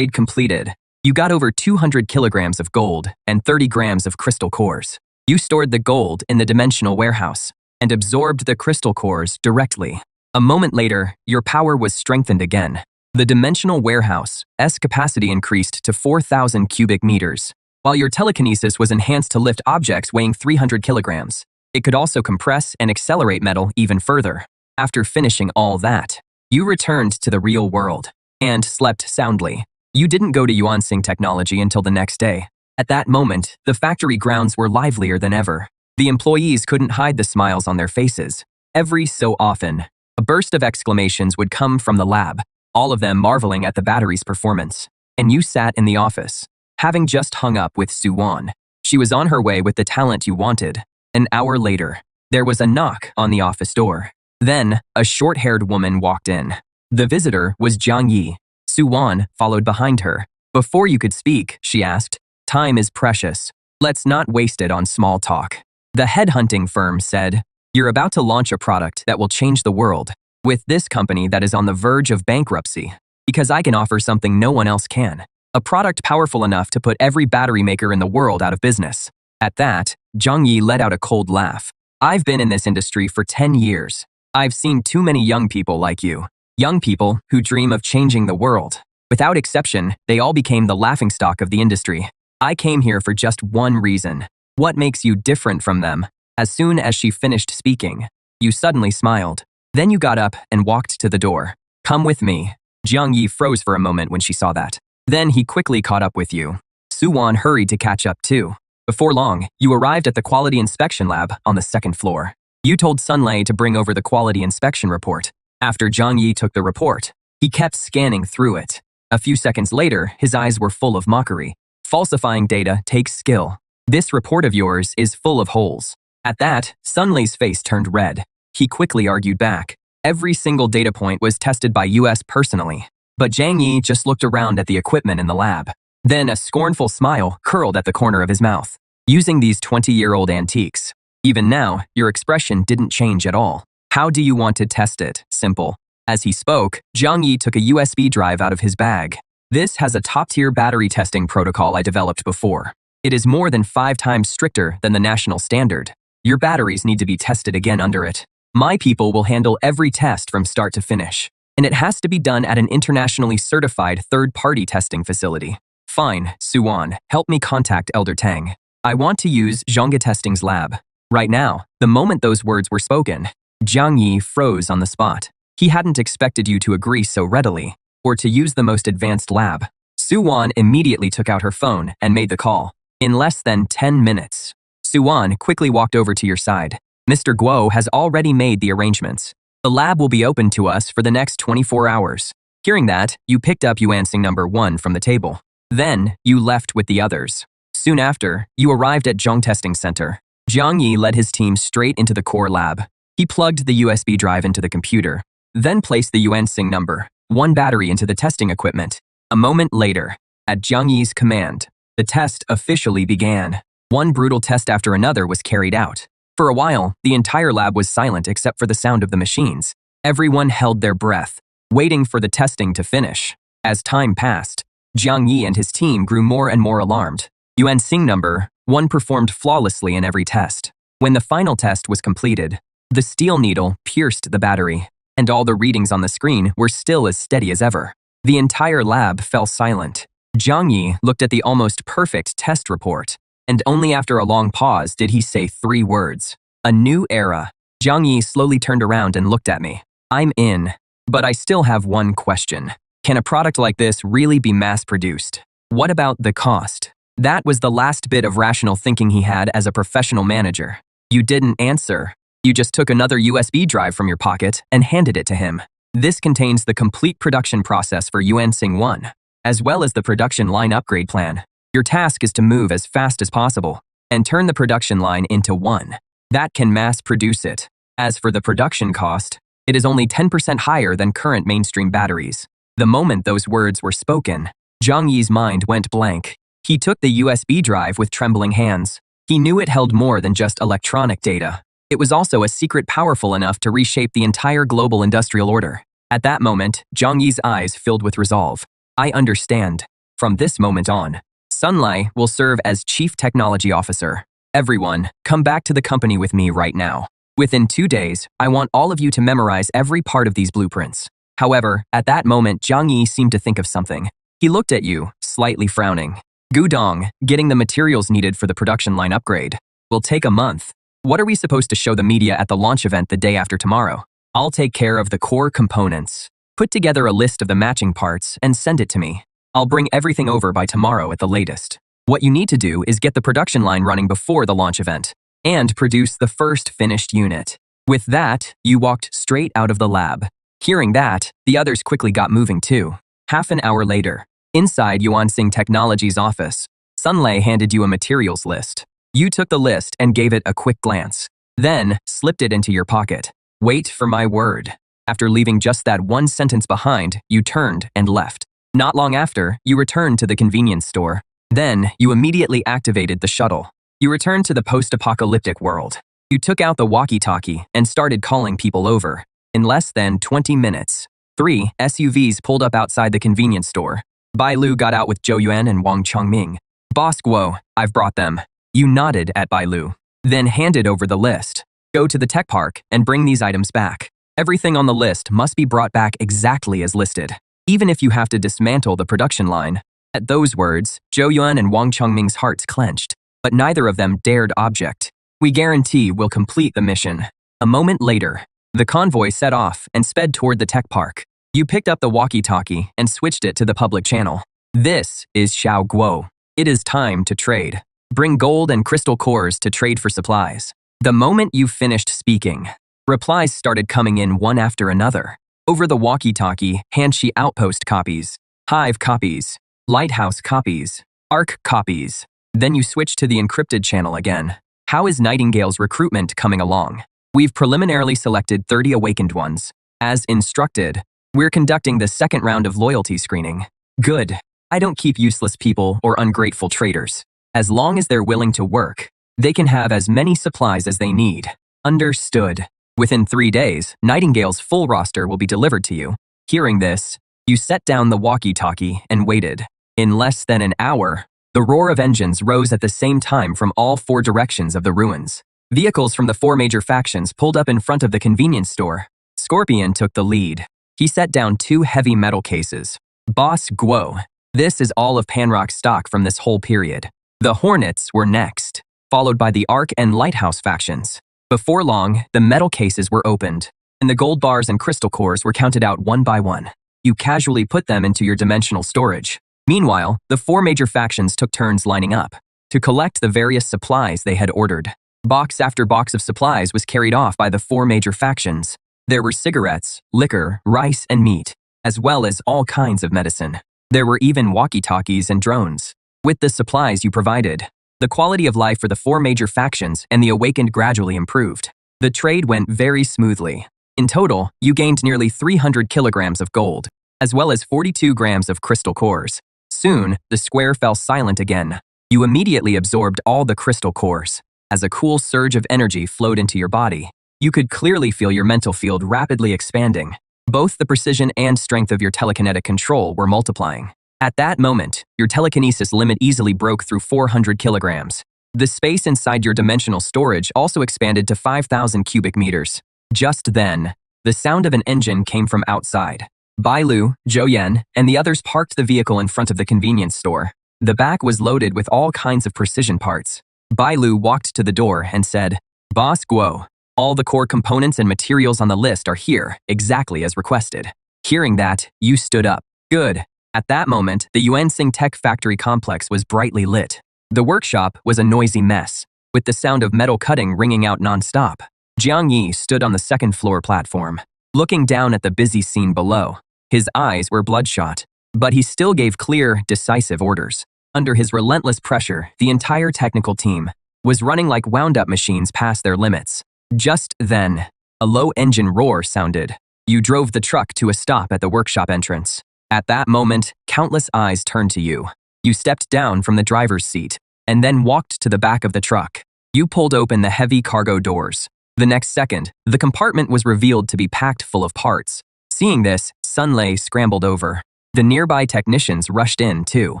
Speaker 1: completed. You got over 200 kilograms of gold and 30 grams of crystal cores. You stored the gold in the dimensional warehouse and absorbed the crystal cores directly. A moment later, your power was strengthened again. The dimensional warehouse's capacity increased to 4,000 cubic meters, while your telekinesis was enhanced to lift objects weighing 300 kilograms. It could also compress and accelerate metal even further. After finishing all that, you returned to the real world and slept soundly. You didn't go to Yuansing Technology until the next day. At that moment, the factory grounds were livelier than ever. The employees couldn't hide the smiles on their faces. Every so often, a burst of exclamations would come from the lab, all of them marveling at the battery's performance. And you sat in the office, having just hung up with Su-Wan. She was on her way with the talent you wanted. An hour later, There was a knock on the office door. Then, a short-haired woman walked in. The visitor was Jiang Yi. Su-wan followed behind her. Before you could speak, she asked, "Time is precious. Let's not waste it on small talk." The headhunting firm said, "You're about to launch a product that will change the world with this company that is on the verge of bankruptcy, because I can offer something no one else can. A product powerful enough to put every battery maker in the world out of business." At that, Jiang Yi let out a cold laugh. "I've been in this industry for 10 years. I've seen too many young people like you. Young people who dream of changing the world. Without exception, they all became the laughingstock of the industry. I came here for just one reason. What makes you different from them?" As soon as she finished speaking, you suddenly smiled. Then you got up and walked to the door. "Come with me." Jiang Yi froze for a moment when she saw that. Then he quickly caught up with you. Su-wan hurried to catch up too. Before long, you arrived at the quality inspection lab on the second floor. You told Sunlei to bring over the quality inspection report. After Jiang Yi took the report, he kept scanning through it. A few seconds later, his eyes were full of mockery. "Falsifying data takes skill. This report of yours is full of holes." At that, Sunlei's face turned red. He quickly argued back. Every single data point was tested by US personally. But Jiang Yi just looked around at the equipment in the lab. Then a scornful smile curled at the corner of his mouth. "Using these 20-year-old antiques. Even now, your expression didn't change at all. How do you want to test it? Simple." As he spoke, Jiang Yi took a USB drive out of his bag. "This has a top-tier battery testing protocol I developed before. It is more than 5 times stricter than the national standard. Your batteries need to be tested again under it. My people will handle every test from start to finish. And it has to be done at an internationally certified third-party testing facility." "Fine, Su-wan, help me contact Elder Tang. I want to use Zhonga Testing's lab." Right now, the moment those words were spoken, Jiang Yi froze on the spot. He hadn't expected you to agree so readily, or to use the most advanced lab. Su-wan immediately took out her phone and made the call. In less than 10 minutes, Su-wan quickly walked over to your side. "Mr. Guo has already made the arrangements. The lab will be open to us for the next 24 hours. Hearing that, you picked up Yuansing number 1 from the table. Then, you left with the others. Soon after, you arrived at Zhong Testing Center. Jiang Yi led his team straight into the core lab. He plugged the USB drive into the computer, then placed the Yuansing number 1 battery into the testing equipment. A moment later, at Jiang Yi's command, the test officially began. One brutal test after another was carried out. For a while, the entire lab was silent except for the sound of the machines. Everyone held their breath, waiting for the testing to finish. As time passed, Jiang Yi and his team grew more and more alarmed. Yuansing number 1 performed flawlessly in every test. When the final test was completed, the steel needle pierced the battery, and all the readings on the screen were still as steady as ever. The entire lab fell silent. Jiang Yi looked at the almost perfect test report, and only after a long pause did he say 3 words. "A new era." Jiang Yi slowly turned around and looked at me. "I'm in, but I still have one question. Can a product like this really be mass-produced? What about the cost?" That was the last bit of rational thinking he had as a professional manager. You didn't answer. You just took another USB drive from your pocket and handed it to him. "This contains the complete production process for Yuansing 1, as well as the production line upgrade plan. Your task is to move as fast as possible and turn the production line into one that can mass produce it. As for the production cost, it is only 10% higher than current mainstream batteries." The moment those words were spoken, Jiang Yi's mind went blank. He took the USB drive with trembling hands. He knew it held more than just electronic data. It was also a secret powerful enough to reshape the entire global industrial order. At that moment, Jiang Yi's eyes filled with resolve. "I understand. From this moment on, Sunlei will serve as Chief Technology Officer. Everyone, come back to the company with me right now. Within 2 days, I want all of you to memorize every part of these blueprints." However, at that moment, Jiang Yi seemed to think of something. He looked at you, slightly frowning. "Gudong, getting the materials needed for the production line upgrade will take a month. What are we supposed to show the media at the launch event the day after tomorrow? I'll take care of the core components. Put together a list of the matching parts and send it to me. I'll bring everything over by tomorrow at the latest. What you need to do is get the production line running before the launch event and produce the first finished unit." With that, you walked straight out of the lab. Hearing that, the others quickly got moving too. Half an hour later, inside Yuansing Technology's office, Sunlei handed you a materials list. You took the list and gave it a quick glance. then slipped it into your pocket. Wait for my word. After leaving just that one sentence behind, you turned and left. Not long after, you returned to the convenience store. Then, you immediately activated the shuttle. You returned to the post-apocalyptic world. You took out the walkie-talkie and started calling people over. In less than 20 minutes, 3 SUVs pulled up outside the convenience store. Bai Lu got out with Zhou Yuan and Wang Chongming. Boss Guo, I've brought them. You nodded at Bai Lu, then handed over the list. Go to the tech park and bring these items back. Everything on the list must be brought back exactly as listed, even if you have to dismantle the production line. At those words, Zhou Yuan and Wang Chongming's hearts clenched, but neither of them dared object. We guarantee we'll complete the mission. A moment later, the convoy set off and sped toward the tech park. You picked up the walkie-talkie and switched it to the public channel. This is Xiao Guo. It is time to trade. Bring gold and crystal cores to trade for supplies. The moment you finished speaking, replies started coming in one after another. Over the walkie-talkie, Hanshi outpost copies, Hive copies, Lighthouse copies, Arc copies. Then you switched to the encrypted channel again. How is Nightingale's recruitment coming along? We've preliminarily selected 30 awakened ones. As instructed, we're conducting the second round of loyalty screening. Good. I don't keep useless people or ungrateful traders. As long as they're willing to work, they can have as many supplies as they need. Understood. Within 3 days, Nightingale's full roster will be delivered to you. Hearing this, you set down the walkie-talkie and waited. In less than an hour, the roar of engines rose at the same time from all 4 directions of the ruins. Vehicles from the 4 major factions pulled up in front of the convenience store. Scorpion took the lead. He set down 2 heavy metal cases. Boss Guo, this is all of Panrock's stock from this whole period. The Hornets were next, followed by the Arc and Lighthouse factions. Before long, the metal cases were opened, and the gold bars and crystal cores were counted out one by one. You casually put them into your dimensional storage. Meanwhile, the 4 major factions took turns lining up to collect the various supplies they had ordered. Box after box of supplies was carried off by the 4 major factions. There were cigarettes, liquor, rice, and meat, as well as all kinds of medicine. There were even walkie-talkies and drones. With the supplies you provided, the quality of life for the 4 major factions and the awakened gradually improved. The trade went very smoothly. In total, you gained nearly 300 kilograms of gold, as well as 42 grams of crystal cores. Soon, the square fell silent again. You immediately absorbed all the crystal cores. As a cool surge of energy flowed into your body, you could clearly feel your mental field rapidly expanding. Both the precision and strength of your telekinetic control were multiplying. At that moment, your telekinesis limit easily broke through 400 kilograms. The space inside your dimensional storage also expanded to 5,000 cubic meters. Just then, the sound of an engine came from outside. Bai Lu, Zhou Yan, and the others parked the vehicle in front of the convenience store. The back was loaded with all kinds of precision parts. Bai Lu walked to the door and said, Boss Guo, all the core components and materials on the list are here, exactly as requested. Hearing that, you stood up. Good. At that moment, the Yuansing Tech Factory complex was brightly lit. The workshop was a noisy mess, with the sound of metal cutting ringing out non-stop. Jiang Yi stood on the second floor platform, looking down at the busy scene below. His eyes were bloodshot, but he still gave clear, decisive orders. Under his relentless pressure, the entire technical team was running like wound-up machines past their limits. Just then, a low engine roar sounded. You drove the truck to a stop at the workshop entrance. At that moment, countless eyes turned to you. You stepped down from the driver's seat and then walked to the back of the truck. You pulled open the heavy cargo doors. The next second, the compartment was revealed to be packed full of parts. Seeing this, Sun Lei scrambled over. The nearby technicians rushed in, too.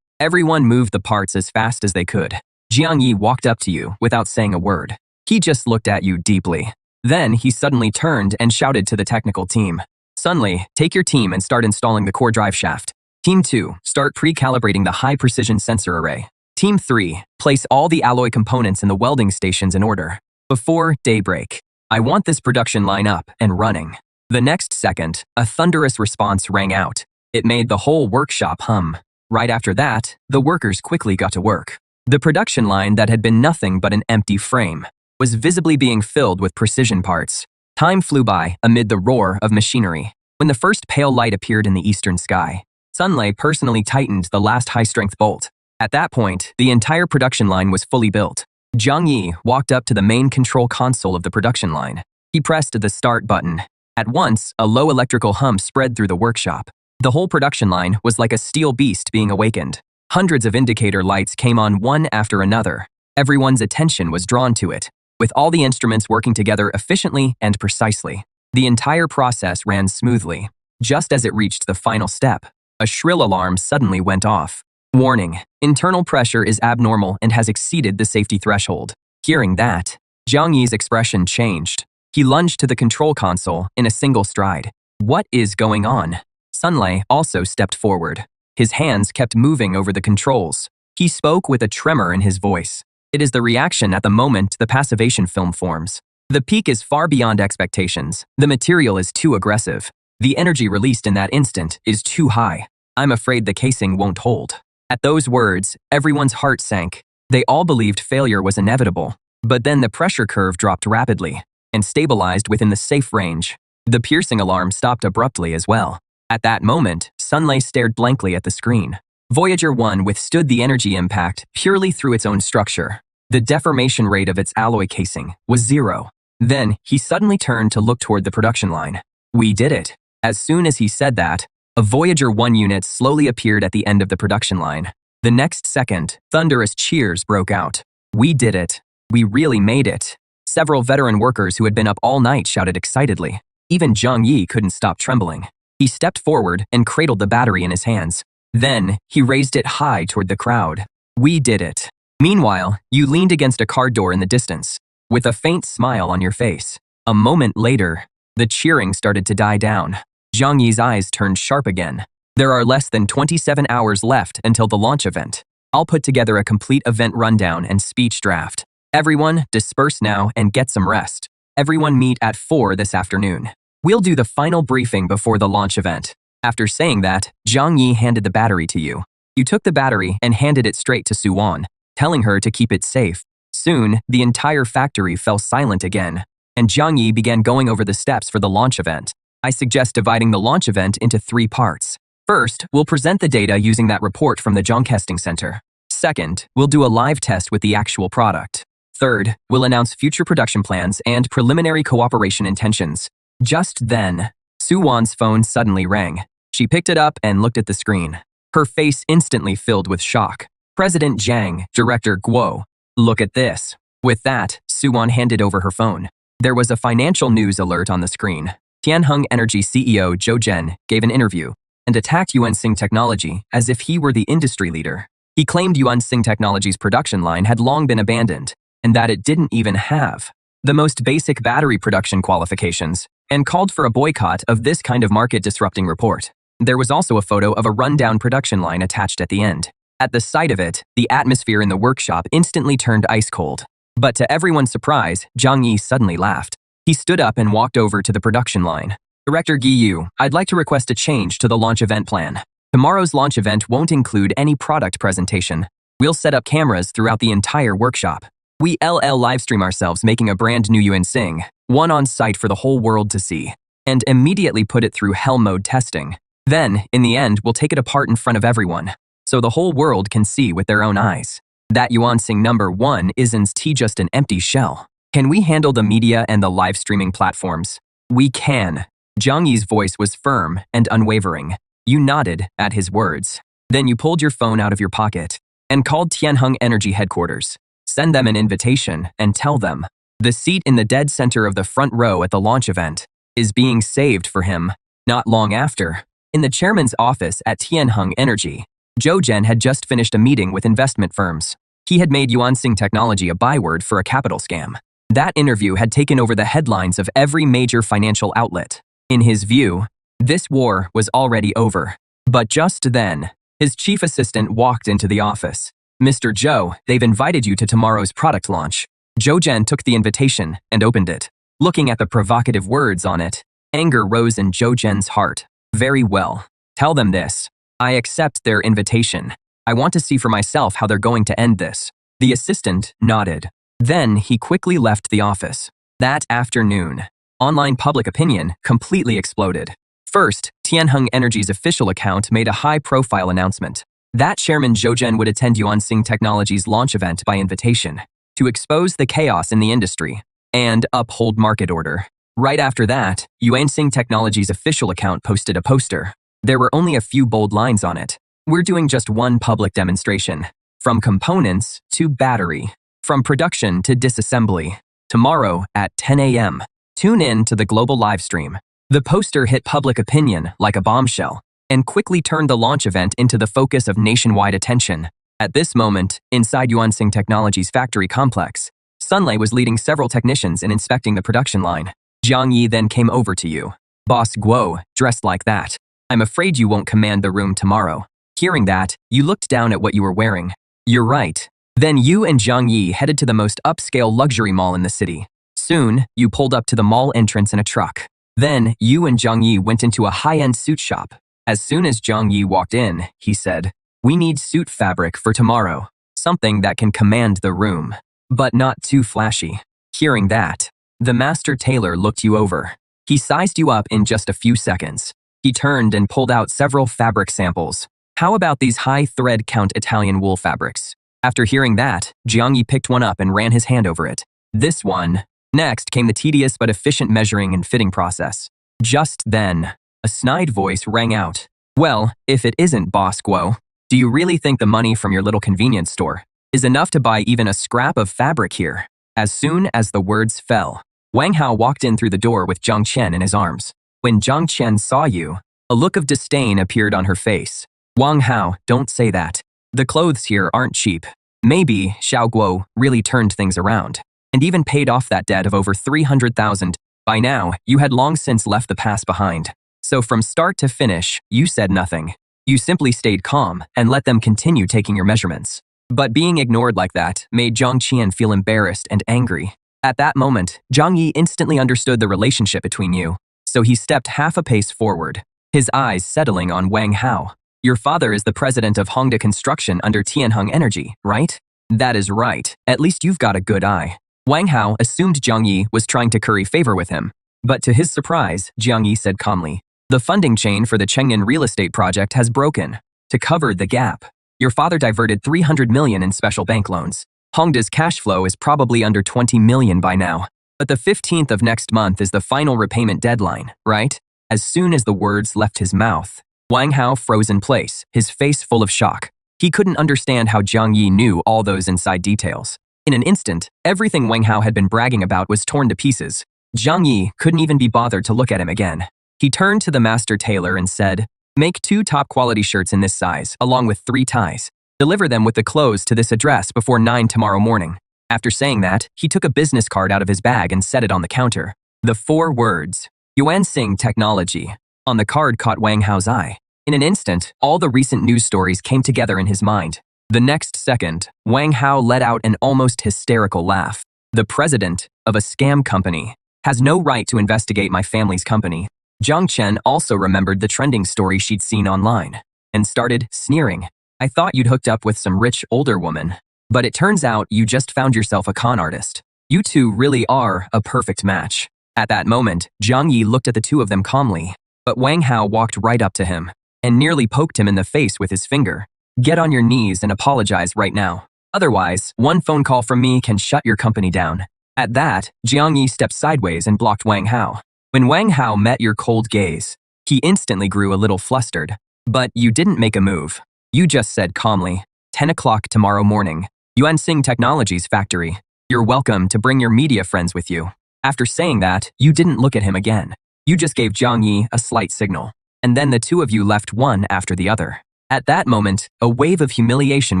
Speaker 1: Everyone moved the parts as fast as they could. Jiang Yi walked up to you without saying a word. He just looked at you deeply. Then he suddenly turned and shouted to the technical team. Sun Lei, take your team and start installing the core drive shaft. Team 2, start pre-calibrating the high-precision sensor array. Team 3, place all the alloy components in the welding stations in order. Before daybreak, I want this production line up and running. The next second, a thunderous response rang out. It made the whole workshop hum. Right after that, the workers quickly got to work. The production line that had been nothing but an empty frame was visibly being filled with precision parts. Time flew by amid the roar of machinery. When the first pale light appeared in the eastern sky, Sun Lei personally tightened the last high-strength bolt. At that point, the entire production line was fully built. Zhang Yi walked up to the main control console of the production line. He pressed the start button. At once, a low electrical hum spread through the workshop. The whole production line was like a steel beast being awakened. Hundreds of indicator lights came on one after another. Everyone's attention was drawn to it, with all the instruments working together efficiently and precisely. The entire process ran smoothly. Just as it reached the final step, a shrill alarm suddenly went off. Warning: internal pressure is abnormal and has exceeded the safety threshold. Hearing that, Zhang Yi's expression changed. He lunged to the control console in a single stride. What is going on? Sunlei also stepped forward. His hands kept moving over the controls. He spoke with a tremor in his voice. It is the reaction at the moment the passivation film forms. The peak is far beyond expectations. The material is too aggressive. The energy released in that instant is too high. I'm afraid the casing won't hold. At those words, everyone's heart sank. They all believed failure was inevitable. But then the pressure curve dropped rapidly and stabilized within the safe range. The piercing alarm stopped abruptly as well. At that moment, Sunlei stared blankly at the screen. Voyager 1 withstood the energy impact purely through its own structure. The deformation rate of its alloy casing was 0. Then, he suddenly turned to look toward the production line. We did it. As soon as he said that, a Voyager 1 unit slowly appeared at the end of the production line. The next second, thunderous cheers broke out. We did it. We really made it. Several veteran workers who had been up all night shouted excitedly. Even Zhang Yi couldn't stop trembling. He stepped forward and cradled the battery in his hands. Then, he raised it high toward the crowd. We did it. Meanwhile, you leaned against a car door in the distance, with a faint smile on your face. A moment later, the cheering started to die down. Zhang Yi's eyes turned sharp again. There are less than 27 hours left until the launch event. I'll put together a complete event rundown and speech draft. Everyone, disperse now and get some rest. Everyone meet at 4 this afternoon. We'll do the final briefing before the launch event. After saying that, Zhang Yi handed the battery to you. You took the battery and handed it straight to Suwan, telling her to keep it safe. Soon, the entire factory fell silent again, and Zhang Yi began going over the steps for the launch event. I suggest dividing the launch event into 3 parts. First, we'll present the data using that report from the Zhongcasting Center. Second, we'll do a live test with the actual product. Third, we'll announce future production plans and preliminary cooperation intentions. Just then, Suwan's phone suddenly rang. She picked it up and looked at the screen. Her face instantly filled with shock. President Zhang, Director Guo. Look at this. With that, Suwan handed over her phone. There was a financial news alert on the screen. Tianheng Energy CEO Zhou Zhen gave an interview and attacked Yuansing Technology as if he were the industry leader. He claimed Yuansing Technology's production line had long been abandoned and that it didn't even have the most basic battery production qualifications, and called for a boycott of this kind of market-disrupting report. There was also a photo of a rundown production line attached at the end. At the sight of it, the atmosphere in the workshop instantly turned ice cold. But to everyone's surprise, Zhang Yi suddenly laughed. He stood up and walked over to the production line. Director Guiyu, I'd like to request a change to the launch event plan. Tomorrow's launch event won't include any product presentation. We'll set up cameras throughout the entire workshop. We livestream ourselves making a brand new Yuansing, one on site for the whole world to see, and immediately put it through hell mode testing. Then, in the end, we'll take it apart in front of everyone, so the whole world can see with their own eyes. That Yuansing number 1 isn't just an empty shell. Can we handle the media and the live streaming platforms? We can. Zhang Yi's voice was firm and unwavering. You nodded at his words. Then you pulled your phone out of your pocket and called Tianheng Energy headquarters. Send them an invitation and tell them the seat in the dead center of the front row at the launch event is being saved for him. Not long after, in the chairman's office at Tianheng Energy, Zhou Zhen had just finished a meeting with investment firms. He had made Yuansing Technology a byword for a capital scam. That interview had taken over the headlines of every major financial outlet. In his view, this war was already over. But just then, his chief assistant walked into the office. Mr. Zhou, they've invited you to tomorrow's product launch. Zhou Zhen took the invitation and opened it. Looking at the provocative words on it, anger rose in Zhou Zhen's heart. Very well. Tell them this. I accept their invitation. I want to see for myself how they're going to end this. The assistant nodded. Then he quickly left the office. That afternoon, online public opinion completely exploded. First, Tianheng Energy's official account made a high-profile announcement that Chairman Zhou Zhen would attend Yuansing Technology's launch event by invitation. to expose the chaos in the industry and uphold market order. Right after that, Yuansing Technologies' official account posted a poster. There were only a few bold lines on it. We're doing just one public demonstration. From components to battery. From production to disassembly. Tomorrow at 10 a.m. Tune in to the global live stream. The poster hit public opinion like a bombshell and quickly turned the launch event into the focus of nationwide attention. At this moment, inside Yuansing Technologies' factory complex, Sunlei was leading several technicians in inspecting the production line. Jiang Yi then came over to you. Boss Guo, dressed like that. I'm afraid you won't command the room tomorrow. Hearing that, you looked down at what you were wearing. You're right. Then you and Jiang Yi headed to the most upscale luxury mall in the city. Soon, you pulled up to the mall entrance in a truck. Then, you and Jiang Yi went into a high-end suit shop. As soon as Jiang Yi walked in, he said, "We need suit fabric for tomorrow. Something that can command the room, but not too flashy." Hearing that, the master tailor looked you over. He sized you up in just a few seconds. He turned and pulled out several fabric samples. How about these high thread count Italian wool fabrics? After hearing that, Jiang Yi picked one up and ran his hand over it. This one. Next came the tedious but efficient measuring and fitting process. Just then, a snide voice rang out. "Well, if it isn't Boss Guo, do you really think the money from your little convenience store is enough to buy even a scrap of fabric here?" As soon as the words fell, Wang Hao walked in through the door with Zhang Qian in his arms. When Zhang Qian saw you, a look of disdain appeared on her face. "Wang Hao, don't say that. The clothes here aren't cheap. Maybe Xiao Guo really turned things around and even paid off that debt of over 300,000. By now, you had long since left the past behind. So from start to finish, you said nothing. You simply stayed calm and let them continue taking your measurements." But being ignored like that made Zhang Qian feel embarrassed and angry. At that moment, Jiang Yi instantly understood the relationship between you, so he stepped half a pace forward, his eyes settling on Wang Hao. "Your father is the president of Hongda Construction under Tianheng Energy, right?" "That is right. At least you've got a good eye." Wang Hao assumed Jiang Yi was trying to curry favor with him, but to his surprise, Jiang Yi said calmly, "The funding chain for the Chengyan real estate project has broken. To cover the gap, your father diverted 300 million in special bank loans. Hongda's cash flow is probably under 20 million by now. But the 15th of next month is the final repayment deadline, right?" As soon as the words left his mouth, Wang Hao froze in place, his face full of shock. He couldn't understand how Jiang Yi knew all those inside details. In an instant, everything Wang Hao had been bragging about was torn to pieces. Jiang Yi couldn't even be bothered to look at him again. He turned to the master tailor and said, "Make 2 top-quality shirts in this size, along with 3 ties. Deliver them with the clothes to this address before 9 tomorrow morning." After saying that, he took a business card out of his bag and set it on the counter. The 4 words, "Yuansing Technology," on the card caught Wang Hao's eye. In an instant, all the recent news stories came together in his mind. The next second, Wang Hao let out an almost hysterical laugh. "The president of a scam company has no right to investigate my family's company." Zhang Qian also remembered the trending story she'd seen online and started sneering. "I thought you'd hooked up with some rich older woman, but it turns out you just found yourself a con artist. You two really are a perfect match." At that moment, Jiang Yi looked at the two of them calmly, but Wang Hao walked right up to him and nearly poked him in the face with his finger. "Get on your knees and apologize right now. Otherwise, one phone call from me can shut your company down." At that, Jiang Yi stepped sideways and blocked Wang Hao. When Wang Hao met your cold gaze, he instantly grew a little flustered. "But you didn't make a move. You just said calmly, 10 o'clock tomorrow morning, Yuansing Technologies factory. You're welcome to bring your media friends with you." After saying that, you didn't look at him again. You just gave Jiang Yi a slight signal, and then the two of you left one after the other. At that moment, a wave of humiliation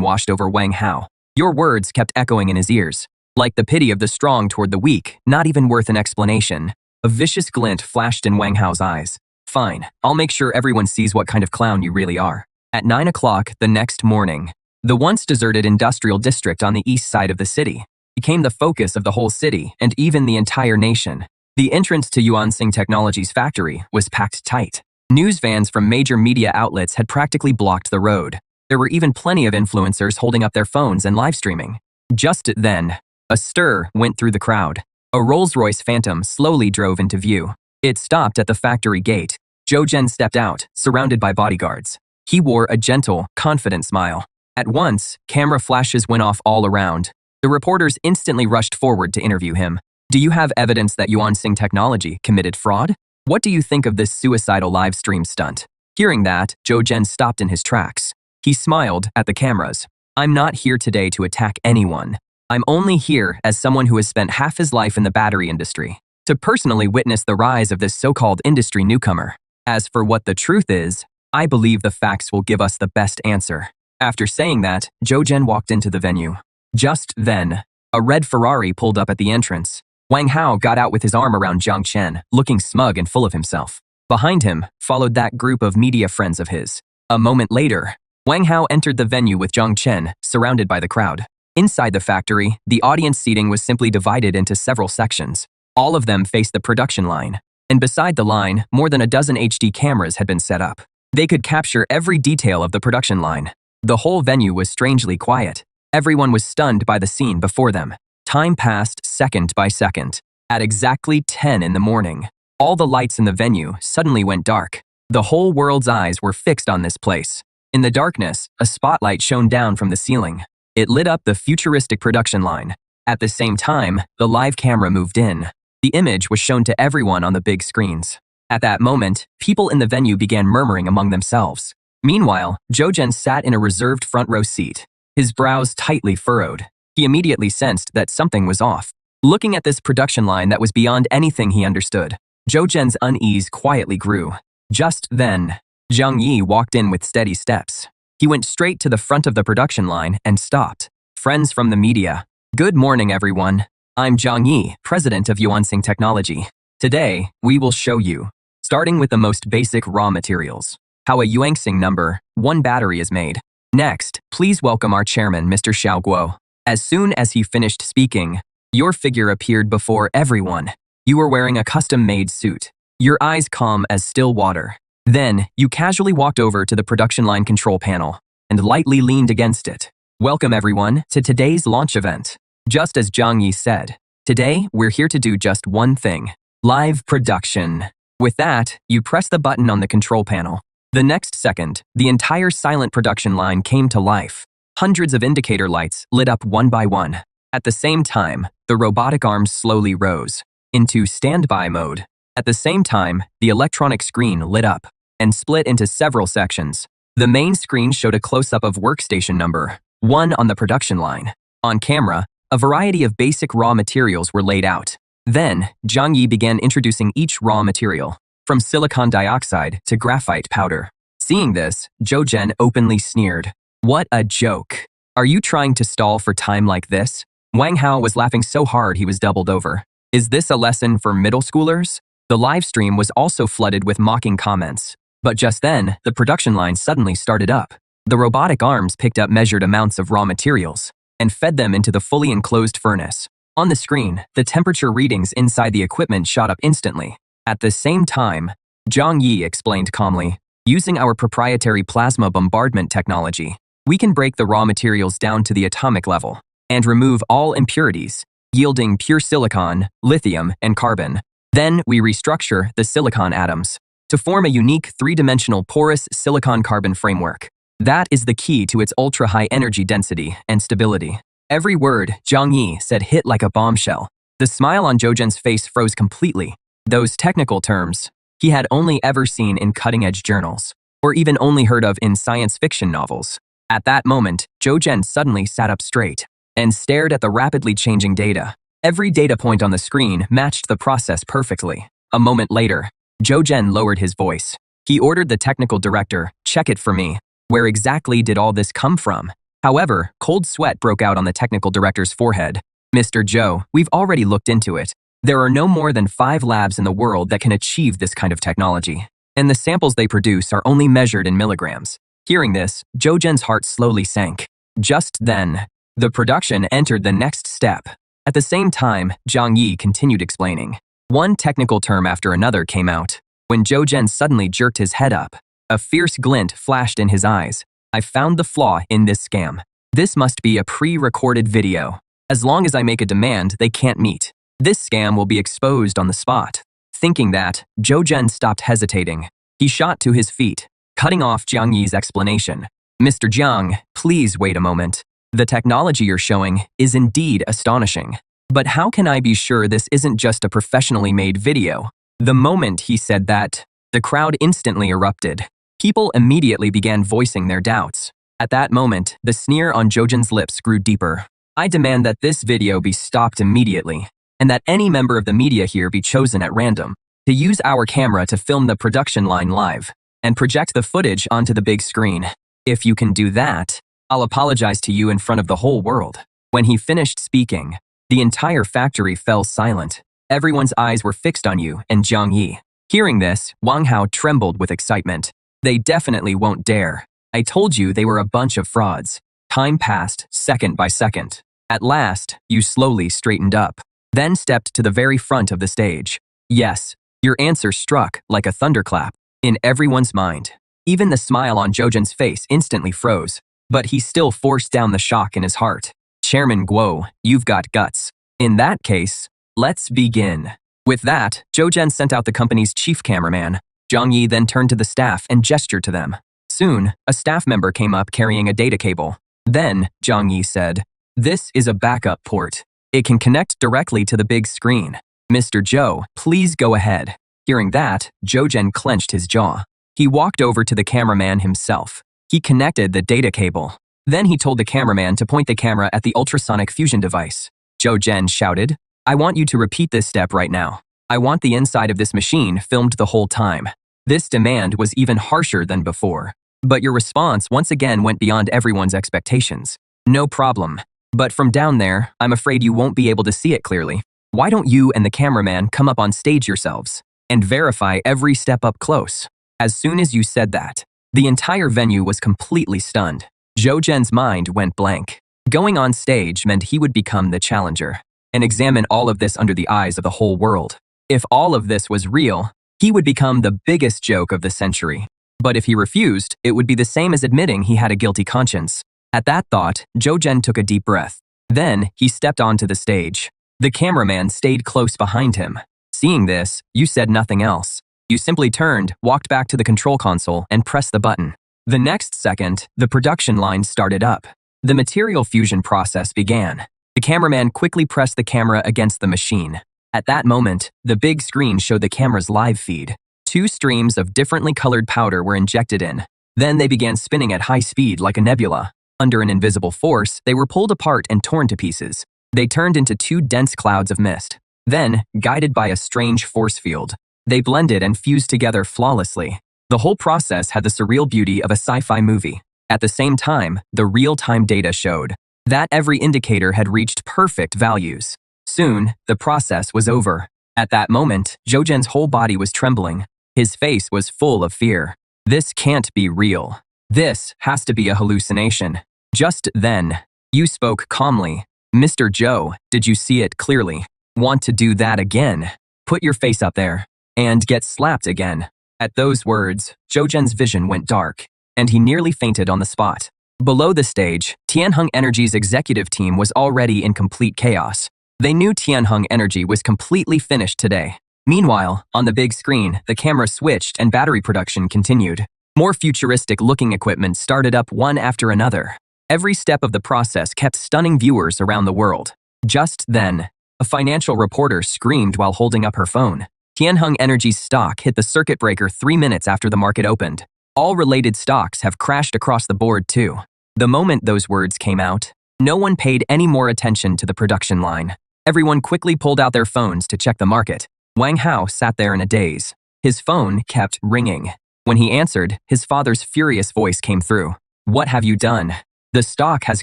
Speaker 1: washed over Wang Hao. Your words kept echoing in his ears, like the pity of the strong toward the weak, not even worth an explanation. A vicious glint flashed in Wang Hao's eyes. "Fine, I'll make sure everyone sees what kind of clown you really are." At 9 o'clock the next morning, the once deserted industrial district on the east side of the city became the focus of the whole city and even the entire nation. The entrance to Yuansing Technologies factory was packed tight. News vans from major media outlets had practically blocked the road. There were even plenty of influencers holding up their phones and live streaming. Just then, a stir went through the crowd. A Rolls-Royce Phantom slowly drove into view. It stopped at the factory gate. Zhou Zhen stepped out, surrounded by bodyguards. He wore a gentle, confident smile. At once, camera flashes went off all around. The reporters instantly rushed forward to interview him. Do you have evidence that Yuansing Technology committed fraud? What do you think of this suicidal live stream stunt? Hearing that, Zhou Zhen stopped in his tracks. He smiled at the cameras. I'm not here today to attack anyone. I'm only here as someone who has spent half his life in the battery industry, to personally witness the rise of this so-called industry newcomer. As for what the truth is, I believe the facts will give us the best answer. After saying that, Zhou Zhen walked into the venue. Just then, a red Ferrari pulled up at the entrance. Wang Hao got out with his arm around Jiang Chen, looking smug and full of himself. Behind him followed that group of media friends of his. A moment later, Wang Hao entered the venue with Jiang Chen, surrounded by the crowd. Inside the factory, the audience seating was simply divided into several sections. All of them faced the production line. And beside the line, more than a dozen HD cameras had been set up. They could capture every detail of the production line. The whole venue was strangely quiet. Everyone was stunned by the scene before them. Time passed second by second. At exactly 10 in the morning, all the lights in the venue suddenly went dark. The whole world's eyes were fixed on this place. In the darkness, a spotlight shone down from the ceiling. It lit up the futuristic production line. At the same time, the live camera moved in. The image was shown to everyone on the big screens. At that moment, people in the venue began murmuring among themselves. Meanwhile, Zhou Zhen sat in a reserved front row seat, his brows tightly furrowed. He immediately sensed that something was off. Looking at this production line that was beyond anything he understood, Zhou Zhen's unease quietly grew. Just then, Zhang Yi walked in with steady steps. He went straight to the front of the production line and stopped. Friends from the media. Good morning, everyone. I'm Zhang Yi, president of Yuansing Technology. Today, we will show you, starting with the most basic raw materials, how a Yuansing number 1 battery is made. Next, please welcome our chairman, Mr. Xiao Guo. As soon as he finished speaking, your figure appeared before everyone. You were wearing a custom-made suit, your eyes calm as still water. Then, you casually walked over to the production line control panel and lightly leaned against it. Welcome everyone to today's launch event. Just as Zhang Yi said, today we're here to do just one thing, live production. With that, you press the button on the control panel. The next second, the entire silent production line came to life. Hundreds of indicator lights lit up one by one. At the same time, the robotic arms slowly rose into standby mode. At the same time, the electronic screen lit up and split into several sections. The main screen showed a close-up of workstation number 1 on the production line. On camera, a variety of basic raw materials were laid out. Then, Zhang Yi began introducing each raw material, from silicon dioxide to graphite powder. Seeing this, Zhou Zhen openly sneered. What a joke. Are you trying to stall for time like this? Wang Hao was laughing so hard he was doubled over. Is this a lesson for middle schoolers? The live stream was also flooded with mocking comments. But just then, the production line suddenly started up. The robotic arms picked up measured amounts of raw materials and fed them into the fully enclosed furnace. On the screen, the temperature readings inside the equipment shot up instantly. At the same time, Zhang Yi explained calmly, using our proprietary plasma bombardment technology, we can break the raw materials down to the atomic level and remove all impurities, yielding pure silicon, lithium, and carbon. Then we restructure the silicon atoms to form a unique three-dimensional porous silicon-carbon framework. That is the key to its ultra-high energy density and stability. Every word Zhang Yi said hit like a bombshell. The smile on Zhou Zhen's face froze completely. Those technical terms he had only ever seen in cutting-edge journals, or even only heard of in science fiction novels. At that moment, Zhou Zhen suddenly sat up straight and stared at the rapidly changing data. Every data point on the screen matched the process perfectly. A moment later, Zhou Zhen lowered his voice. He ordered the technical director, check it for me. Where exactly did all this come from? However, cold sweat broke out on the technical director's forehead. Mr. Zhou, we've already looked into it. There are no more than 5 labs in the world that can achieve this kind of technology, and the samples they produce are only measured in milligrams. Hearing this, Zhou Zhen's heart slowly sank. Just then, the production entered the next step. At the same time, Zhang Yi continued explaining. One technical term after another came out. When Zhou Zhen suddenly jerked his head up, a fierce glint flashed in his eyes. I found the flaw in this scam. This must be a pre-recorded video. As long as I make a demand they can't meet, this scam will be exposed on the spot. Thinking that, Zhou Zhen stopped hesitating. He shot to his feet, cutting off Jiang Yi's explanation. Mr. Jiang, please wait a moment. The technology you're showing is indeed astonishing. But how can I be sure this isn't just a professionally made video? The moment he said that, the crowd instantly erupted. People immediately began voicing their doubts. At that moment, the sneer on Jojen's lips grew deeper. I demand that this video be stopped immediately, and that any member of the media here be chosen at random to use our camera to film the production line live and project the footage onto the big screen. If you can do that, I'll apologize to you in front of the whole world. When he finished speaking, the entire factory fell silent. Everyone's eyes were fixed on you and Zhang Yi. Hearing this, Wang Hao trembled with excitement. They definitely won't dare. I told you they were a bunch of frauds. Time passed, second by second. At last, you slowly straightened up, then stepped to the very front of the stage. Yes, your answer struck like a thunderclap in everyone's mind. Even the smile on Jojen's face instantly froze, but he still forced down the shock in his heart. Chairman Guo, you've got guts. In that case, let's begin. With that, Jojen sent out the company's chief cameraman. Zhang Yi then turned to the staff and gestured to them. Soon, a staff member came up carrying a data cable. Then, Zhang Yi said, "This is a backup port. It can connect directly to the big screen. Mr. Zhou, please go ahead." Hearing that, Jojen clenched his jaw. He walked over to the cameraman himself. He connected the data cable. Then he told the cameraman to point the camera at the ultrasonic fusion device. Jojen shouted, "I want you to repeat this step right now. I want the inside of this machine filmed the whole time." This demand was even harsher than before. But your response once again went beyond everyone's expectations. "No problem. But from down there, I'm afraid you won't be able to see it clearly. Why don't you and the cameraman come up on stage yourselves and verify every step up close?" As soon as you said that, the entire venue was completely stunned. Jojen's mind went blank. Going on stage meant he would become the challenger and examine all of this under the eyes of the whole world. If all of this was real, he would become the biggest joke of the century. But if he refused, it would be the same as admitting he had a guilty conscience. At that thought, Jojen took a deep breath. Then, he stepped onto the stage. The cameraman stayed close behind him. Seeing this, you said nothing else. You simply turned, walked back to the control console, and pressed the button. The next second, the production line started up. The material fusion process began. The cameraman quickly pressed the camera against the machine. At that moment, the big screen showed the camera's live feed. 2 streams of differently colored powder were injected in. Then they began spinning at high speed like a nebula. Under an invisible force, they were pulled apart and torn to pieces. They turned into 2 dense clouds of mist. Then, guided by a strange force field, they blended and fused together flawlessly. The whole process had the surreal beauty of a sci-fi movie. At the same time, the real-time data showed that every indicator had reached perfect values. Soon, the process was over. At that moment, Jojen's whole body was trembling. His face was full of fear. This can't be real. This has to be a hallucination. Just then, you spoke calmly. "Mr. Zhou, did you see it clearly? Want to do that again? Put your face up there and get slapped again." At those words, Jojen's vision went dark, and he nearly fainted on the spot. Below the stage, Tianheng Energy's executive team was already in complete chaos. They knew Tianheng Energy was completely finished today. Meanwhile, on the big screen, the camera switched and battery production continued. More futuristic-looking equipment started up one after another. Every step of the process kept stunning viewers around the world. Just then, a financial reporter screamed while holding up her phone. Tianheng Energy's stock hit the circuit breaker 3 minutes after the market opened. All related stocks have crashed across the board too. The moment those words came out, no one paid any more attention to the production line. Everyone quickly pulled out their phones to check the market. Wang Hao sat there in a daze. His phone kept ringing. When he answered, his father's furious voice came through. "What have you done? The stock has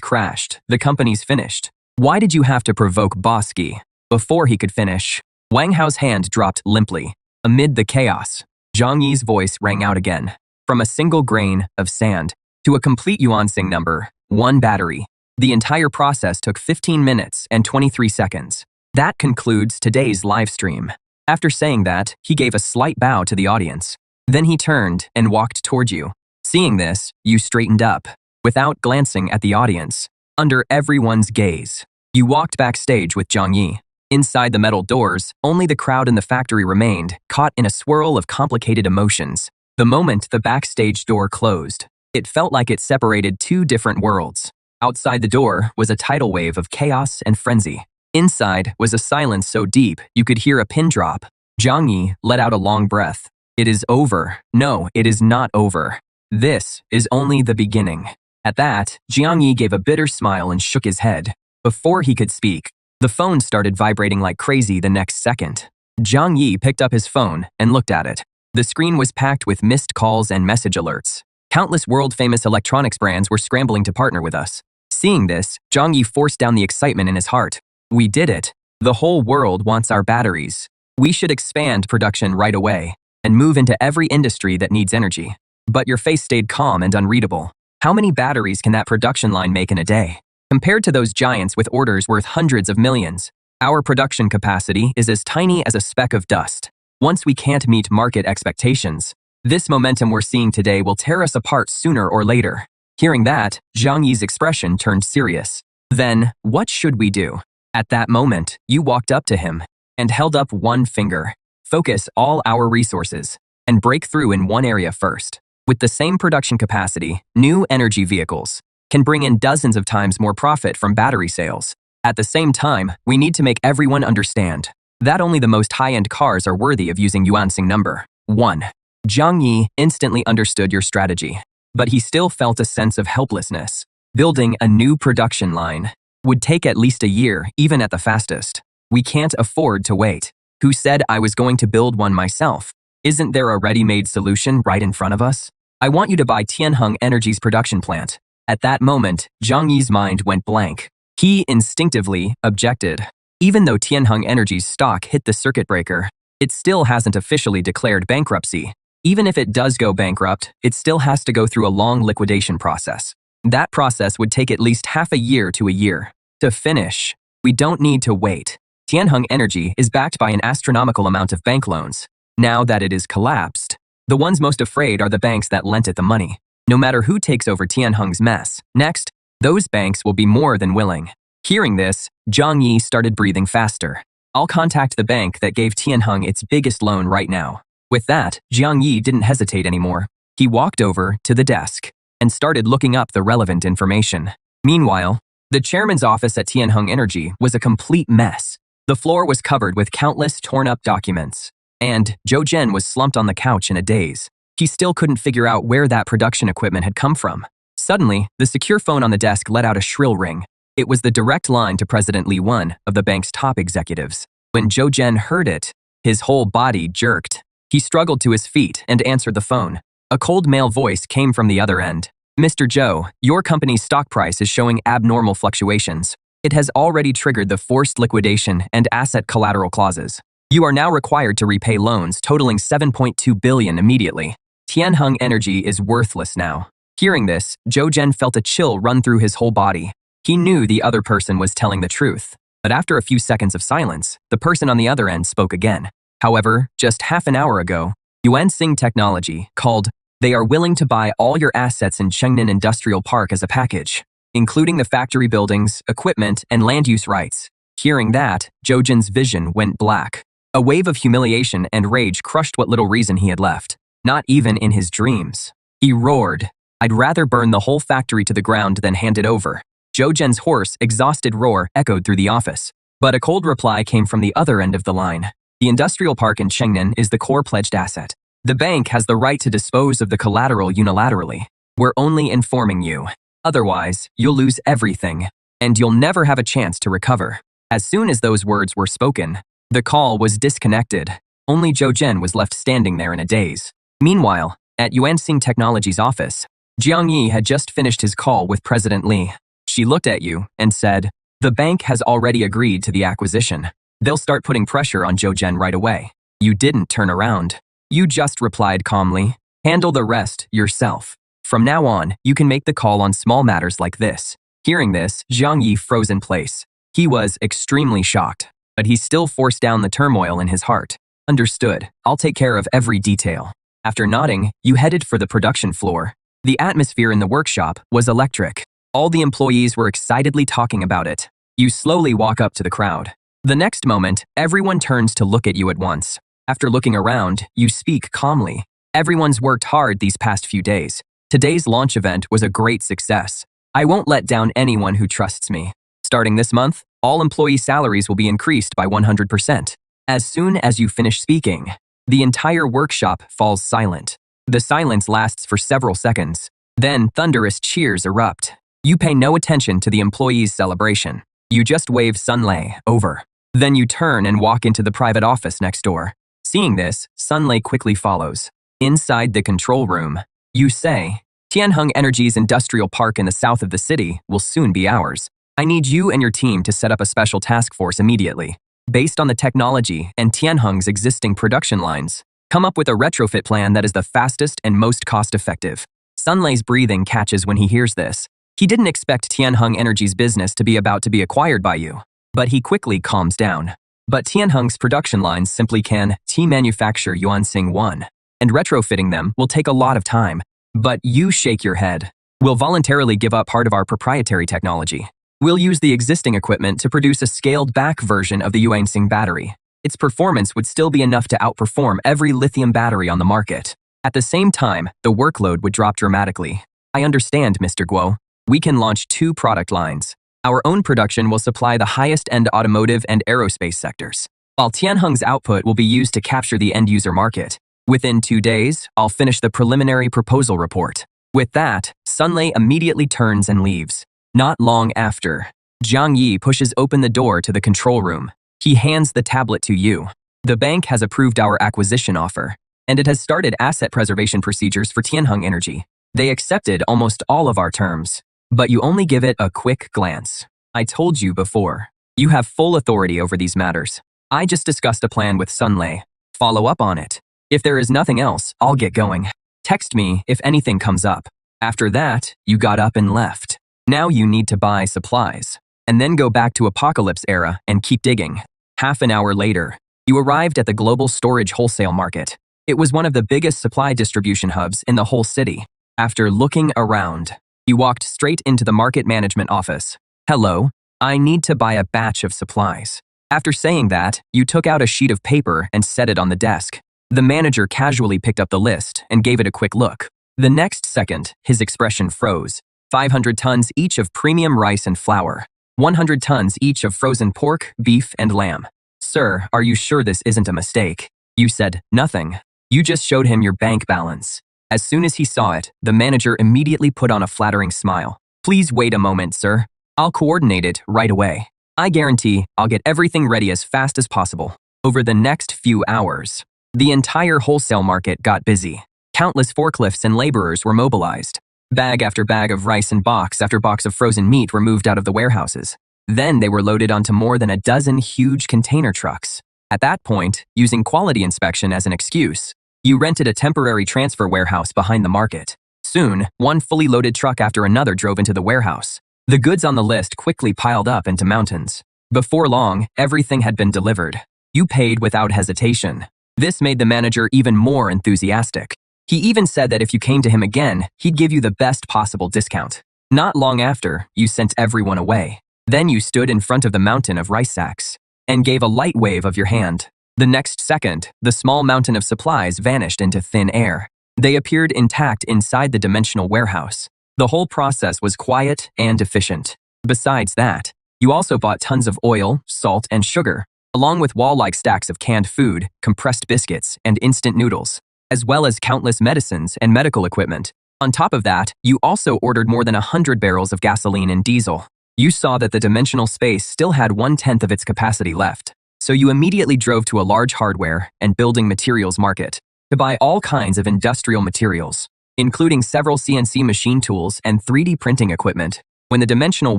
Speaker 1: crashed. The company's finished. Why did you have to provoke Bosky?" Before he could finish, Wang Hao's hand dropped limply. Amid the chaos, Zhang Yi's voice rang out again. From a single grain of sand to a complete Yuansing number, 1 battery. The entire process took 15 minutes and 23 seconds. That concludes today's live stream. After saying that, he gave a slight bow to the audience. Then he turned and walked toward you. Seeing this, you straightened up. Without glancing at the audience, under everyone's gaze, you walked backstage with Zhang Yi. Inside the metal doors, only the crowd in the factory remained, caught in a swirl of complicated emotions. The moment the backstage door closed, it felt like it separated 2 different worlds. Outside the door was a tidal wave of chaos and frenzy. Inside was a silence so deep you could hear a pin drop. Jiang Yi let out a long breath. It is over. No, it is not over. This is only the beginning. At that, Jiang Yi gave a bitter smile and shook his head. Before he could speak, the phone started vibrating like crazy the next second. Jiang Yi picked up his phone and looked at it. The screen was packed with missed calls and message alerts. Countless world-famous electronics brands were scrambling to partner with us. Seeing this, Jiang Yi forced down the excitement in his heart. We did it. The whole world wants our batteries. We should expand production right away and move into every industry that needs energy. But your face stayed calm and unreadable. How many batteries can that production line make in a day? Compared to those giants with orders worth hundreds of millions, our production capacity is as tiny as a speck of dust. Once we can't meet market expectations, this momentum we're seeing today will tear us apart sooner or later. Hearing that, Jiang Yi's expression turned serious. Then, what should we do? At that moment, you walked up to him and held up one finger. Focus all our resources and break through in one area first. With the same production capacity, new energy vehicles can bring in dozens of times more profit from battery sales. At the same time, we need to make everyone understand that only the most high-end cars are worthy of using Yuansing number 1. Jiang Yi instantly understood your strategy, but he still felt a sense of helplessness. Building a new production line would take at least a year, even at the fastest. We can't afford to wait. Who said I was going to build one myself? Isn't there a ready-made solution right in front of us? I want you to buy Tianheng Energy's production plant. At that moment, Jiang Yi's mind went blank. He instinctively objected. Even though Tianheng Energy's stock hit the circuit breaker, it still hasn't officially declared bankruptcy. Even if it does go bankrupt, it still has to go through a long liquidation process. That process would take at least half a year to a year. To finish, we don't need to wait. Tianheng Energy is backed by an astronomical amount of bank loans. Now that it is collapsed, the ones most afraid are the banks that lent it the money. No matter who takes over Tianheng's mess next, those banks will be more than willing. Hearing this, Jiang Yi started breathing faster. I'll contact the bank that gave Tianheng its biggest loan right now. With that, Jiang Yi didn't hesitate anymore. He walked over to the desk and started looking up the relevant information. Meanwhile, the chairman's office at Tianheng Energy was a complete mess. The floor was covered with countless torn-up documents, and Zhou Zhen was slumped on the couch in a daze. He still couldn't figure out where that production equipment had come from. Suddenly, the secure phone on the desk let out a shrill ring. It was the direct line to President Li, one of the bank's top executives. When Zhou Zhen heard it, his whole body jerked. He struggled to his feet and answered the phone. A cold male voice came from the other end. Mr. Zhou, your company's stock price is showing abnormal fluctuations. It has already triggered the forced liquidation and asset collateral clauses. You are now required to repay loans totaling 7.2 billion immediately. Tianheng Energy is worthless now. Hearing this, Zhou Zhen felt a chill run through his whole body. He knew the other person was telling the truth. But after a few seconds of silence, the person on the other end spoke again. However, just half an hour ago, Yuansing Technology called. They are willing to buy all your assets in Chengnan Industrial Park as a package, including the factory buildings, equipment, and land use rights. Hearing that, Zhou Zhen's vision went black. A wave of humiliation and rage crushed what little reason he had left. Not even in his dreams. He roared, I'd rather burn the whole factory to the ground than hand it over. Zhou Zhen's hoarse, exhausted roar echoed through the office. But a cold reply came from the other end of the line. The industrial park in Chengnan is the core pledged asset. The bank has the right to dispose of the collateral unilaterally. We're only informing you. Otherwise, you'll lose everything, and you'll never have a chance to recover. As soon as those words were spoken, the call was disconnected. Only Zhou Zhen was left standing there in a daze. Meanwhile, at Yuansing Technology's office, Jiang Yi had just finished his call with President Li. She looked at you and said, the bank has already agreed to the acquisition. They'll start putting pressure on Zhou Zhen right away. You didn't turn around. You just replied calmly, handle the rest yourself. From now on, you can make the call on small matters like this. Hearing this, Jiang Yi froze in place. He was extremely shocked, but he still forced down the turmoil in his heart. Understood. I'll take care of every detail. After nodding, you headed for the production floor. The atmosphere in the workshop was electric. All the employees were excitedly talking about it. You slowly walk up to the crowd. The next moment, everyone turns to look at you at once. After looking around, you speak calmly. Everyone's worked hard these past few days. Today's launch event was a great success. I won't let down anyone who trusts me. Starting this month, all employee salaries will be increased by 100%. As soon as you finish speaking, the entire workshop falls silent. The silence lasts for several seconds. Then thunderous cheers erupt. You pay no attention to the employees' celebration. You just wave Sunlei over. Then you turn and walk into the private office next door. Seeing this, Sunlei quickly follows. Inside the control room, you say, Tianheng Energy's industrial park in the south of the city will soon be ours. I need you and your team to set up a special task force immediately. Based on the technology and Tianheng's existing production lines, come up with a retrofit plan that is the fastest and most cost-effective. Sunlei's breathing catches when he hears this. He didn't expect Tianheng Energy's business to be about to be acquired by you, but he quickly calms down. But Tianheng's production lines simply can manufacture Yuansing 1, and retrofitting them will take a lot of time. But you shake your head. We'll voluntarily give up part of our proprietary technology. We'll use the existing equipment to produce a scaled-back version of the Yuansing battery. Its performance would still be enough to outperform every lithium battery on the market. At the same time, the workload would drop dramatically. I understand, Mr. Guo. We can launch 2 product lines. Our own production will supply the highest-end automotive and aerospace sectors, while Tianheng's output will be used to capture the end-user market. Within 2 days, I'll finish the preliminary proposal report. With that, Sunlei immediately turns and leaves. Not long after, Jiang Yi pushes open the door to the control room. He hands the tablet to you. The bank has approved our acquisition offer, and it has started asset preservation procedures for Tianheng Energy. They accepted almost all of our terms, but you only give it a quick glance. I told you before, you have full authority over these matters. I just discussed a plan with Sunlei. Follow up on it. If there is nothing else, I'll get going. Text me if anything comes up. After that, you got up and left. Now you need to buy supplies, and then go back to Apocalypse era and keep digging. Half an hour later, you arrived at the global storage wholesale market. It was one of the biggest supply distribution hubs in the whole city. After looking around, you walked straight into the market management office. Hello, I need to buy a batch of supplies. After saying that, you took out a sheet of paper and set it on the desk. The manager casually picked up the list and gave it a quick look. The next second, his expression froze. 500 tons each of premium rice and flour. 100 tons each of frozen pork, beef, and lamb. Sir, are you sure this isn't a mistake? You said nothing. You just showed him your bank balance. As soon as he saw it, the manager immediately put on a flattering smile. Please wait a moment, sir. I'll coordinate it right away. I guarantee I'll get everything ready as fast as possible. Over the next few hours, the entire wholesale market got busy. Countless forklifts and laborers were mobilized. Bag after bag of rice and box after box of frozen meat were moved out of the warehouses. Then they were loaded onto more than a dozen huge container trucks. At that point, using quality inspection as an excuse, you rented a temporary transfer warehouse behind the market. Soon, one fully loaded truck after another drove into the warehouse. The goods on the list quickly piled up into mountains. Before long, everything had been delivered. You paid without hesitation. This made the manager even more enthusiastic. He even said that if you came to him again, he'd give you the best possible discount. Not long after, you sent everyone away. Then you stood in front of the mountain of rice sacks and gave a light wave of your hand. The next second, the small mountain of supplies vanished into thin air. They appeared intact inside the dimensional warehouse. The whole process was quiet and efficient. Besides that, you also bought tons of oil, salt, and sugar, along with wall-like stacks of canned food, compressed biscuits, and instant noodles, as well as countless medicines and medical equipment. On top of that, you also ordered more than 100 barrels of gasoline and diesel. You saw that the dimensional space still had 1/10 of its capacity left, so you immediately drove to a large hardware and building materials market to buy all kinds of industrial materials, including several CNC machine tools and 3D printing equipment. When the dimensional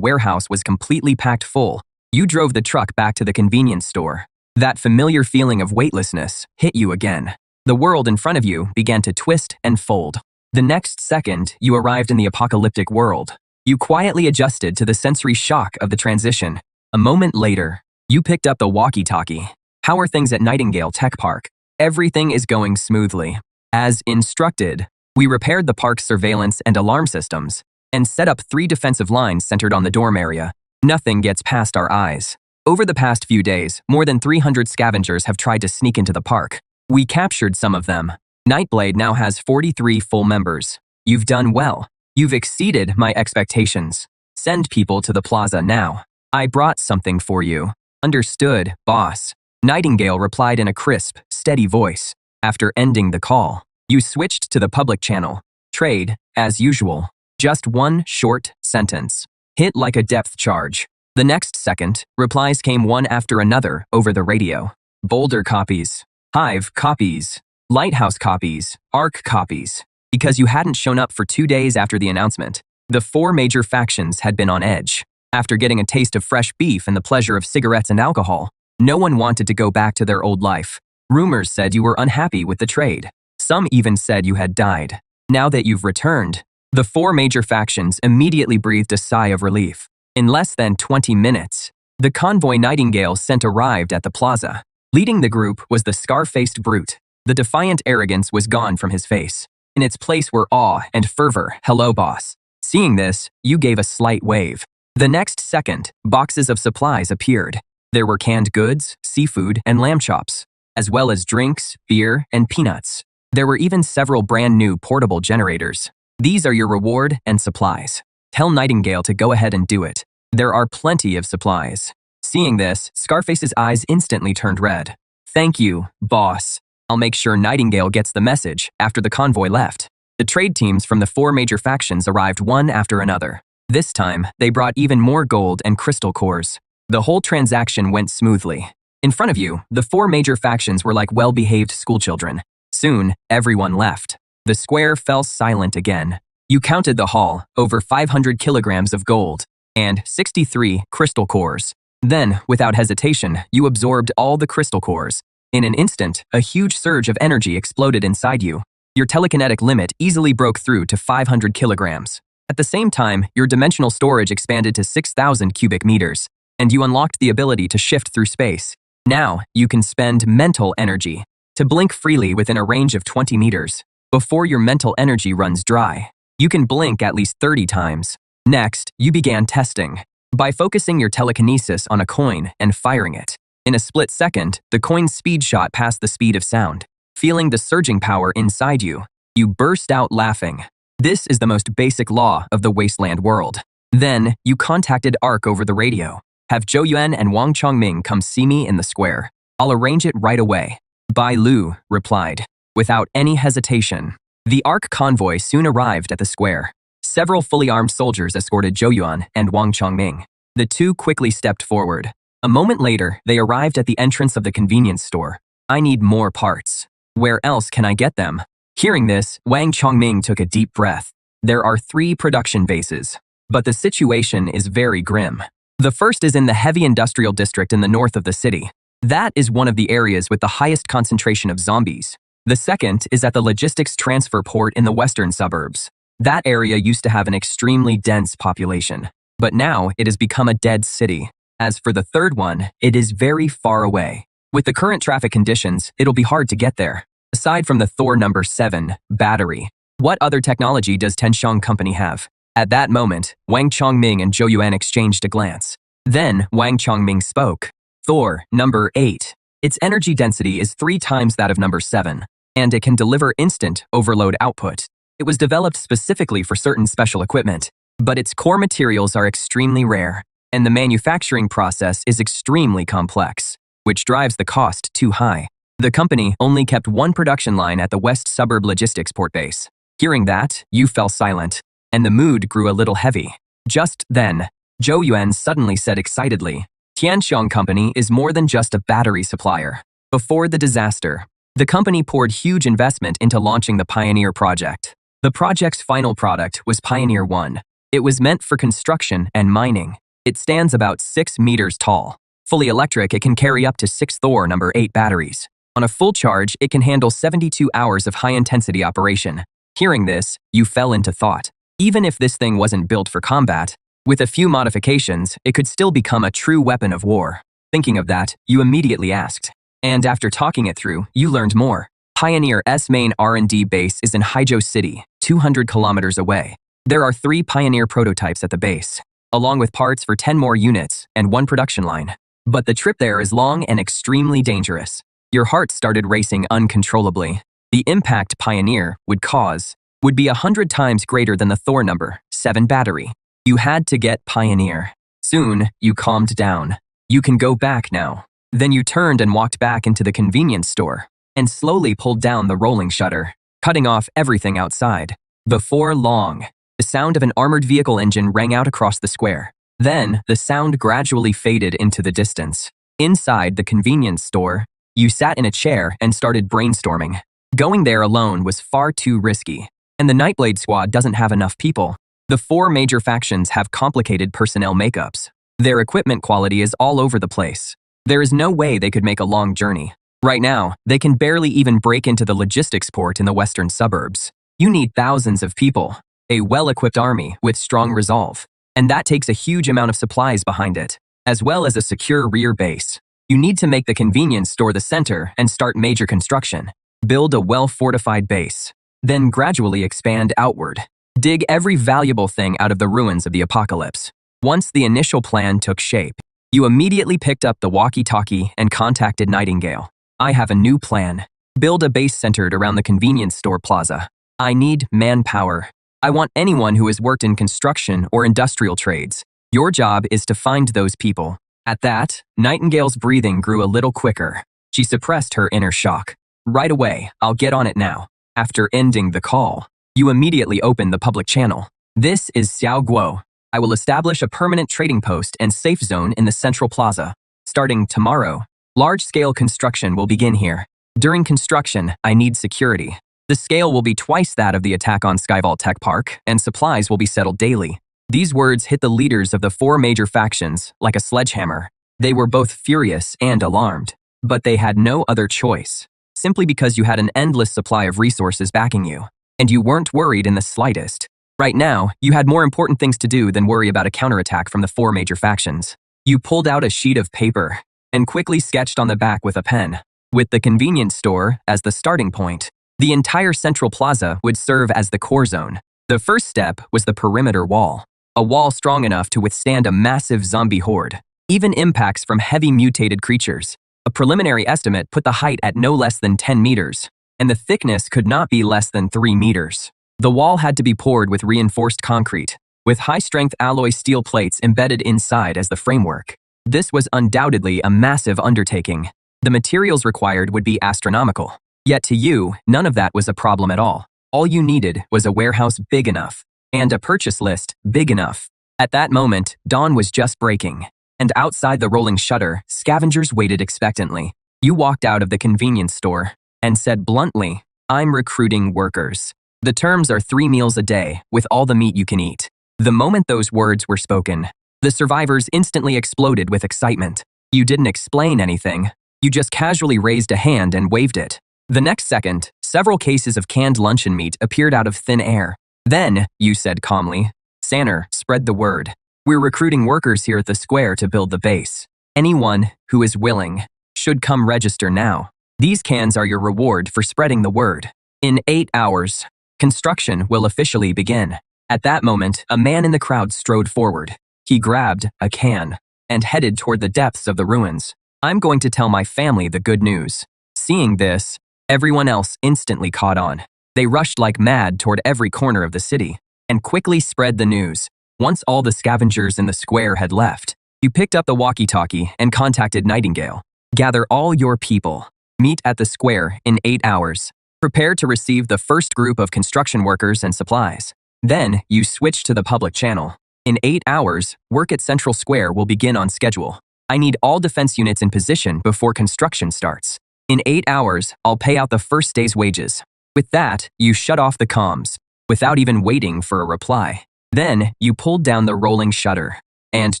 Speaker 1: warehouse was completely packed full, you drove the truck back to the convenience store. That familiar feeling of weightlessness hit you again. The world in front of you began to twist and fold. The next second, you arrived in the apocalyptic world. You quietly adjusted to the sensory shock of the transition. A moment later, you picked up the walkie-talkie. How are things at Nightingale Tech Park? Everything is going smoothly. As instructed, we repaired the park's surveillance and alarm systems and set up 3 defensive lines centered on the dorm area. Nothing gets past our eyes. Over the past few days, more than 300 scavengers have tried to sneak into the park. We captured some of them. Nightblade now has 43 full members. You've done well. You've exceeded my expectations. Send people to the plaza now. I brought something for you. Understood, boss. Nightingale replied in a crisp, steady voice. After ending the call, you switched to the public channel. Trade, as usual. Just one short sentence. Hit like a depth charge. The next second, replies came one after another over the radio. Boulder copies. Hive copies. Lighthouse copies. Arc copies. Because you hadn't shown up for 2 days after the announcement, the 4 major factions had been on edge. After getting a taste of fresh beef and the pleasure of cigarettes and alcohol, no one wanted to go back to their old life. Rumors said you were unhappy with the trade. Some even said you had died. Now that you've returned, the 4 major factions immediately breathed a sigh of relief. In less than 20 minutes, the convoy Nightingale sent arrived at the plaza. Leading the group was the scar-faced brute. The defiant arrogance was gone from his face. In its place were awe and fervor. Hello, boss. Seeing this, you gave a slight wave. The next second, boxes of supplies appeared. There were canned goods, seafood, and lamb chops, as well as drinks, beer, and peanuts. There were even several brand new portable generators. These are your reward and supplies. Tell Nightingale to go ahead and do it. There are plenty of supplies. Seeing this, Scarface's eyes instantly turned red. Thank you, boss. I'll make sure Nightingale gets the message after the convoy left. The trade teams from the 4 major factions arrived one after another. This time, they brought even more gold and crystal cores. The whole transaction went smoothly. In front of you, the 4 major factions were like well-behaved schoolchildren. Soon, everyone left. The square fell silent again. You counted the haul, over 500 kilograms of gold, and 63 crystal cores. Then, without hesitation, you absorbed all the crystal cores. In an instant, a huge surge of energy exploded inside you. Your telekinetic limit easily broke through to 500 kilograms. At the same time, your dimensional storage expanded to 6,000 cubic meters, and you unlocked the ability to shift through space. Now, you can spend mental energy to blink freely within a range of 20 meters. Before your mental energy runs dry, you can blink at least 30 times. Next, you began testing. By focusing your telekinesis on a coin and firing it, in a split second, the coin's speed shot past the speed of sound. Feeling the surging power inside you, you burst out laughing. This is the most basic law of the wasteland world. Then, you contacted Ark over the radio. Have Zhou Yuan and Wang Chongming come see me in the square. I'll arrange it right away. Bai Lu replied, without any hesitation. The Ark convoy soon arrived at the square. Several fully armed soldiers escorted Zhou Yuan and Wang Chongming. The two quickly stepped forward. A moment later, they arrived at the entrance of the convenience store. I need more parts. Where else can I get them? Hearing this, Wang Chongming took a deep breath. There are 3 production bases, but the situation is very grim. The first is in the heavy industrial district in the north of the city. That is one of the areas with the highest concentration of zombies. The second is at the logistics transfer port in the western suburbs. That area used to have an extremely dense population, but now it has become a dead city. As for the third one, it is very far away. With the current traffic conditions, it'll be hard to get there. Aside from the Thor No. 7 battery, what other technology does Tenxiang Company have? At that moment, Wang Chongming and Zhou Yuan exchanged a glance. Then, Wang Chongming spoke. Thor No. 8. Its energy density is 3 times that of No. 7, and it can deliver instant overload output. It was developed specifically for certain special equipment, but its core materials are extremely rare, and the manufacturing process is extremely complex, which drives the cost too high. The company only kept 1 production line at the West Suburb Logistics Port Base. Hearing that, you fell silent, and the mood grew a little heavy. Just then, Zhou Yuan suddenly said excitedly, Tianxiang Company is more than just a battery supplier. Before the disaster, the company poured huge investment into launching the Pioneer project. The project's final product was Pioneer 1. It was meant for construction and mining. It stands about 6 meters tall. Fully electric, it can carry up to 6 Thor No. 8 batteries. On a full charge, it can handle 72 hours of high-intensity operation. Hearing this, you fell into thought. Even if this thing wasn't built for combat, with a few modifications, it could still become a true weapon of war. Thinking of that, you immediately asked. And after talking it through, you learned more. Pioneer's main R&D base is in Haizhou City, 200 kilometers away. There are 3 Pioneer prototypes at the base, along with parts for 10 more units and 1 production line. But the trip there is long and extremely dangerous. Your heart started racing uncontrollably. The impact Pioneer would cause would be 100 times greater than the Thor number 7 battery. You had to get Pioneer. Soon, you calmed down. You can go back now. Then you turned and walked back into the convenience store and slowly pulled down the rolling shutter, cutting off everything outside. Before long, the sound of an armored vehicle engine rang out across the square. Then, the sound gradually faded into the distance. Inside the convenience store, you sat in a chair and started brainstorming. Going there alone was far too risky, and the Nightblade squad doesn't have enough people. The 4 major factions have complicated personnel makeups. Their equipment quality is all over the place. There is no way they could make a long journey. Right now, they can barely even break into the logistics port in the western suburbs. You need thousands of people, a well-equipped army with strong resolve. And that takes a huge amount of supplies behind it, as well as a secure rear base. You need to make the convenience store the center and start major construction. Build a well-fortified base. Then gradually expand outward. Dig every valuable thing out of the ruins of the apocalypse. Once the initial plan took shape, you immediately picked up the walkie-talkie and contacted Nightingale. I have a new plan. Build a base centered around the convenience store plaza. I need manpower. I want anyone who has worked in construction or industrial trades. Your job is to find those people. At that, Nightingale's breathing grew a little quicker. She suppressed her inner shock. Right away, I'll get on it now. After ending the call, you immediately opened the public channel. This is Xiao Guo. I will establish a permanent trading post and safe zone in the central plaza. Starting tomorrow, large-scale construction will begin here. During construction, I need security. The scale will be twice that of the attack on Skyvault Tech Park, and supplies will be settled daily. These words hit the leaders of the 4 major factions like a sledgehammer. They were both furious and alarmed, but they had no other choice, simply because you had an endless supply of resources backing you, and you weren't worried in the slightest. Right now, you had more important things to do than worry about a counterattack from the 4 major factions. You pulled out a sheet of paper and quickly sketched on the back with a pen. With the convenience store as the starting point, the entire central plaza would serve as the core zone. The first step was the perimeter wall, a wall strong enough to withstand a massive zombie horde, even impacts from heavy mutated creatures. A preliminary estimate put the height at no less than 10 meters, and the thickness could not be less than 3 meters. The wall had to be poured with reinforced concrete, with high-strength alloy steel plates embedded inside as the framework. This was undoubtedly a massive undertaking. The materials required would be astronomical. Yet to you, none of that was a problem at all. All you needed was a warehouse big enough, and a purchase list big enough. At that moment, dawn was just breaking, and outside the rolling shutter, scavengers waited expectantly. You walked out of the convenience store and said bluntly, "I'm recruiting workers. The terms are 3 meals a day, with all the meat you can eat." The moment those words were spoken, the survivors instantly exploded with excitement. You didn't explain anything. You just casually raised a hand and waved it. The next second, several cases of canned luncheon meat appeared out of thin air. Then, you said calmly, "Sanner, spread the word. We're recruiting workers here at the square to build the base. Anyone who is willing should come register now. These cans are your reward for spreading the word. In 8 hours, construction will officially begin." At that moment, a man in the crowd strode forward. He grabbed a can and headed toward the depths of the ruins. "I'm going to tell my family the good news." Seeing this, everyone else instantly caught on. They rushed like mad toward every corner of the city and quickly spread the news. Once all the scavengers in the square had left, you picked up the walkie-talkie and contacted Nightingale. "Gather all your people. Meet at the square in 8 hours. Prepare to receive the first group of construction workers and supplies." Then, you switched to the public channel. "In 8 hours, work at Central Square will begin on schedule. I need all defense units in position before construction starts. In 8 hours, I'll pay out the first day's wages." With that, you shut off the comms, without even waiting for a reply. Then, you pulled down the rolling shutter and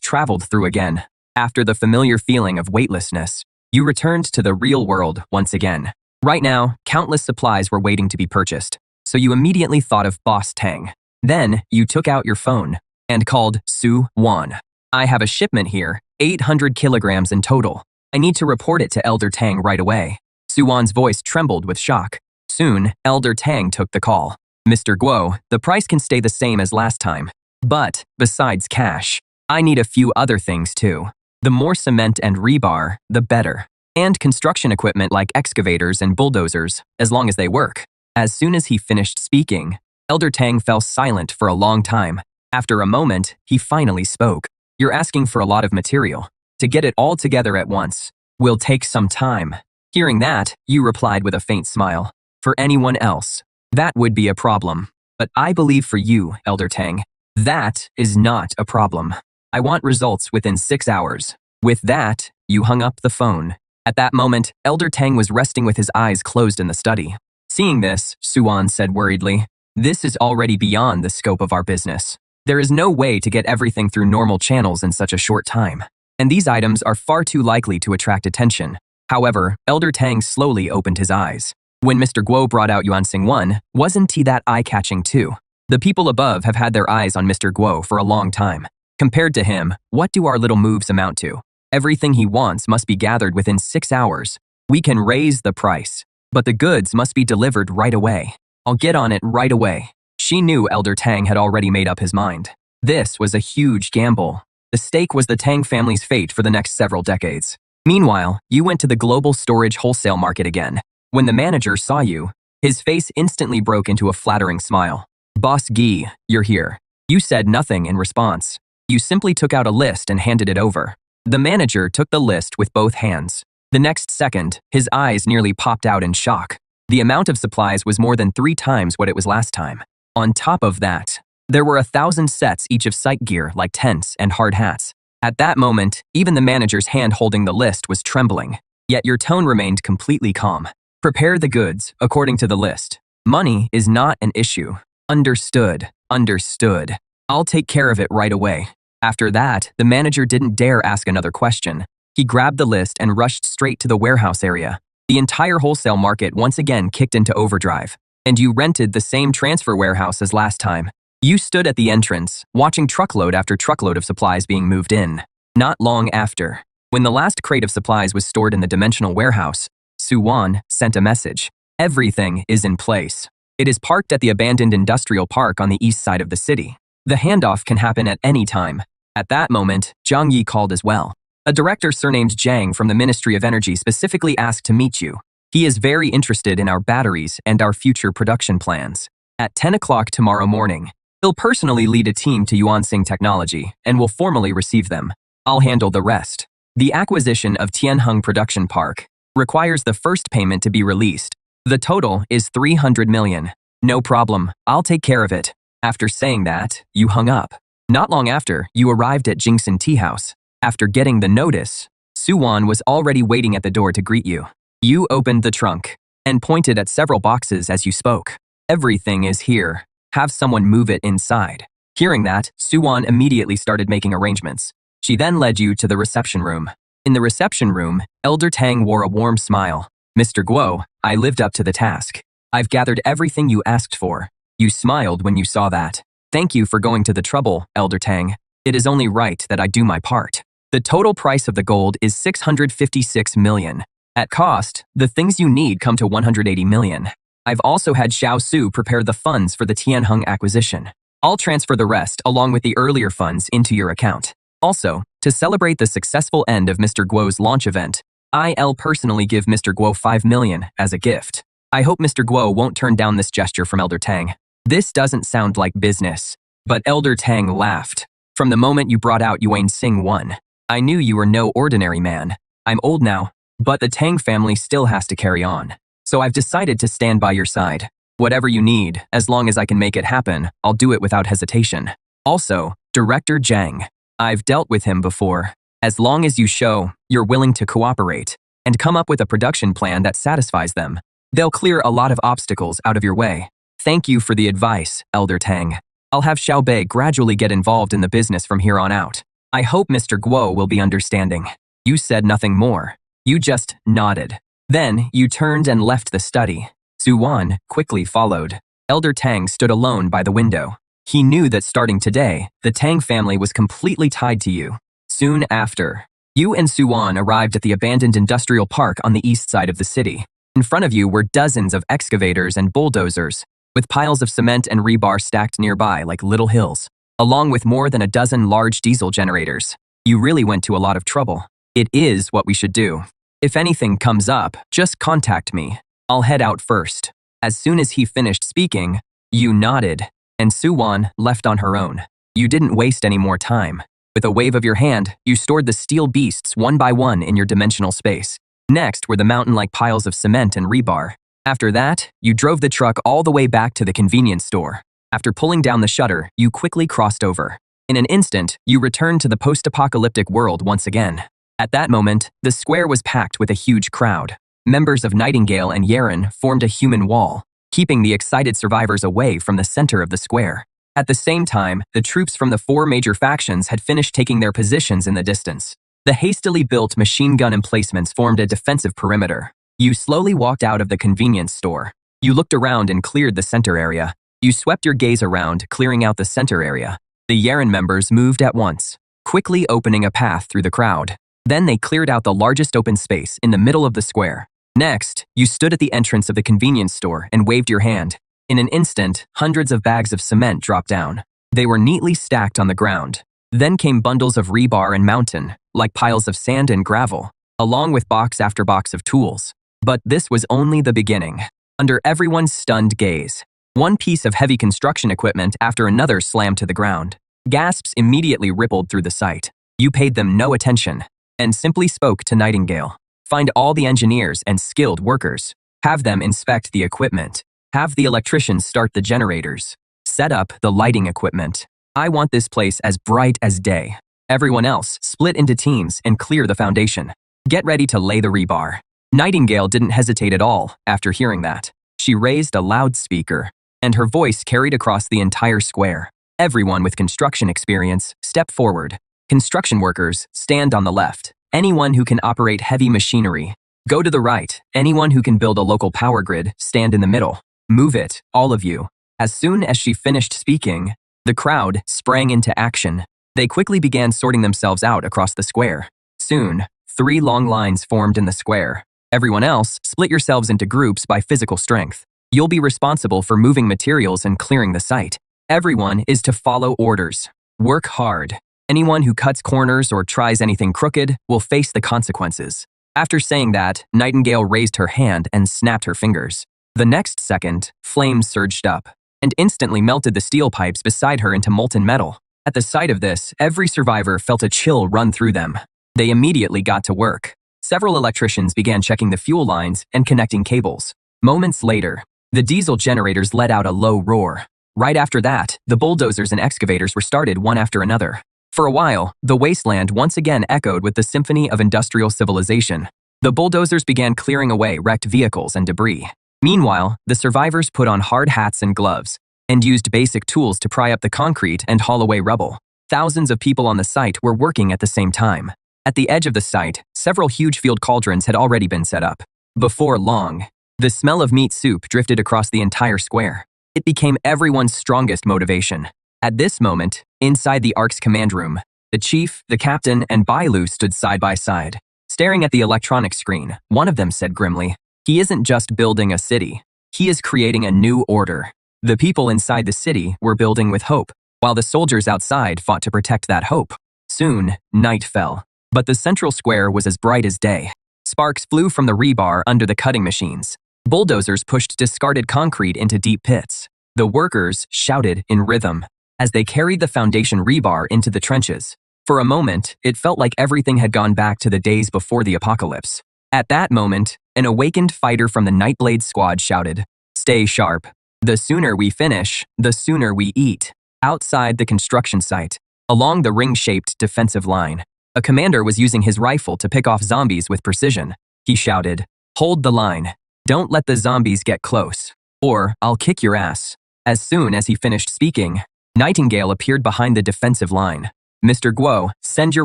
Speaker 1: traveled through again. After the familiar feeling of weightlessness, you returned to the real world once again. Right now, countless supplies were waiting to be purchased, so you immediately thought of Boss Tang. Then, you took out your phone and called Su Wan. "I have a shipment here, 800 kilograms in total. I need to report it to Elder Tang right away." Su Wan's voice trembled with shock. Soon, Elder Tang took the call. "Mr. Guo, the price can stay the same as last time. But, besides cash, I need a few other things too. The more cement and rebar, the better. And construction equipment like excavators and bulldozers, as long as they work." As soon as he finished speaking, Elder Tang fell silent for a long time. After a moment, he finally spoke. You're asking for a lot of material. To get it all together at once will take some time. Hearing that, you replied with a faint smile. For anyone else, that would be a problem. But I believe for you, Elder Tang, that is not a problem. I want results within 6 hours. With that, you hung up the phone. At that moment, Elder Tang was resting with his eyes closed in the study. Seeing this, Suan said worriedly, this is already beyond the scope of our business. There is no way to get everything through normal channels in such a short time. And these items are far too likely to attract attention. However, Elder Tang slowly opened his eyes. When Mr. Guo brought out Yuan Xing 1, wasn't he that eye-catching too? The people above have had their eyes on Mr. Guo for a long time. Compared to him, what do our little moves amount to? Everything he wants must be gathered within 6 hours. We can raise the price, but the goods must be delivered right away. I'll get on it right away. She knew Elder Tang had already made up his mind. This was a huge gamble. The stake was the Tang family's fate for the next several decades. Meanwhile, you went to the global storage wholesale market again. When the manager saw you, his face instantly broke into a flattering smile. Boss Guy, you're here. You said nothing in response. You simply took out a list and handed it over. The manager took the list with both hands. The next second, his eyes nearly popped out in shock. The amount of supplies was more than 3 times what it was last time. On top of that, there were 1,000 sets each of sight gear like tents and hard hats. At that moment, even the manager's hand holding the list was trembling. Yet your tone remained completely calm. Prepare the goods according to the list. Money is not an issue. Understood. Understood. I'll take care of it right away. After that, the manager didn't dare ask another question. He grabbed the list and rushed straight to the warehouse area. The entire wholesale market once again kicked into overdrive. And you rented the same transfer warehouse as last time. You stood at the entrance, watching truckload after truckload of supplies being moved in. Not long after, when the last crate of supplies was stored in the dimensional warehouse, Suwan sent a message. Everything is in place. It is parked at the abandoned industrial park on the east side of the city. The handoff can happen at any time. At that moment, Zhang Yi called as well. A director surnamed Zhang from the Ministry of Energy specifically asked to meet you. He is very interested in our batteries and our future production plans. At 10 o'clock tomorrow morning, he'll personally lead a team to Yuanxing Technology and will formally receive them. I'll handle the rest. The acquisition of Tianheng Production Park requires the first payment to be released. The total is 300 million. No problem, I'll take care of it. After saying that, you hung up. Not long after, you arrived at Jingxin Tea House. After getting the notice, Suwan was already waiting at the door to greet you. You opened the trunk and pointed at several boxes as you spoke. Everything is here. Have someone move it inside. Hearing that, Suwan immediately started making arrangements. She then led you to the reception room. In the reception room, Elder Tang wore a warm smile. Mr. Guo, I lived up to the task. I've gathered everything you asked for. You smiled when you saw that. Thank you for going to the trouble, Elder Tang. It is only right that I do my part. The total price of the gold is 656 million. At cost, the things you need come to 180 million. I've also had Xiao Su prepare the funds for the Tianheng acquisition. I'll transfer the rest along with the earlier funds into your account. Also, to celebrate the successful end of Mr. Guo's launch event, I'll personally give Mr. Guo 5 million as a gift. I hope Mr. Guo won't turn down this gesture from Elder Tang. This doesn't sound like business. But Elder Tang laughed. From the moment you brought out Yuan Xing 1, I knew you were no ordinary man. I'm old now, but the Tang family still has to carry on. So I've decided to stand by your side. Whatever you need, as long as I can make it happen, I'll do it without hesitation. Also, Director Zhang. I've dealt with him before. As long as you show you're willing to cooperate and come up with a production plan that satisfies them, they'll clear a lot of obstacles out of your way. Thank you for the advice, Elder Tang. I'll have Xiao Bei gradually get involved in the business from here on out. I hope Mr. Guo will be understanding. You said nothing more. You just nodded. Then you turned and left the study. Suwan quickly followed. Elder Tang stood alone by the window. He knew that starting today, the Tang family was completely tied to you. Soon after, you and Suwan arrived at the abandoned industrial park on the east side of the city. In front of you were dozens of excavators and bulldozers, with piles of cement and rebar stacked nearby like little hills, along with more than a dozen large diesel generators. You really went to a lot of trouble. It is what we should do. If anything comes up, just contact me. I'll head out first. As soon as he finished speaking, You nodded, and Suwon left on her own. You didn't waste any more time. With a wave of your hand, you stored the steel beasts one by one in your dimensional space. Next were the mountain-like piles of cement and rebar. After that, you drove the truck all the way back to the convenience store. After pulling down the shutter, you quickly crossed over. In an instant, you returned to the post-apocalyptic world once again. At that moment, the square was packed with a huge crowd. Members of Nightingale and Yaren formed a human wall, keeping the excited survivors away from the center of the square. At the same time, the troops from the 4 major factions had finished taking their positions in the distance. The hastily built machine gun emplacements formed a defensive perimeter. You slowly walked out of the convenience store. You looked around and cleared the center area. You swept your gaze around, clearing out the center area. The Yaren members moved at once, quickly opening a path through the crowd. Then they cleared out the largest open space in the middle of the square. Next, you stood at the entrance of the convenience store and waved your hand. In an instant, hundreds of bags of cement dropped down. They were neatly stacked on the ground. Then came bundles of rebar and mountain, like piles of sand and gravel, along with box after box of tools. But this was only the beginning. Under everyone's stunned gaze, one piece of heavy construction equipment after another slammed to the ground. Gasps immediately rippled through the site. You paid them no attention and simply spoke to Nightingale. Find all the engineers and skilled workers. Have them inspect the equipment. Have the electricians start the generators. Set up the lighting equipment. I want this place as bright as day. Everyone else, split into teams and clear the foundation. Get ready to lay the rebar. Nightingale didn't hesitate at all after hearing that. She raised a loudspeaker, and her voice carried across the entire square. Everyone with construction experience, step forward. Construction workers, stand on the left. Anyone who can operate heavy machinery, go to the right. Anyone who can build a local power grid, stand in the middle. Move it, all of you. As soon as she finished speaking, the crowd sprang into action. They quickly began sorting themselves out across the square. Soon, 3 long lines formed in the square. Everyone else, split yourselves into groups by physical strength. You'll be responsible for moving materials and clearing the site. Everyone is to follow orders. Work hard. Anyone who cuts corners or tries anything crooked will face the consequences. After saying that, Nightingale raised her hand and snapped her fingers. The next second, flames surged up and instantly melted the steel pipes beside her into molten metal. At the sight of this, every survivor felt a chill run through them. They immediately got to work. Several electricians began checking the fuel lines and connecting cables. Moments later, the diesel generators let out a low roar. Right after that, the bulldozers and excavators were started one after another. For a while, the wasteland once again echoed with the symphony of industrial civilization. The bulldozers began clearing away wrecked vehicles and debris. Meanwhile, the survivors put on hard hats and gloves and used basic tools to pry up the concrete and haul away rubble. Thousands of people on the site were working at the same time. At the edge of the site, several huge field cauldrons had already been set up. Before long, the smell of meat soup drifted across the entire square. It became everyone's strongest motivation. At this moment, inside the Ark's command room, the chief, the captain, and Bailu stood side by side. Staring at the electronic screen, one of them said grimly, "He isn't just building a city. He is creating a new order." The people inside the city were building with hope, while the soldiers outside fought to protect that hope. Soon, night fell, but the central square was as bright as day. Sparks flew from the rebar under the cutting machines. Bulldozers pushed discarded concrete into deep pits. The workers shouted in rhythm as they carried the foundation rebar into the trenches. For a moment, it felt like everything had gone back to the days before the apocalypse. At that moment, an awakened fighter from the Nightblade squad shouted, "Stay sharp. The sooner we finish, the sooner we eat." Outside the construction site, along the ring-shaped defensive line, a commander was using his rifle to pick off zombies with precision. He shouted, "Hold the line. Don't let the zombies get close, or I'll kick your ass." As soon as he finished speaking, Nightingale appeared behind the defensive line. "Mr. Guo, send your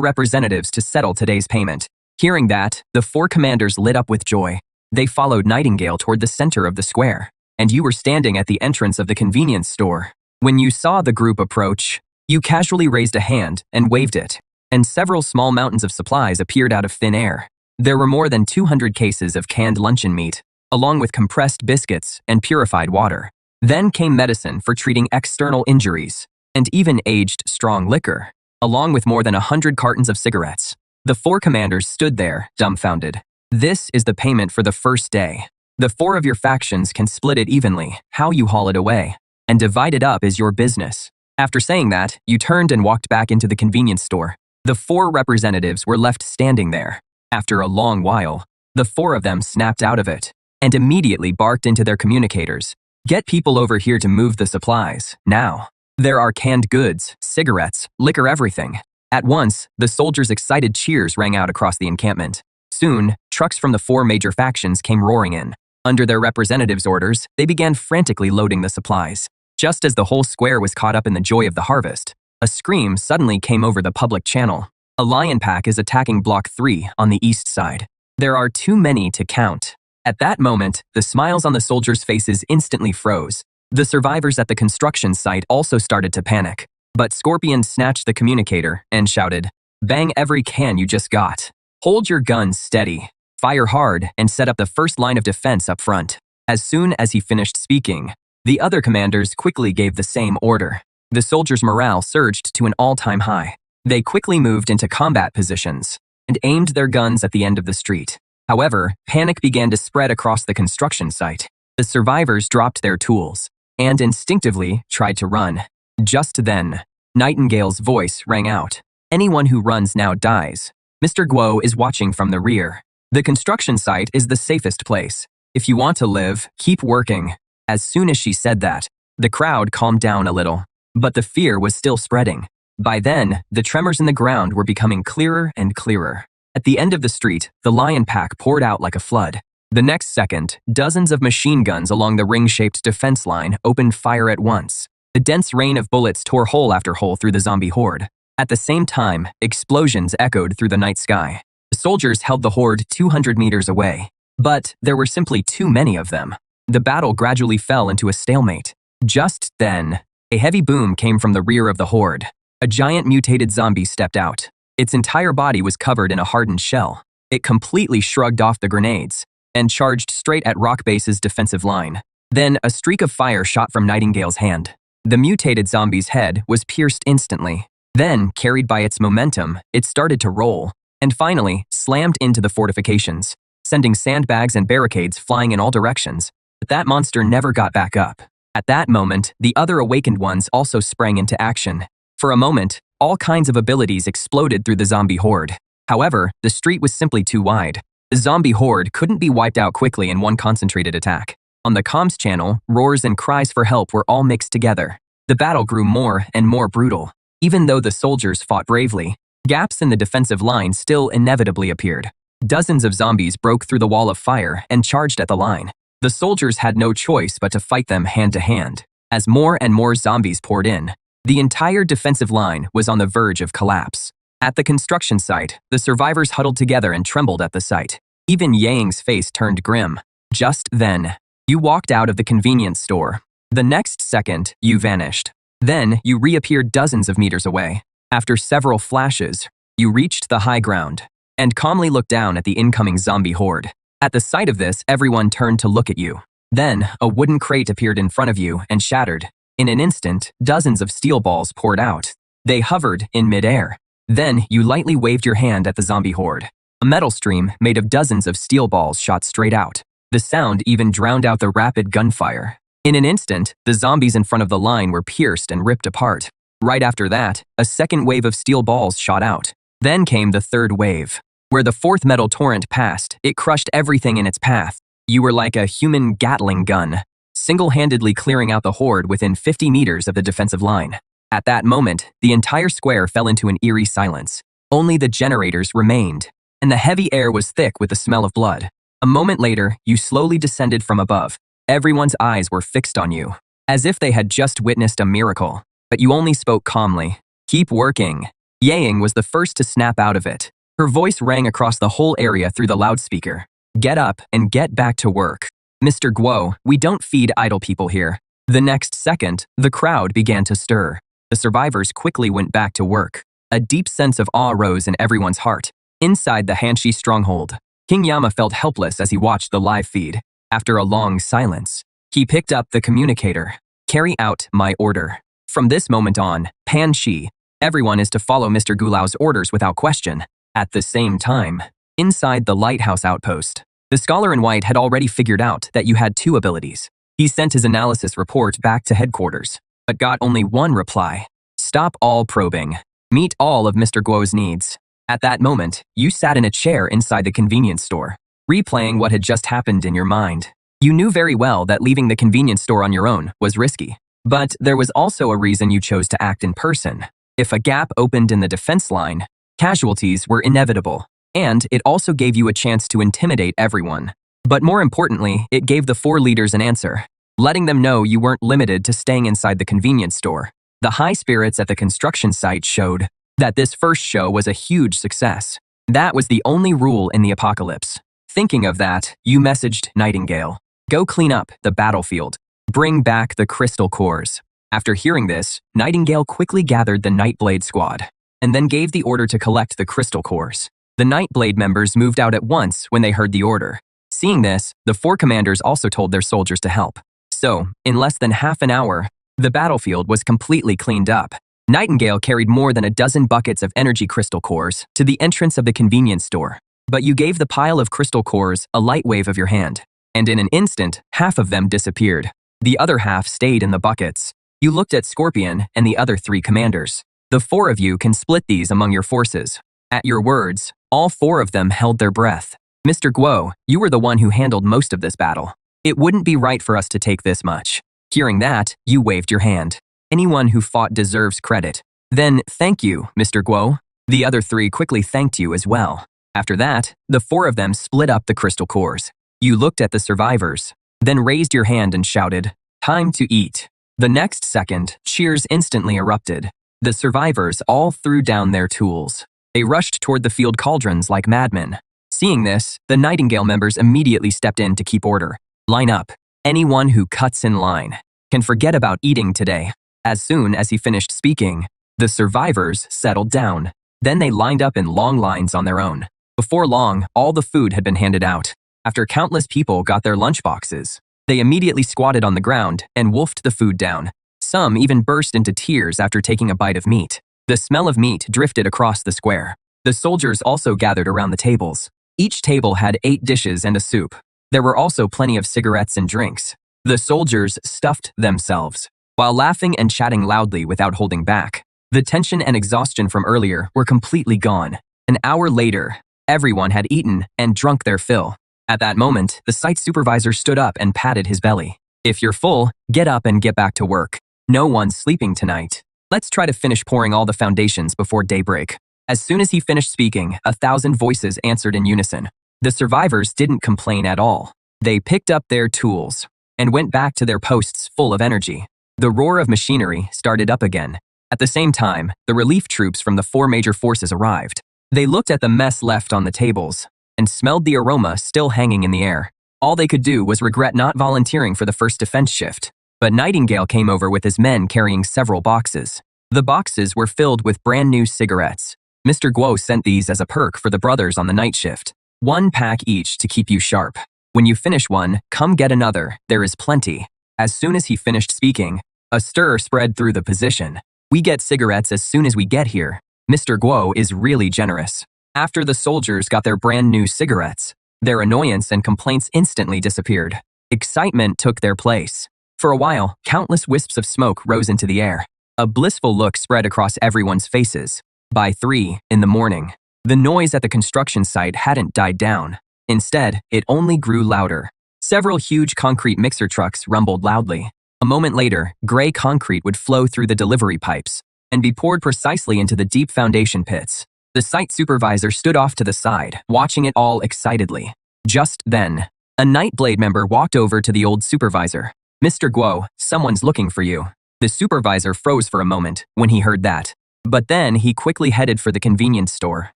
Speaker 1: representatives to settle today's payment." Hearing that, the 4 commanders lit up with joy. They followed Nightingale toward the center of the square, and you were standing at the entrance of the convenience store. When you saw the group approach, you casually raised a hand and waved it, and several small mountains of supplies appeared out of thin air. There were more than 200 cases of canned luncheon meat, along with compressed biscuits and purified water. Then came medicine for treating external injuries, and even aged strong liquor, along with more than 100 cartons of cigarettes. The 4 commanders stood there, dumbfounded. "This is the payment for the first day. The 4 of your factions can split it evenly. How you haul it away?" and divide it up as your business. After saying that, you turned and walked back into the convenience store. The 4 representatives were left standing there. After a long while, the 4 of them snapped out of it and immediately barked into their communicators. Get people over here to move the supplies, now. There are canned goods, cigarettes, liquor, everything. At once, the soldiers' excited cheers rang out across the encampment. Soon, trucks from the 4 major factions came roaring in. Under their representatives' orders, they began frantically loading the supplies. Just as the whole square was caught up in the joy of the harvest, a scream suddenly came over the public channel. A lion pack is attacking Block 3 on the east side. There are too many to count. At that moment, the smiles on the soldiers' faces instantly froze. The survivors at the construction site also started to panic. But Scorpion snatched the communicator and shouted, "Bang every can you just got. Hold your guns steady. Fire hard and set up the first line of defense up front." As soon as he finished speaking, the other commanders quickly gave the same order. The soldiers' morale surged to an all-time high. They quickly moved into combat positions and aimed their guns at the end of the street. However, panic began to spread across the construction site. The survivors dropped their tools and instinctively tried to run. Just then, Nightingale's voice rang out. "Anyone who runs now dies. Mr. Guo is watching from the rear. The construction site is the safest place. If you want to live, keep working." As soon as she said that, the crowd calmed down a little, but the fear was still spreading. By then, the tremors in the ground were becoming clearer and clearer. At the end of the street, the lion pack poured out like a flood. The next second, dozens of machine guns along the ring-shaped defense line opened fire at once. The dense rain of bullets tore hole after hole through the zombie horde. At the same time, explosions echoed through the night sky. The soldiers held the horde 200 meters away, but there were simply too many of them. The battle gradually fell into a stalemate. Just then, a heavy boom came from the rear of the horde. A giant mutated zombie stepped out. Its entire body was covered in a hardened shell. It completely shrugged off the grenades and charged straight at Rock Base's defensive line. Then a streak of fire shot from Nightingale's hand. The mutated zombie's head was pierced instantly. Then, carried by its momentum, it started to roll, and finally slammed into the fortifications, sending sandbags and barricades flying in all directions. But that monster never got back up. At that moment, the other awakened ones also sprang into action. For a moment, all kinds of abilities exploded through the zombie horde. However, the street was simply too wide. The zombie horde couldn't be wiped out quickly in one concentrated attack. On the comms channel, roars and cries for help were all mixed together. The battle grew more and more brutal. Even though the soldiers fought bravely, gaps in the defensive line still inevitably appeared. Dozens of zombies broke through the wall of fire and charged at the line. The soldiers had no choice but to fight them hand to hand. As more and more zombies poured in, the entire defensive line was on the verge of collapse. At the construction site, the survivors huddled together and trembled at the sight. Even Yang's face turned grim. Just then, you walked out of the convenience store. The next second, you vanished. Then, you reappeared dozens of meters away. After several flashes, you reached the high ground and calmly looked down at the incoming zombie horde. At the sight of this, everyone turned to look at you. Then, a wooden crate appeared in front of you and shattered. In an instant, dozens of steel balls poured out. They hovered in midair. Then, you lightly waved your hand at the zombie horde. A metal stream made of dozens of steel balls shot straight out. The sound even drowned out the rapid gunfire. In an instant, the zombies in front of the line were pierced and ripped apart. Right after that, a second wave of steel balls shot out. Then came the third wave. Where the fourth metal torrent passed, it crushed everything in its path. You were like a human Gatling gun, single-handedly clearing out the horde within 50 meters of the defensive line. At that moment, the entire square fell into an eerie silence. Only the generators remained, and the heavy air was thick with the smell of blood. A moment later, you slowly descended from above. Everyone's eyes were fixed on you, as if they had just witnessed a miracle. But you only spoke calmly. "Keep working." Yang was the first to snap out of it. Her voice rang across the whole area through the loudspeaker. "Get up and get back to work. Mr. Guo, we don't feed idle people here." The next second, the crowd began to stir. The survivors quickly went back to work. A deep sense of awe rose in everyone's heart. Inside the Hanshi stronghold, King Yama felt helpless as he watched the live feed. After a long silence, he picked up the communicator. "Carry out my order. From this moment on, Pan Shi, everyone is to follow Mr. Gulau's orders without question." At the same time, inside the lighthouse outpost, the scholar in white had already figured out that you had two abilities. He sent his analysis report back to headquarters, but got only one reply. Stop all probing. Meet all of Mr. Guo's needs. At that moment, you sat in a chair inside the convenience store, replaying what had just happened in your mind. You knew very well that leaving the convenience store on your own was risky, but there was also a reason you chose to act in person. If a gap opened in the defense line, casualties were inevitable, and it also gave you a chance to intimidate everyone. But more importantly, it gave the 4 leaders an answer, letting them know you weren't limited to staying inside the convenience store. The high spirits at the construction site showed that this first show was a huge success. That was the only rule in the apocalypse. Thinking of that, you messaged Nightingale. Go clean up the battlefield. Bring back the crystal cores. After hearing this, Nightingale quickly gathered the Nightblade squad, and then gave the order to collect the crystal cores. The Nightblade members moved out at once when they heard the order. Seeing this, the 4 commanders also told their soldiers to help. So, in less than half an hour, the battlefield was completely cleaned up. Nightingale carried more than a dozen buckets of energy crystal cores to the entrance of the convenience store. But you gave the pile of crystal cores a light wave of your hand, and in an instant, half of them disappeared. The other half stayed in the buckets. You looked at Scorpion and the other 3 commanders. The 4 of you can split these among your forces. At your words, all 4 of them held their breath. Mr. Guo, you were the one who handled most of this battle. It wouldn't be right for us to take this much. Hearing that, you waved your hand. Anyone who fought deserves credit. Then, thank you, Mr. Guo. The other 3 quickly thanked you as well. After that, the 4 of them split up the crystal cores. You looked at the survivors, then raised your hand and shouted, "Time to eat." The next second, cheers instantly erupted. The survivors all threw down their tools. They rushed toward the field cauldrons like madmen. Seeing this, the Nightingale members immediately stepped in to keep order. Line up. Anyone who cuts in line can forget about eating today. As soon as he finished speaking, the survivors settled down. Then they lined up in long lines on their own. Before long, all the food had been handed out. After countless people got their lunchboxes, they immediately squatted on the ground and wolfed the food down. Some even burst into tears after taking a bite of meat. The smell of meat drifted across the square. The soldiers also gathered around the tables. Each table had 8 dishes and a soup. There were also plenty of cigarettes and drinks. The soldiers stuffed themselves, while laughing and chatting loudly without holding back. The tension and exhaustion from earlier were completely gone. An hour later, everyone had eaten and drunk their fill. At that moment, the site supervisor stood up and patted his belly. If you're full, get up and get back to work. No one's sleeping tonight. Let's try to finish pouring all the foundations before daybreak. As soon as he finished speaking, 1,000 voices answered in unison. The survivors didn't complain at all. They picked up their tools and went back to their posts full of energy. The roar of machinery started up again. At the same time, the relief troops from the 4 major forces arrived. They looked at the mess left on the tables and smelled the aroma still hanging in the air. All they could do was regret not volunteering for the first defense shift. But Nightingale came over with his men carrying several boxes. The boxes were filled with brand new cigarettes. Mr. Guo sent these as a perk for the brothers on the night shift. 1 pack each to keep you sharp. When you finish one, come get another. There is plenty. As soon as he finished speaking, a stir spread through the position. We get cigarettes as soon as we get here. Mr. Guo is really generous. After the soldiers got their brand new cigarettes, their annoyance and complaints instantly disappeared. Excitement took their place. For a while, countless wisps of smoke rose into the air. A blissful look spread across everyone's faces. By 3 in the morning, the noise at the construction site hadn't died down. Instead, it only grew louder. Several huge concrete mixer trucks rumbled loudly. A moment later, gray concrete would flow through the delivery pipes and be poured precisely into the deep foundation pits. The site supervisor stood off to the side, watching it all excitedly. Just then, a Nightblade member walked over to the old supervisor. "Mr. Guo, someone's looking for you." The supervisor froze for a moment when he heard that. But then he quickly headed for the convenience store.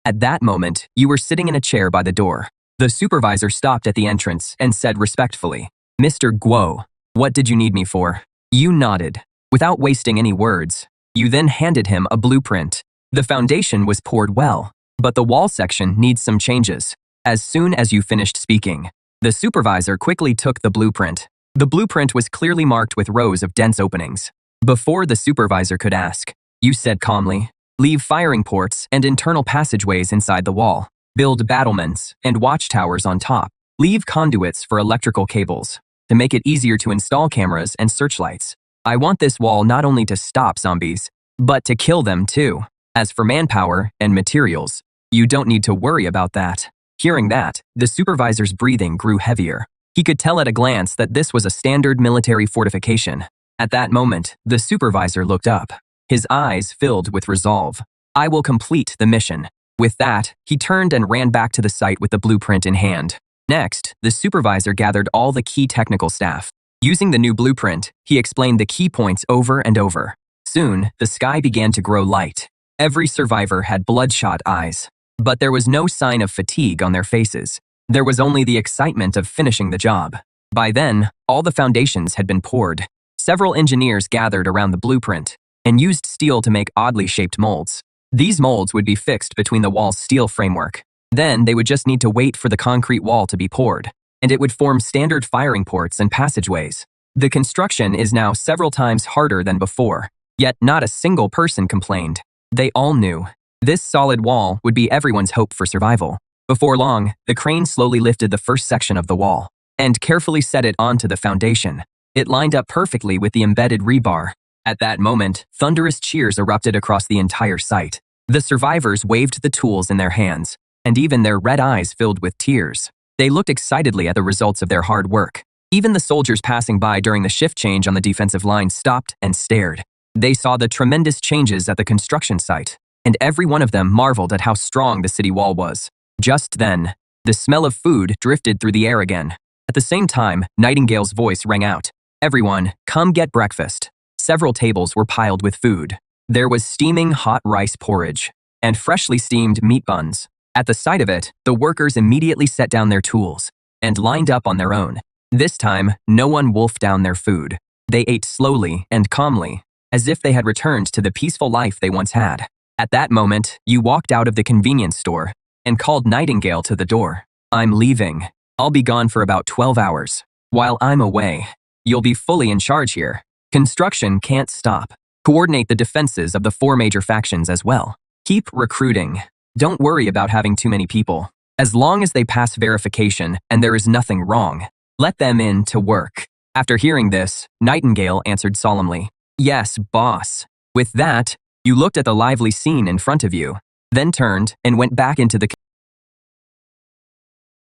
Speaker 1: At that moment, you were sitting in a chair by the door. The supervisor stopped at the entrance and said respectfully, "Mr. Guo, what did you need me for?" You nodded. Without wasting any words, you then handed him a blueprint. The foundation was poured well, but the wall section needs some changes. As soon as you finished speaking, the supervisor quickly took the blueprint. The blueprint was clearly marked with rows of dense openings. Before the supervisor could ask, you said calmly, "Leave firing ports and internal passageways inside the wall. Build battlements and watchtowers on top. Leave conduits for electrical cables." to make it easier to install cameras and searchlights. I want this wall not only to stop zombies, but to kill them too. As for manpower and materials, you don't need to worry about that. Hearing that, the supervisor's breathing grew heavier. He could tell at a glance that this was a standard military fortification. At that moment, the supervisor looked up. His eyes filled with resolve. I will complete the mission. With that, he turned and ran back to the site with the blueprint in hand. Next, the supervisor gathered all the key technical staff. Using the new blueprint, he explained the key points over and over. Soon, the sky began to grow light. Every survivor had bloodshot eyes. But there was no sign of fatigue on their faces. There was only the excitement of finishing the job. By then, all the foundations had been poured. Several engineers gathered around the blueprint and used steel to make oddly shaped molds. These molds would be fixed between the wall's steel framework. Then they would just need to wait for the concrete wall to be poured, and it would form standard firing ports and passageways. The construction is now several times harder than before, yet not a single person complained. They all knew this solid wall would be everyone's hope for survival. Before long, the crane slowly lifted the first section of the wall and carefully set it onto the foundation. It lined up perfectly with the embedded rebar. At that moment, thunderous cheers erupted across the entire site. The survivors waved the tools in their hands, and even their red eyes filled with tears. They looked excitedly at the results of their hard work. Even the soldiers passing by during the shift change on the defensive line stopped and stared. They saw the tremendous changes at the construction site, and every one of them marveled at how strong the city wall was. Just then, the smell of food drifted through the air again. At the same time, Nightingale's voice rang out. Everyone, come get breakfast. Several tables were piled with food. There was steaming hot rice porridge and freshly steamed meat buns. At the sight of it, the workers immediately set down their tools and lined up on their own. This time, no one wolfed down their food. They ate slowly and calmly, as if they had returned to the peaceful life they once had. At that moment, you walked out of the convenience store and called Nightingale to the door. I'm leaving. I'll be gone for about 12 hours. While I'm away, you'll be fully in charge here. Construction can't stop. Coordinate the defenses of the 4 major factions as well. Keep recruiting. Don't worry about having too many people. As long as they pass verification and there is nothing wrong, let them in to work. After hearing this, Nightingale answered solemnly, Yes, boss. With that, you looked at the lively scene in front of you, then turned and went back into the